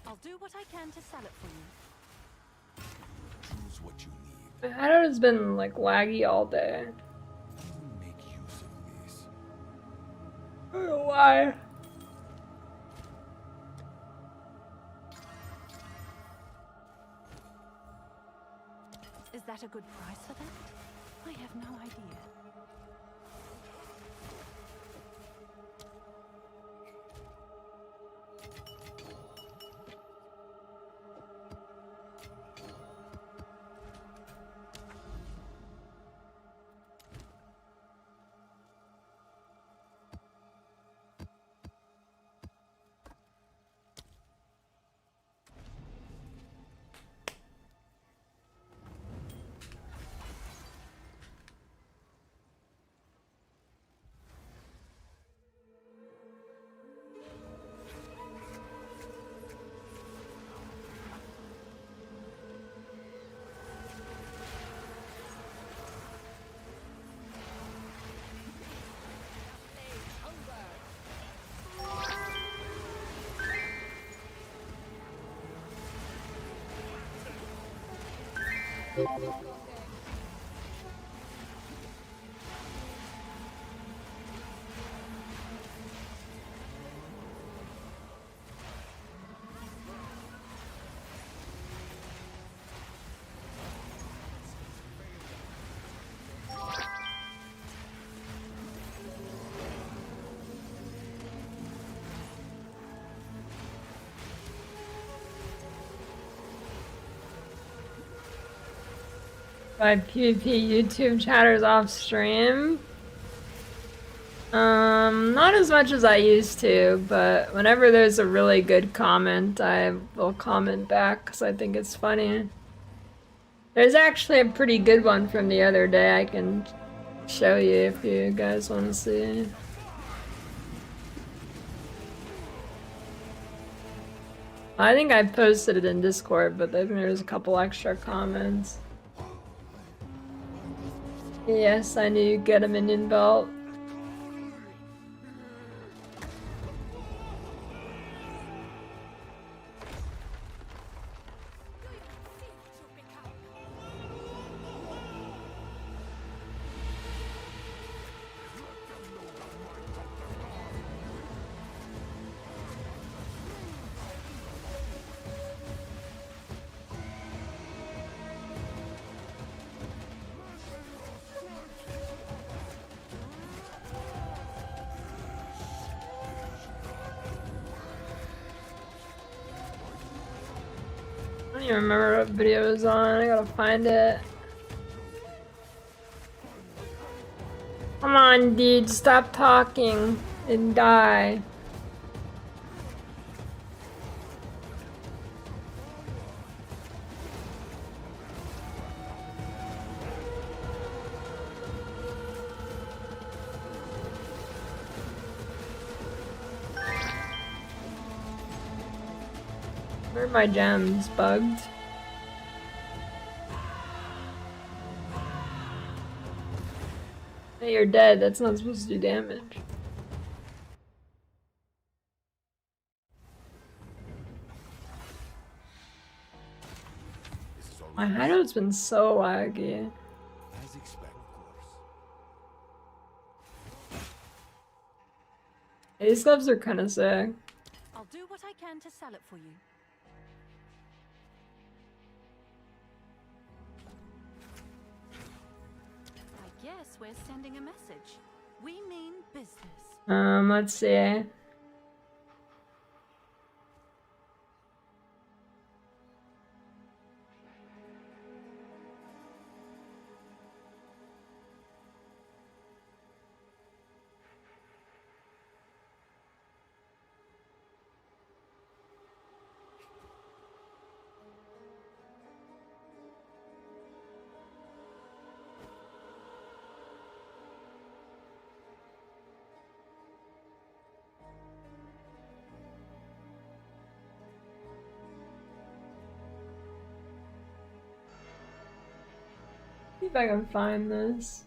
I'll do what I can to sell it for you. Choose what you need. My hideout has been like laggy all day. I will make use of this. I don't know why. Is that a good price for that? I have no idea. by PvP YouTube chatters off stream. Not as much as I used to, but whenever there's a really good comment, I will comment back because I think it's funny. There's actually a pretty good one from the other day I can show you if you guys want to see. I think I posted it in Discord, but then there's a couple extra comments. Yes, I knew you'd get a minion belt. I don't even remember what video it was on. I gotta find it. Come on, dude, stop talking and die. Where are my gems? Bugged? Hey, you're dead. That's not supposed to do damage. My hideout's been so laggy. As expected, of course. These gloves are kind of sick. I'll do what I can to sell it for you. I guess we're sending a message. We mean business. Let's see. See if I can find this.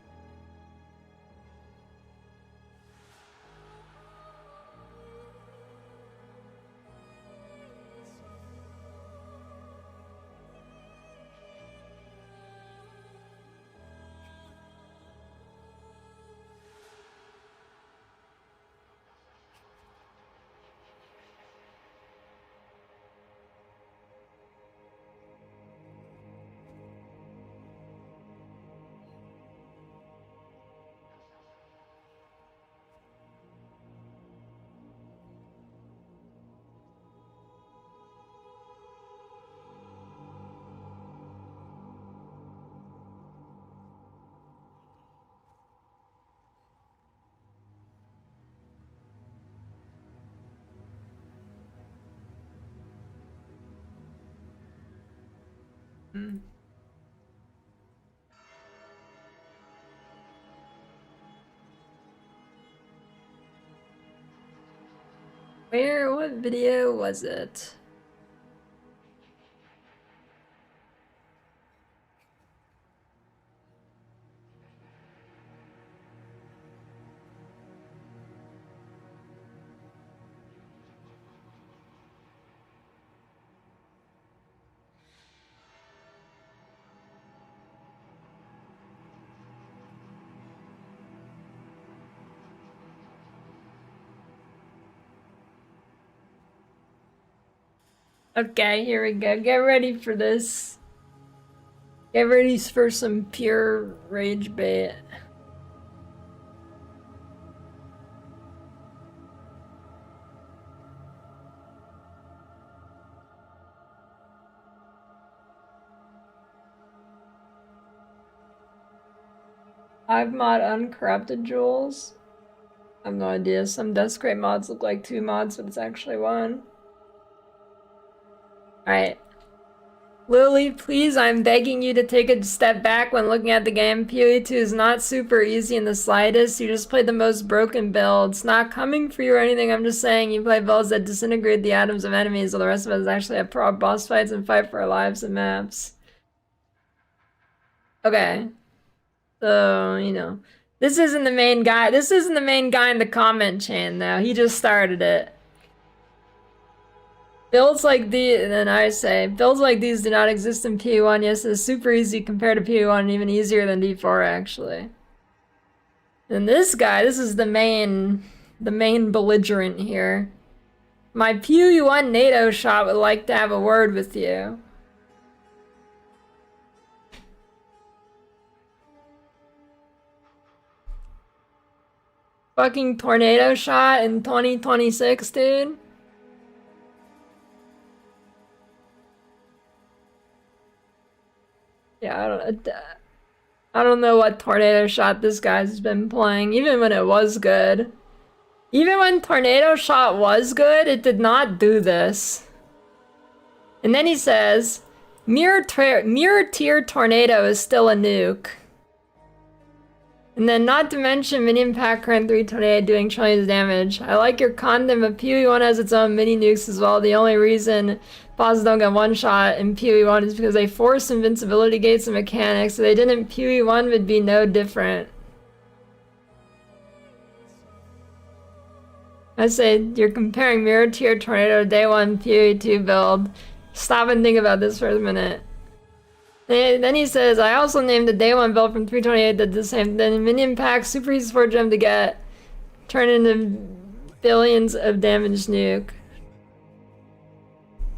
What video was it? Okay, here we go. Get ready for this. Get ready for some pure rage bait. I've mod uncorrupted jewels. I have no idea. Some Desecrate mods look like 2 mods, but it's actually 1. Alright. Lily, please, I'm begging you to take a step back when looking at the game. PoE 2 is not super easy in the slightest. You just play the most broken build. It's not coming for you or anything. I'm just saying you play builds that disintegrate the atoms of enemies, while the rest of us actually have pro boss fights and fight for our lives and maps. Okay. So, you know. This isn't the main guy. This isn't the main guy in the comment chain, though. He just started it. Builds like these, and then I say, builds like these do not exist in PE1. Yes, it's super easy compared to PE1 and even easier than D4, actually. And this guy, this is the main belligerent here. My PE1 NATO shot would like to have a word with you. Fucking tornado shot in 2026, dude. Yeah, I don't know what tornado shot this guy's been playing, even when it was good. Even when tornado shot was good, it did not do this. And then he says, mirror tier tornado is still a nuke. And then not to mention minion pack current 3 tornado doing trillions of damage. I like your content, but PoE1 has its own mini nukes as well. The only reason bosses don't get one shot in PoE1 is because they force invincibility gates and mechanics. If they didn't, PoE1 would be no different. I say you're comparing mirror tier tornado to day 1 PoE2 build. Stop and think about this for a minute. Then he says, I also named the day 1 build from 328 that the same. Then minion pack, super easy for gem to get. Turn into billions of damage nuke.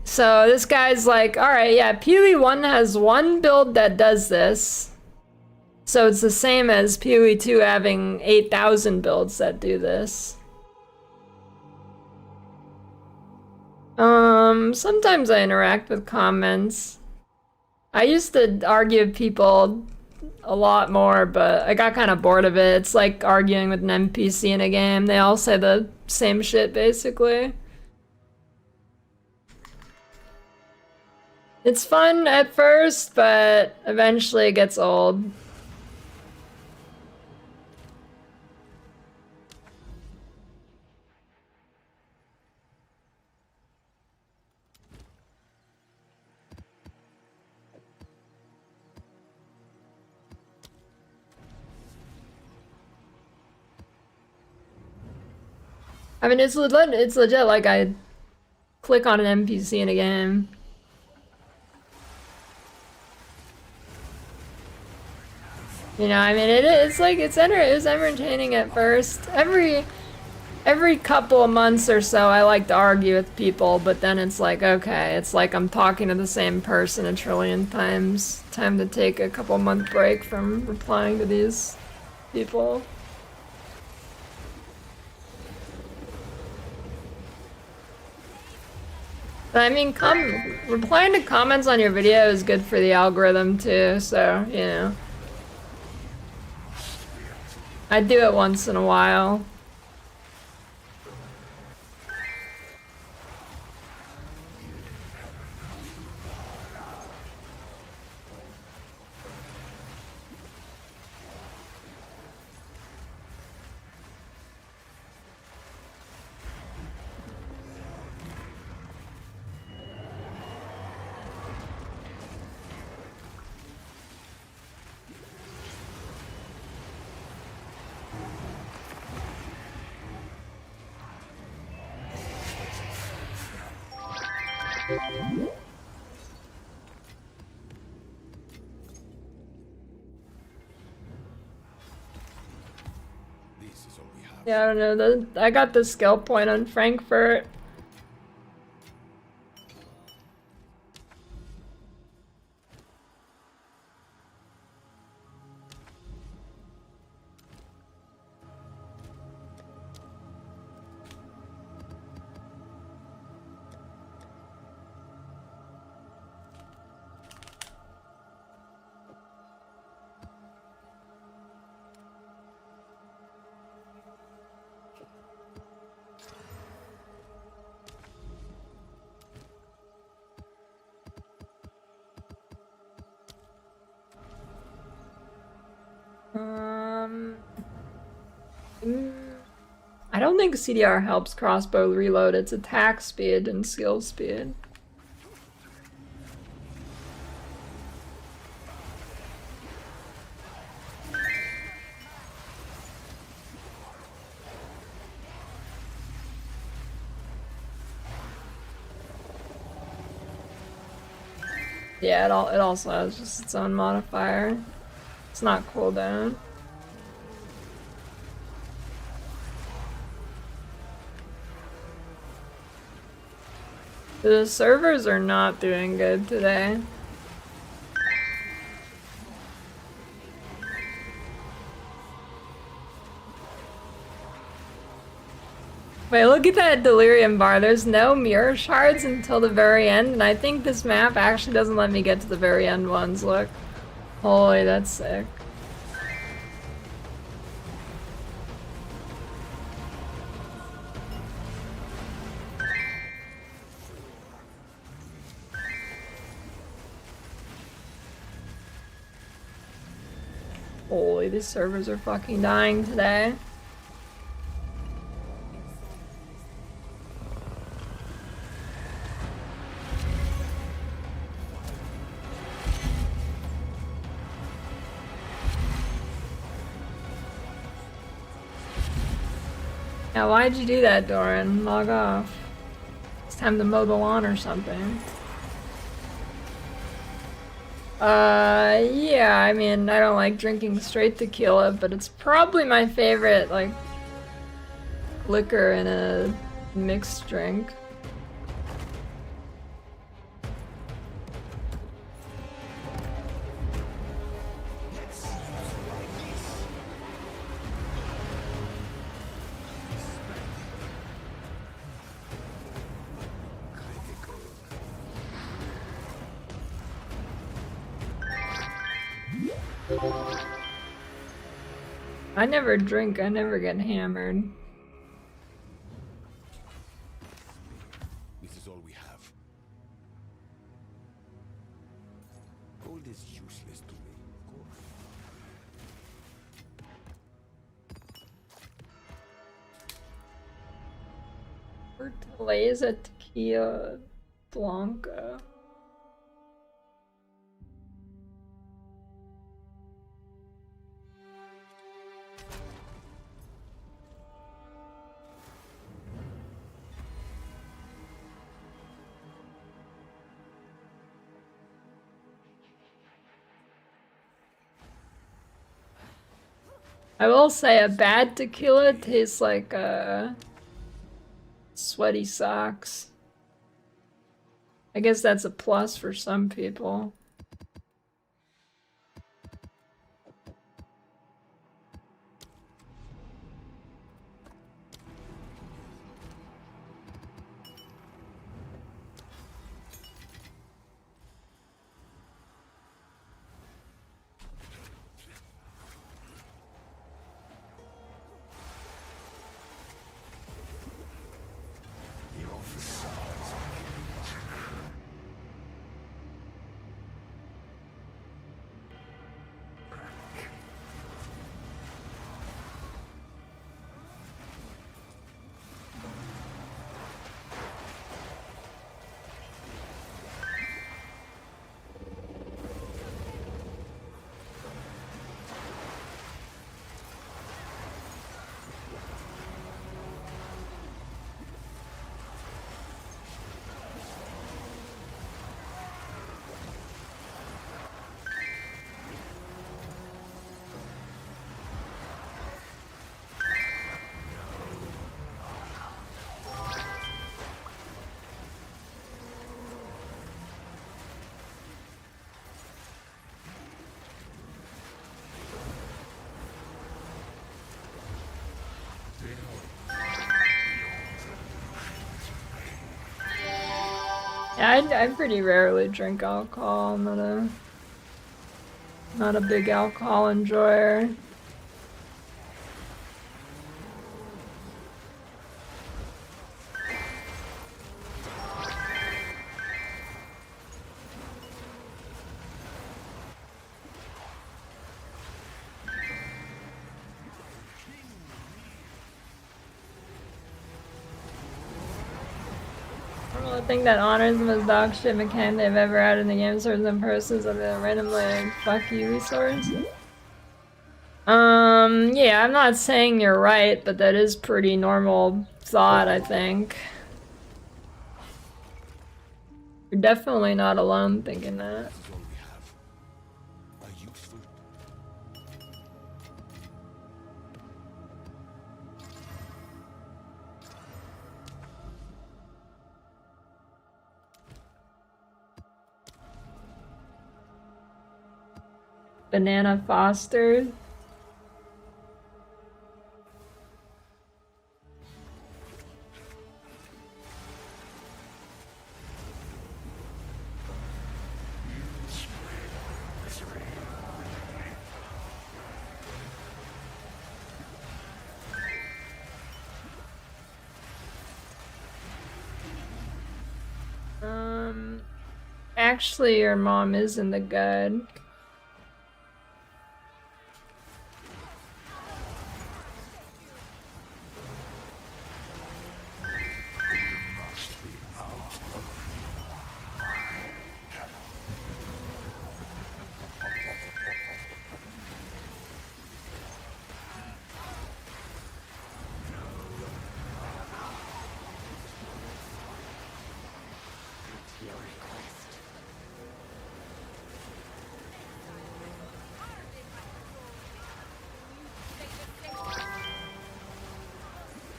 So this guy's like, alright, yeah, PoE1 has one build that does this. So it's the same as PoE2 having 8,000 builds that do this. Sometimes I interact with comments. I used to argue with people a lot more, but I got kind of bored of it. It's like arguing with an NPC in a game. They all say the same shit, basically. It's fun at first, but eventually it gets old. I mean, it's legit like I click on an NPC in a game. You know, I mean, it's like, it's entertaining at first. Every couple of months or so, I like to argue with people, but then it's like, okay, it's like I'm talking to the same person a trillion times. Time to take a couple month break from replying to these people. But I mean, replying to comments on your video is good for the algorithm too, so, you know. I do it once in a while. Yeah, I don't know. I got the skill point on Frankfurt. don't think CDR helps crossbow reload, it's attack speed and skill speed. Yeah, it also has just its own modifier. It's not cooldown. The servers are not doing good today. Wait, look at that delirium bar. There's no mirror shards until the very end, and I think this map actually doesn't let me get to the very end ones. Look. Holy, that's sick. Holy, these servers are fucking dying today. Yeah, why'd you do that, Doran? Log off. It's time to mow the lawn or something. Yeah, I mean, I don't like drinking straight tequila, but it's probably my favorite, like, liquor in a mixed drink. I never drink, I never get hammered. This is all we have. Gold is useless to me. Fortaleza Tequila Blanca. I will say a bad tequila tastes like sweaty socks. I guess that's a plus for some people. Yeah, I pretty rarely drink alcohol. I'm not a big alcohol enjoyer. I think that honors the most dog shit mechanic they've ever had in the game. Swords and purses of the randomly fuck you resource. Yeah, I'm not saying you're right, but that is pretty normal thought, I think. You're definitely not alone thinking that. This is all we have. A useful. Banana Foster. Actually, your mom is in the good.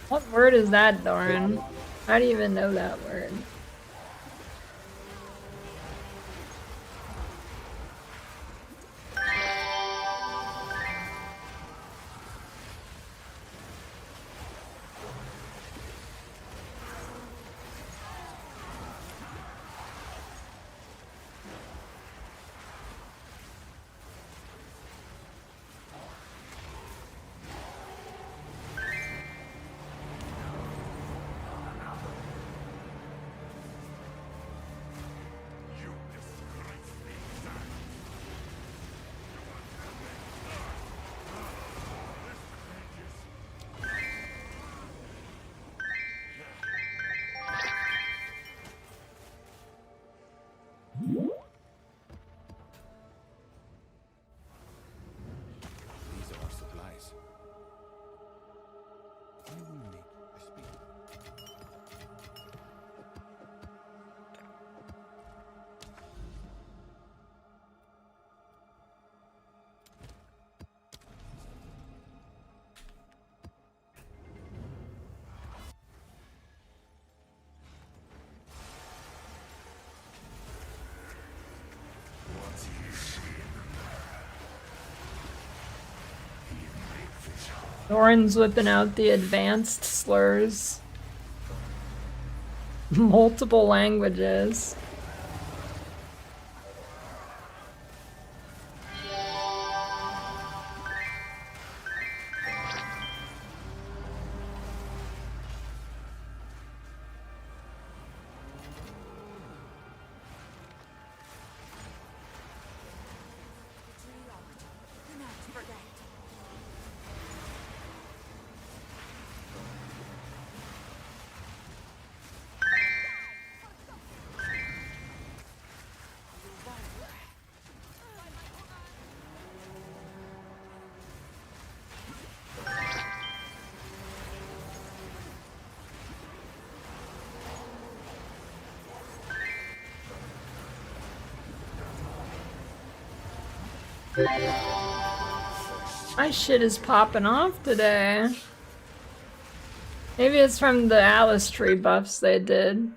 What word is that, Doran? How do you even know that word? These are our supplies. You will make a speed. Doran's whipping out the advanced slurs. Multiple languages. My shit is popping off today. Maybe it's from the Alice tree buffs they did.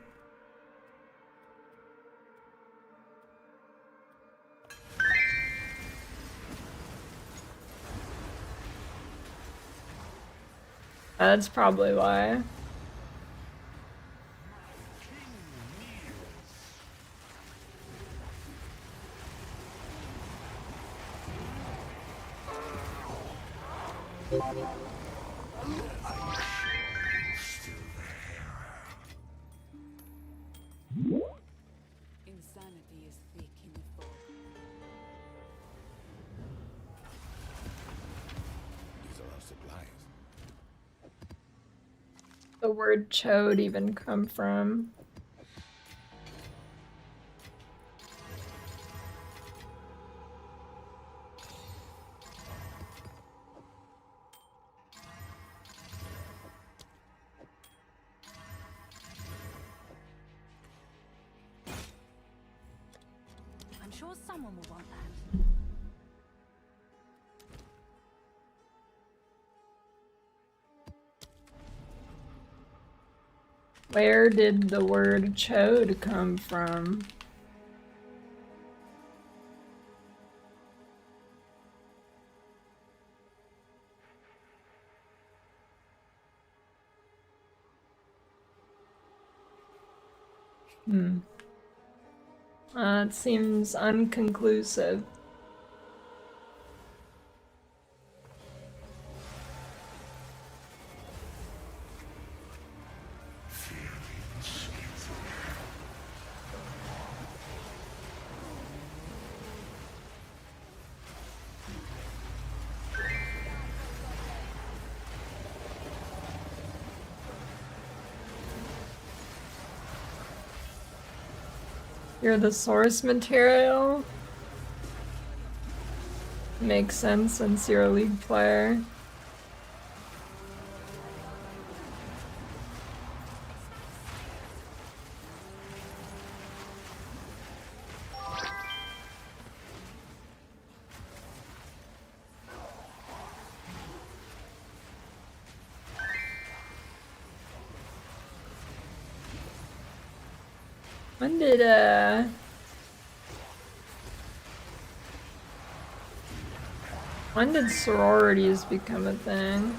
That's probably why. Insanity is thick in the fog. These are our supplies. The word chode even come from? sure someone will want that. Where did the word chode come from? It seems unconclusive. You're the source material? Makes sense since you're a League player. When did sororities become a thing?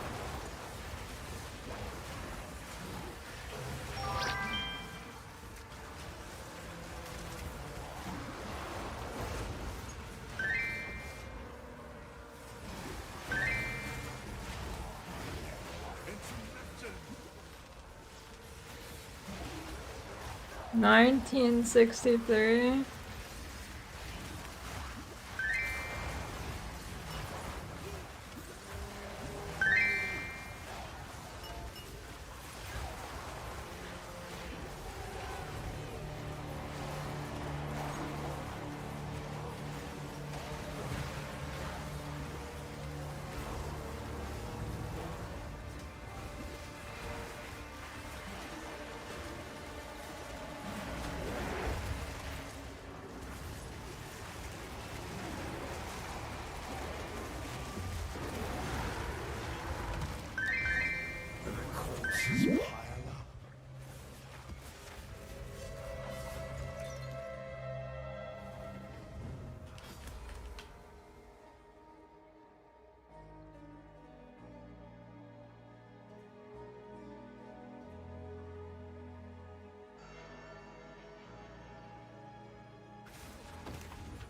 In 1963.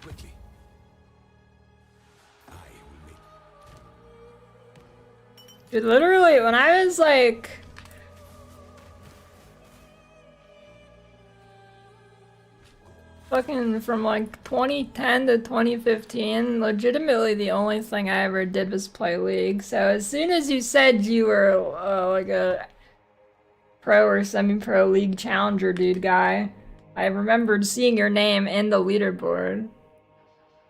Quickly. I will make. Dude, literally, when I was like... fucking from like 2010 to 2015, legitimately the only thing I ever did was play League. So as soon as you said you were like a pro or semi-pro League challenger dude guy, I remembered seeing your name in the leaderboard.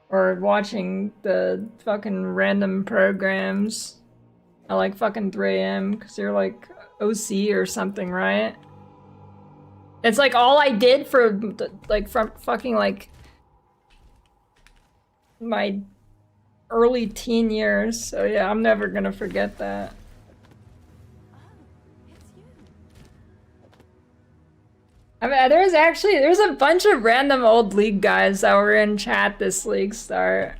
Or watching the fucking random programs at like fucking 3 AM because you're like OC or something, right? It's like all I did for like from fucking like my early teen years. So yeah, I'm never gonna forget that. I mean, there's a bunch of random old League guys that were in chat this League start.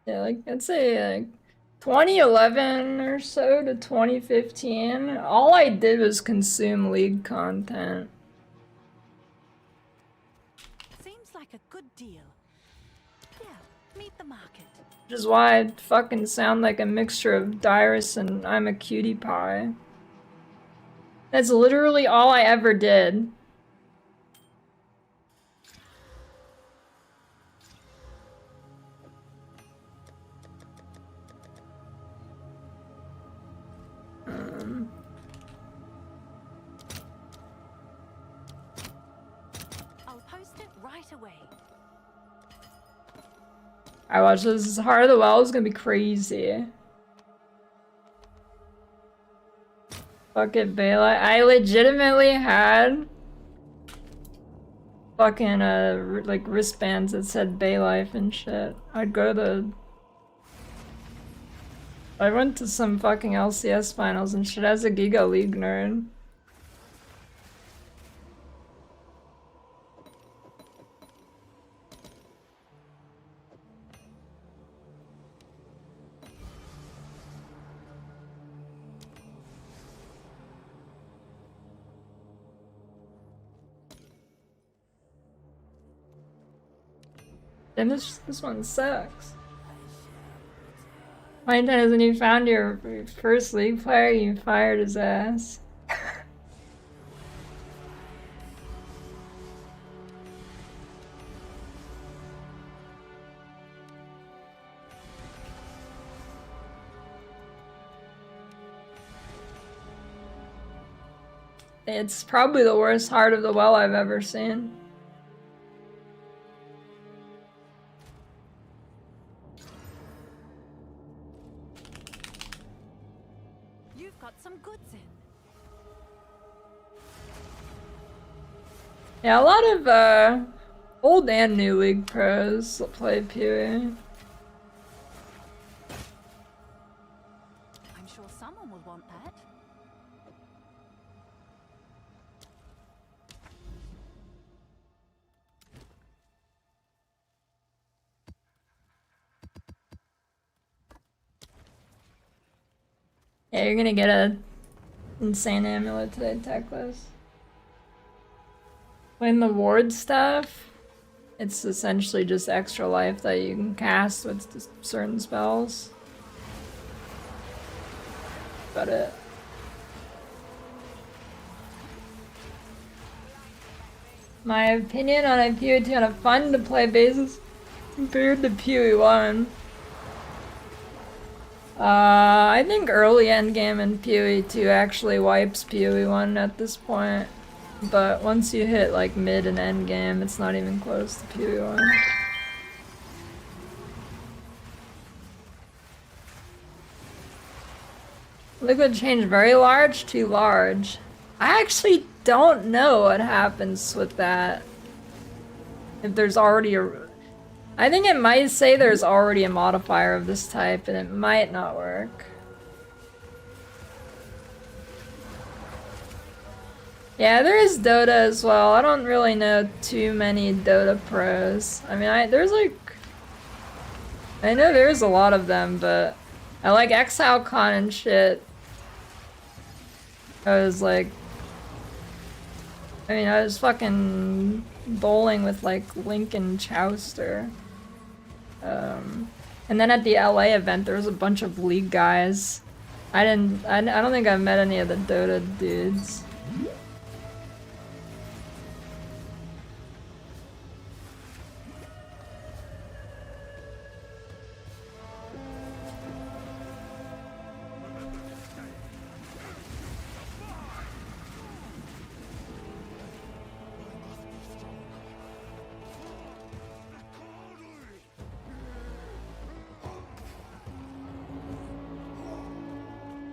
Yeah, like I'd say like 2011 or so to 2015. All I did was consume League content. Seems like a good deal. Yeah, meet the market. Which is why I fucking sound like a mixture of Dyrus and I'm a cutie pie. That's literally all I ever did. I'll post it right away. I watch this. Heart of the Well is gonna be crazy. Fuck it, Baylight. I legitimately had fucking like wristbands that said Baylife and shit. I'd go to I went to some fucking LCS finals and shit as a Giga League nerd. And this one sucks. My times when you found your first league player, you fired his ass. It's probably the worst Heart of the Well I've ever seen. You've got some goods in. Yeah, a lot of old and new league pros play PoE. I'm sure someone will want that. Yeah, you're gonna get a insane amulet today, Techless. When the ward stuff, it's essentially just extra life that you can cast with just certain spells. About it. My opinion on a PoE2 on a fun to play basis compared to PoE1. I think early endgame in PoE2 actually wipes PoE1 at this point. But once you hit like mid and endgame, it's not even close to PoE1. Liquid change very large to large. I actually don't know what happens with that. If there's already a... I think it might say there's already a modifier of this type and it might not work. Yeah, there is Dota as well. I don't really know too many Dota pros. I mean, there's like... I know there's a lot of them, but I like Exile Con and shit. I was like... I mean, I was fucking bowling with like Link and Chowster. And then at the LA event, there was a bunch of League guys. I don't think I've met any of the Dota dudes.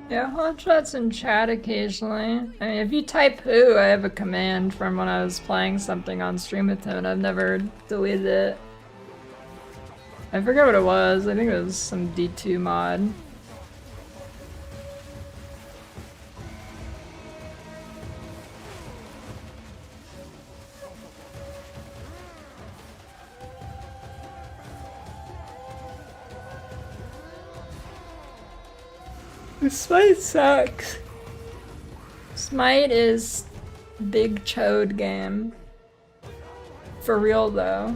Yeah, hotshots in chat occasionally. I mean, if you type who, I have a command from when I was playing something on stream with him and I've never deleted it. I forget what it was. I think it was some D2 mod. Smite sucks. Smite is big chode game. For real though.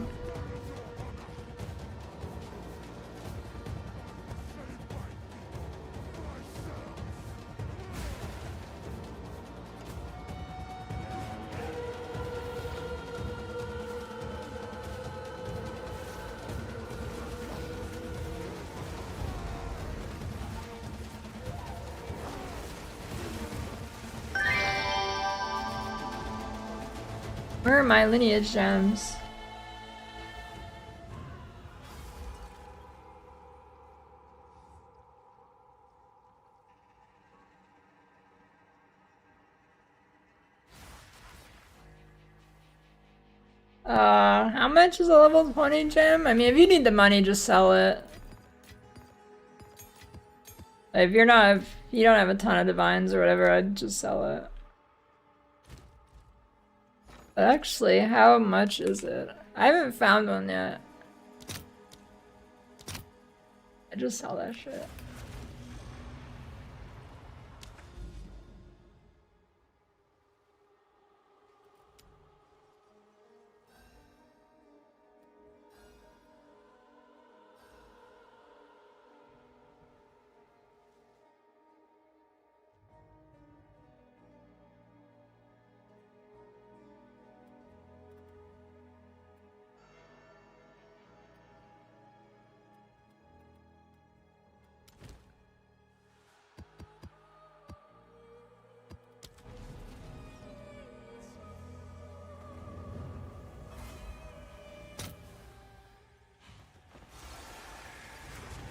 Where are my lineage gems? How much is a level 20 gem? I mean, if you need the money, just sell it. If you're not, if you don't have a ton of divines or whatever, I'd just sell it. But actually, how much is it? I haven't found one yet. I just sell that shit.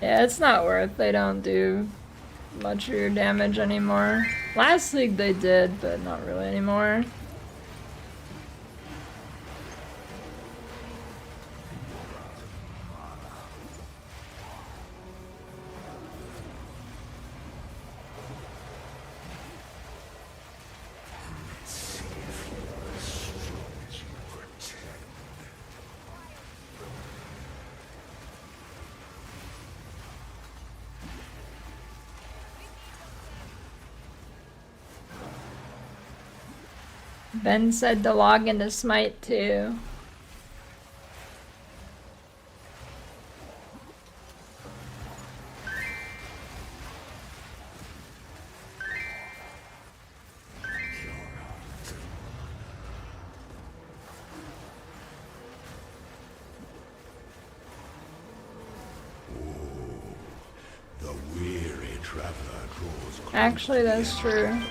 Yeah, it's not worth. They don't do much of your damage anymore. Last league they did, but not really anymore. Ben said to log into Smite too. The weary traveler draws close. Actually, that's true.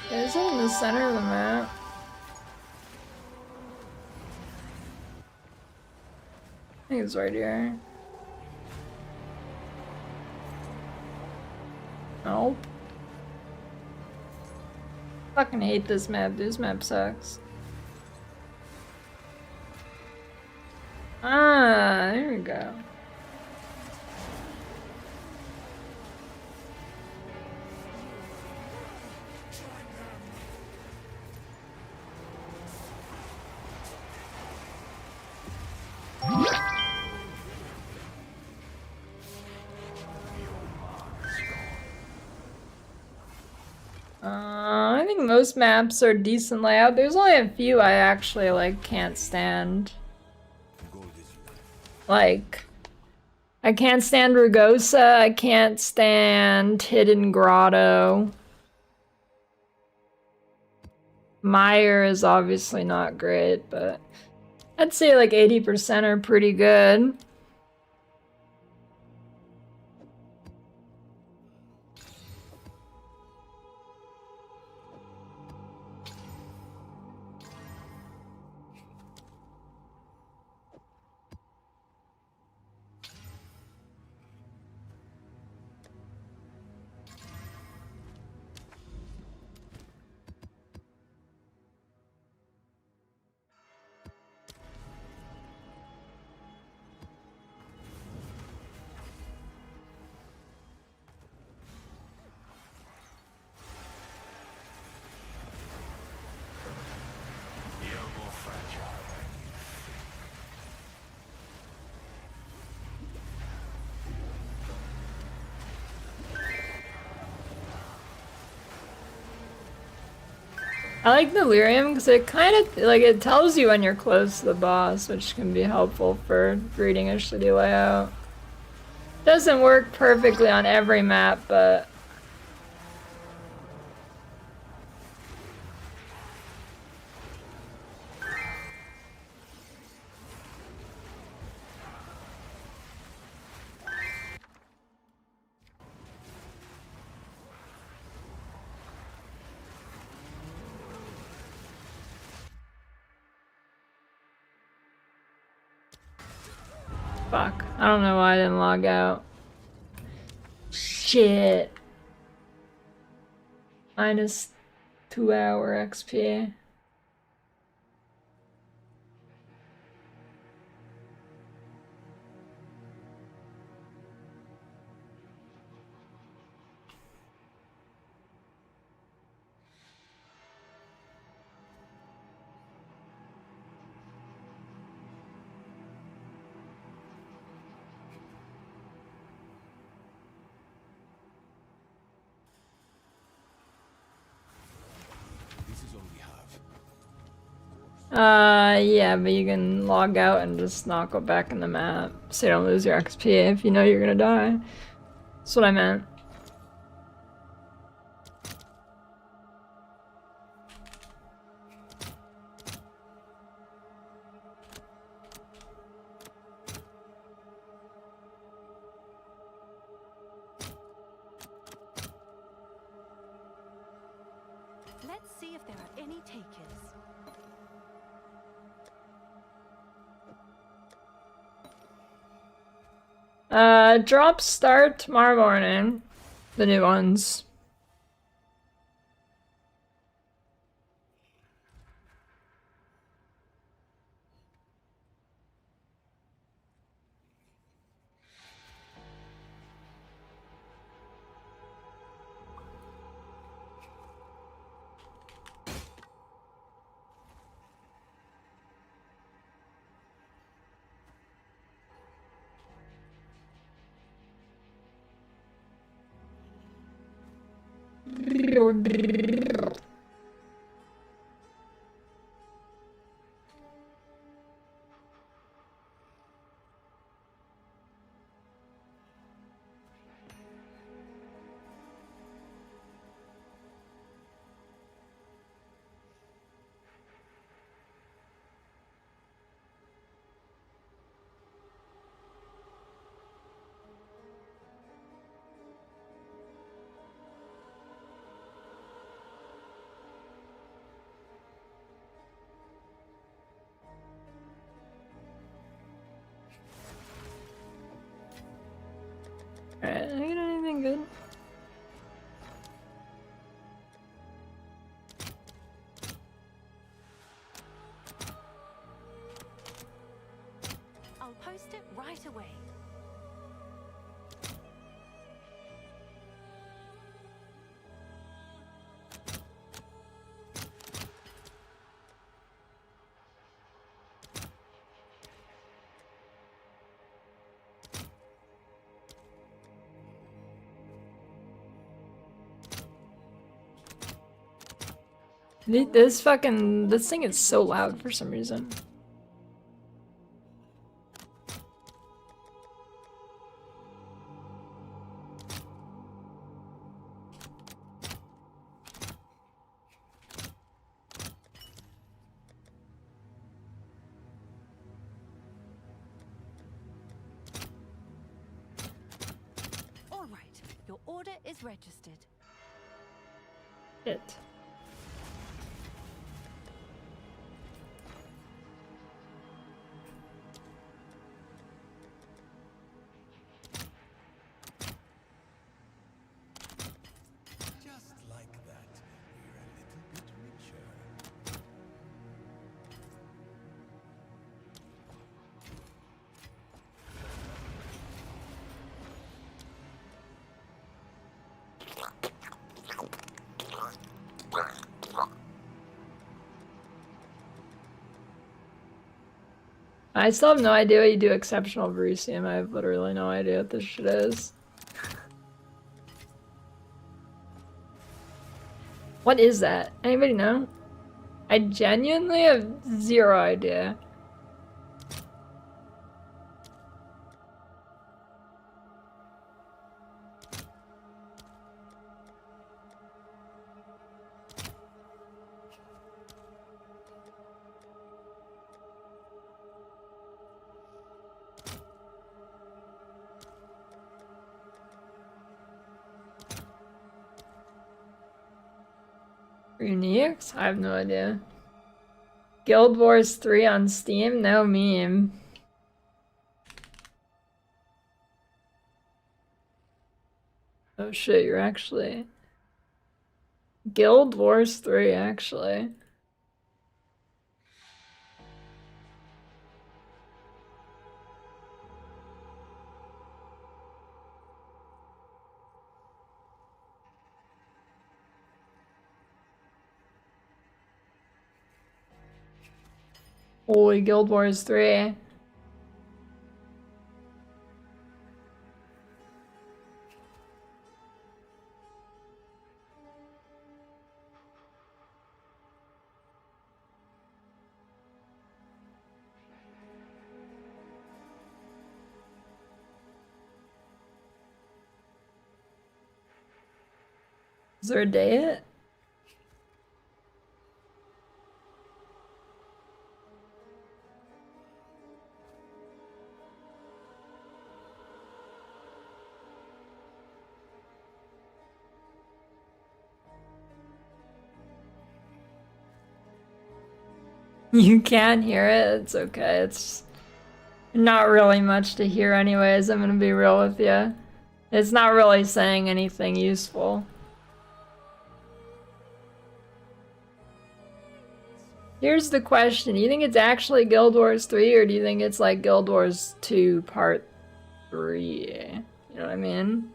Is it in the center of the map? I think it's right here. Nope. Fucking hate this map. This map sucks. Ah, there we go. I think most maps are decent layout. There's only a few I actually like can't stand. Like, I can't stand Rugosa. I can't stand Hidden Grotto. Meyer is obviously not great, but I'd say like 80% are pretty good. I like the lyrium because it kind of like it tells you when you're close to the boss, which can be helpful for reading a shitty layout. Doesn't work perfectly on every map, but Fuck. I don't know why I didn't log out. Shit. Minus 2-hour XP. This is all we have. Yeah, but you can log out and just not go back in the map, so you don't lose your XP if you know you're gonna die. That's what I meant. Let's see if there are any takers. Drops start tomorrow morning. The new ones. Alright, did I get anything good? I'll post it right away. This thing is so loud for some reason. All right, your order is registered. Shit. Just like that, we're a little bit richer. I still have no idea what you do exceptional Verisium. I have literally no idea what this shit is. What is that? Anybody know? I genuinely have zero idea. Uniques? I have no idea. Guild Wars 3 on Steam? No meme. Oh shit, you're actually Guild Wars 3 actually. Holy Guild Wars 3. Is there a date? You can hear it, it's okay. It's not really much to hear anyways, I'm gonna be real with you. It's not really saying anything useful. Here's the question, do you think it's actually Guild Wars 3 or do you think it's like Guild Wars 2 Part 3? You know what I mean?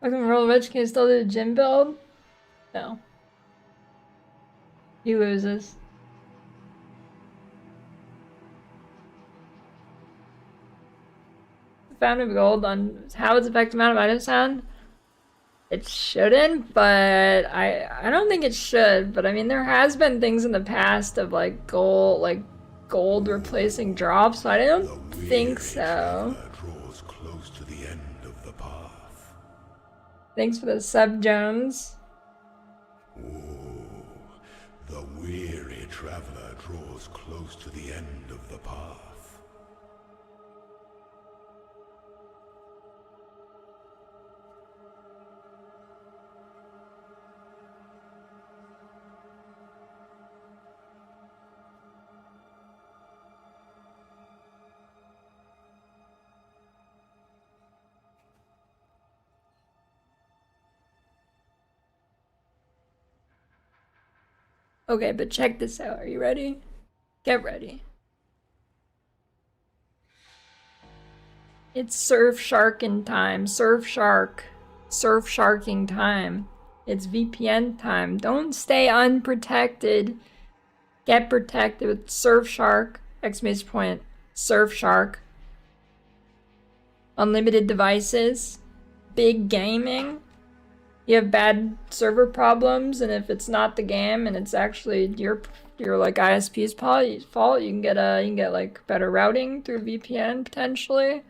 Fucking Real Rich can still do the gym build? No. He loses. Found of gold on how it's affected amount of item sound. It shouldn't, but I don't think it should. But I mean, there has been things in the past of like gold replacing drops. So I don't think so. Draws close to the end of the path. Thanks for the sub, Jones. The weary traveler draws close to the end of the path. Okay, but check this out. Are you ready? Get ready. It's surf sharking time. Surf sharking time. It's VPN time. Don't stay unprotected. Get protected with Surfshark. Exclamation point. Surfshark. Unlimited devices. Big gaming. You have bad server problems, and if it's not the game and it's actually your like ISP's fault, you can get like better routing through VPN potentially.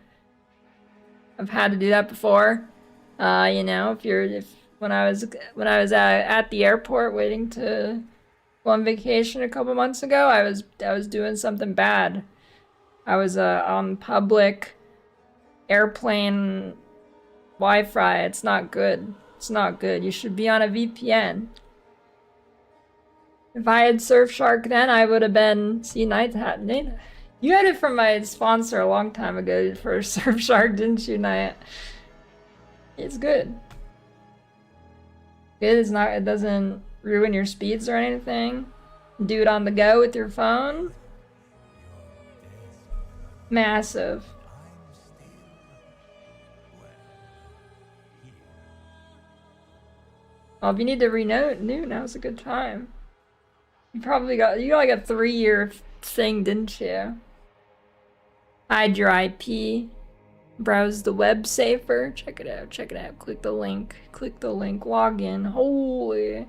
I've had to do that before. You know, when I was at the airport waiting to go on vacation a couple months ago, I was doing something bad. I was on public airplane Wi-Fi. It's not good. It's not good. You should be on a VPN. If I had Surfshark then, I would have been... See, Night Hat. You had it from my sponsor a long time ago for Surfshark, didn't you, Night? It's good. Good is not... It doesn't ruin your speeds or anything. Do it on the go with your phone. Massive. I'm still, well, here. Well, if you need to renew, now's a good time. You got like a 3-year thing, didn't you? Hide your IP. Browse the web safer. Check it out. Check it out. Click the link. Click the link. Log in. Holy.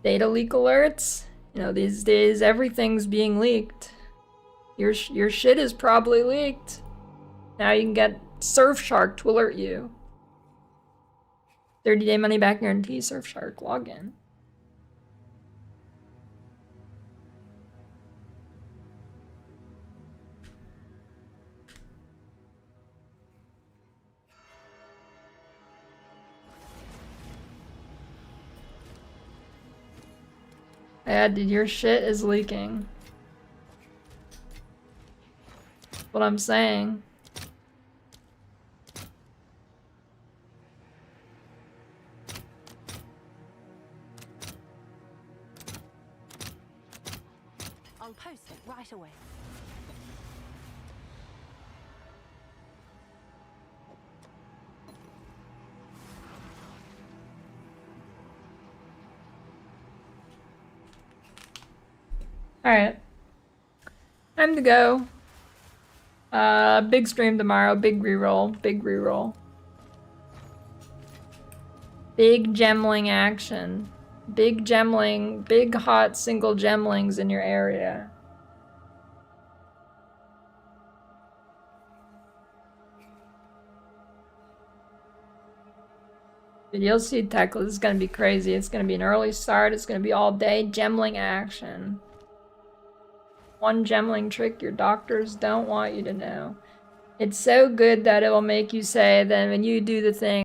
Data leak alerts. You know, these days everything's being leaked. Your shit is probably leaked. Now you can get Surfshark to alert you. 30-day money back guarantee. Surfshark. Login. Yeah, dude, your shit is leaking. What I'm saying. I'll post it right away. Alright. Time to go. Big stream tomorrow. Big reroll. Big reroll. Big gemling action. Big gemling. Big hot single gemlings in your area. Dude, you'll see Tekla. This is gonna be crazy. It's gonna be an early start. It's gonna be all day gemling action. One gemling trick your doctors don't want you to know. It's so good that it will make you say, then when you do the thing,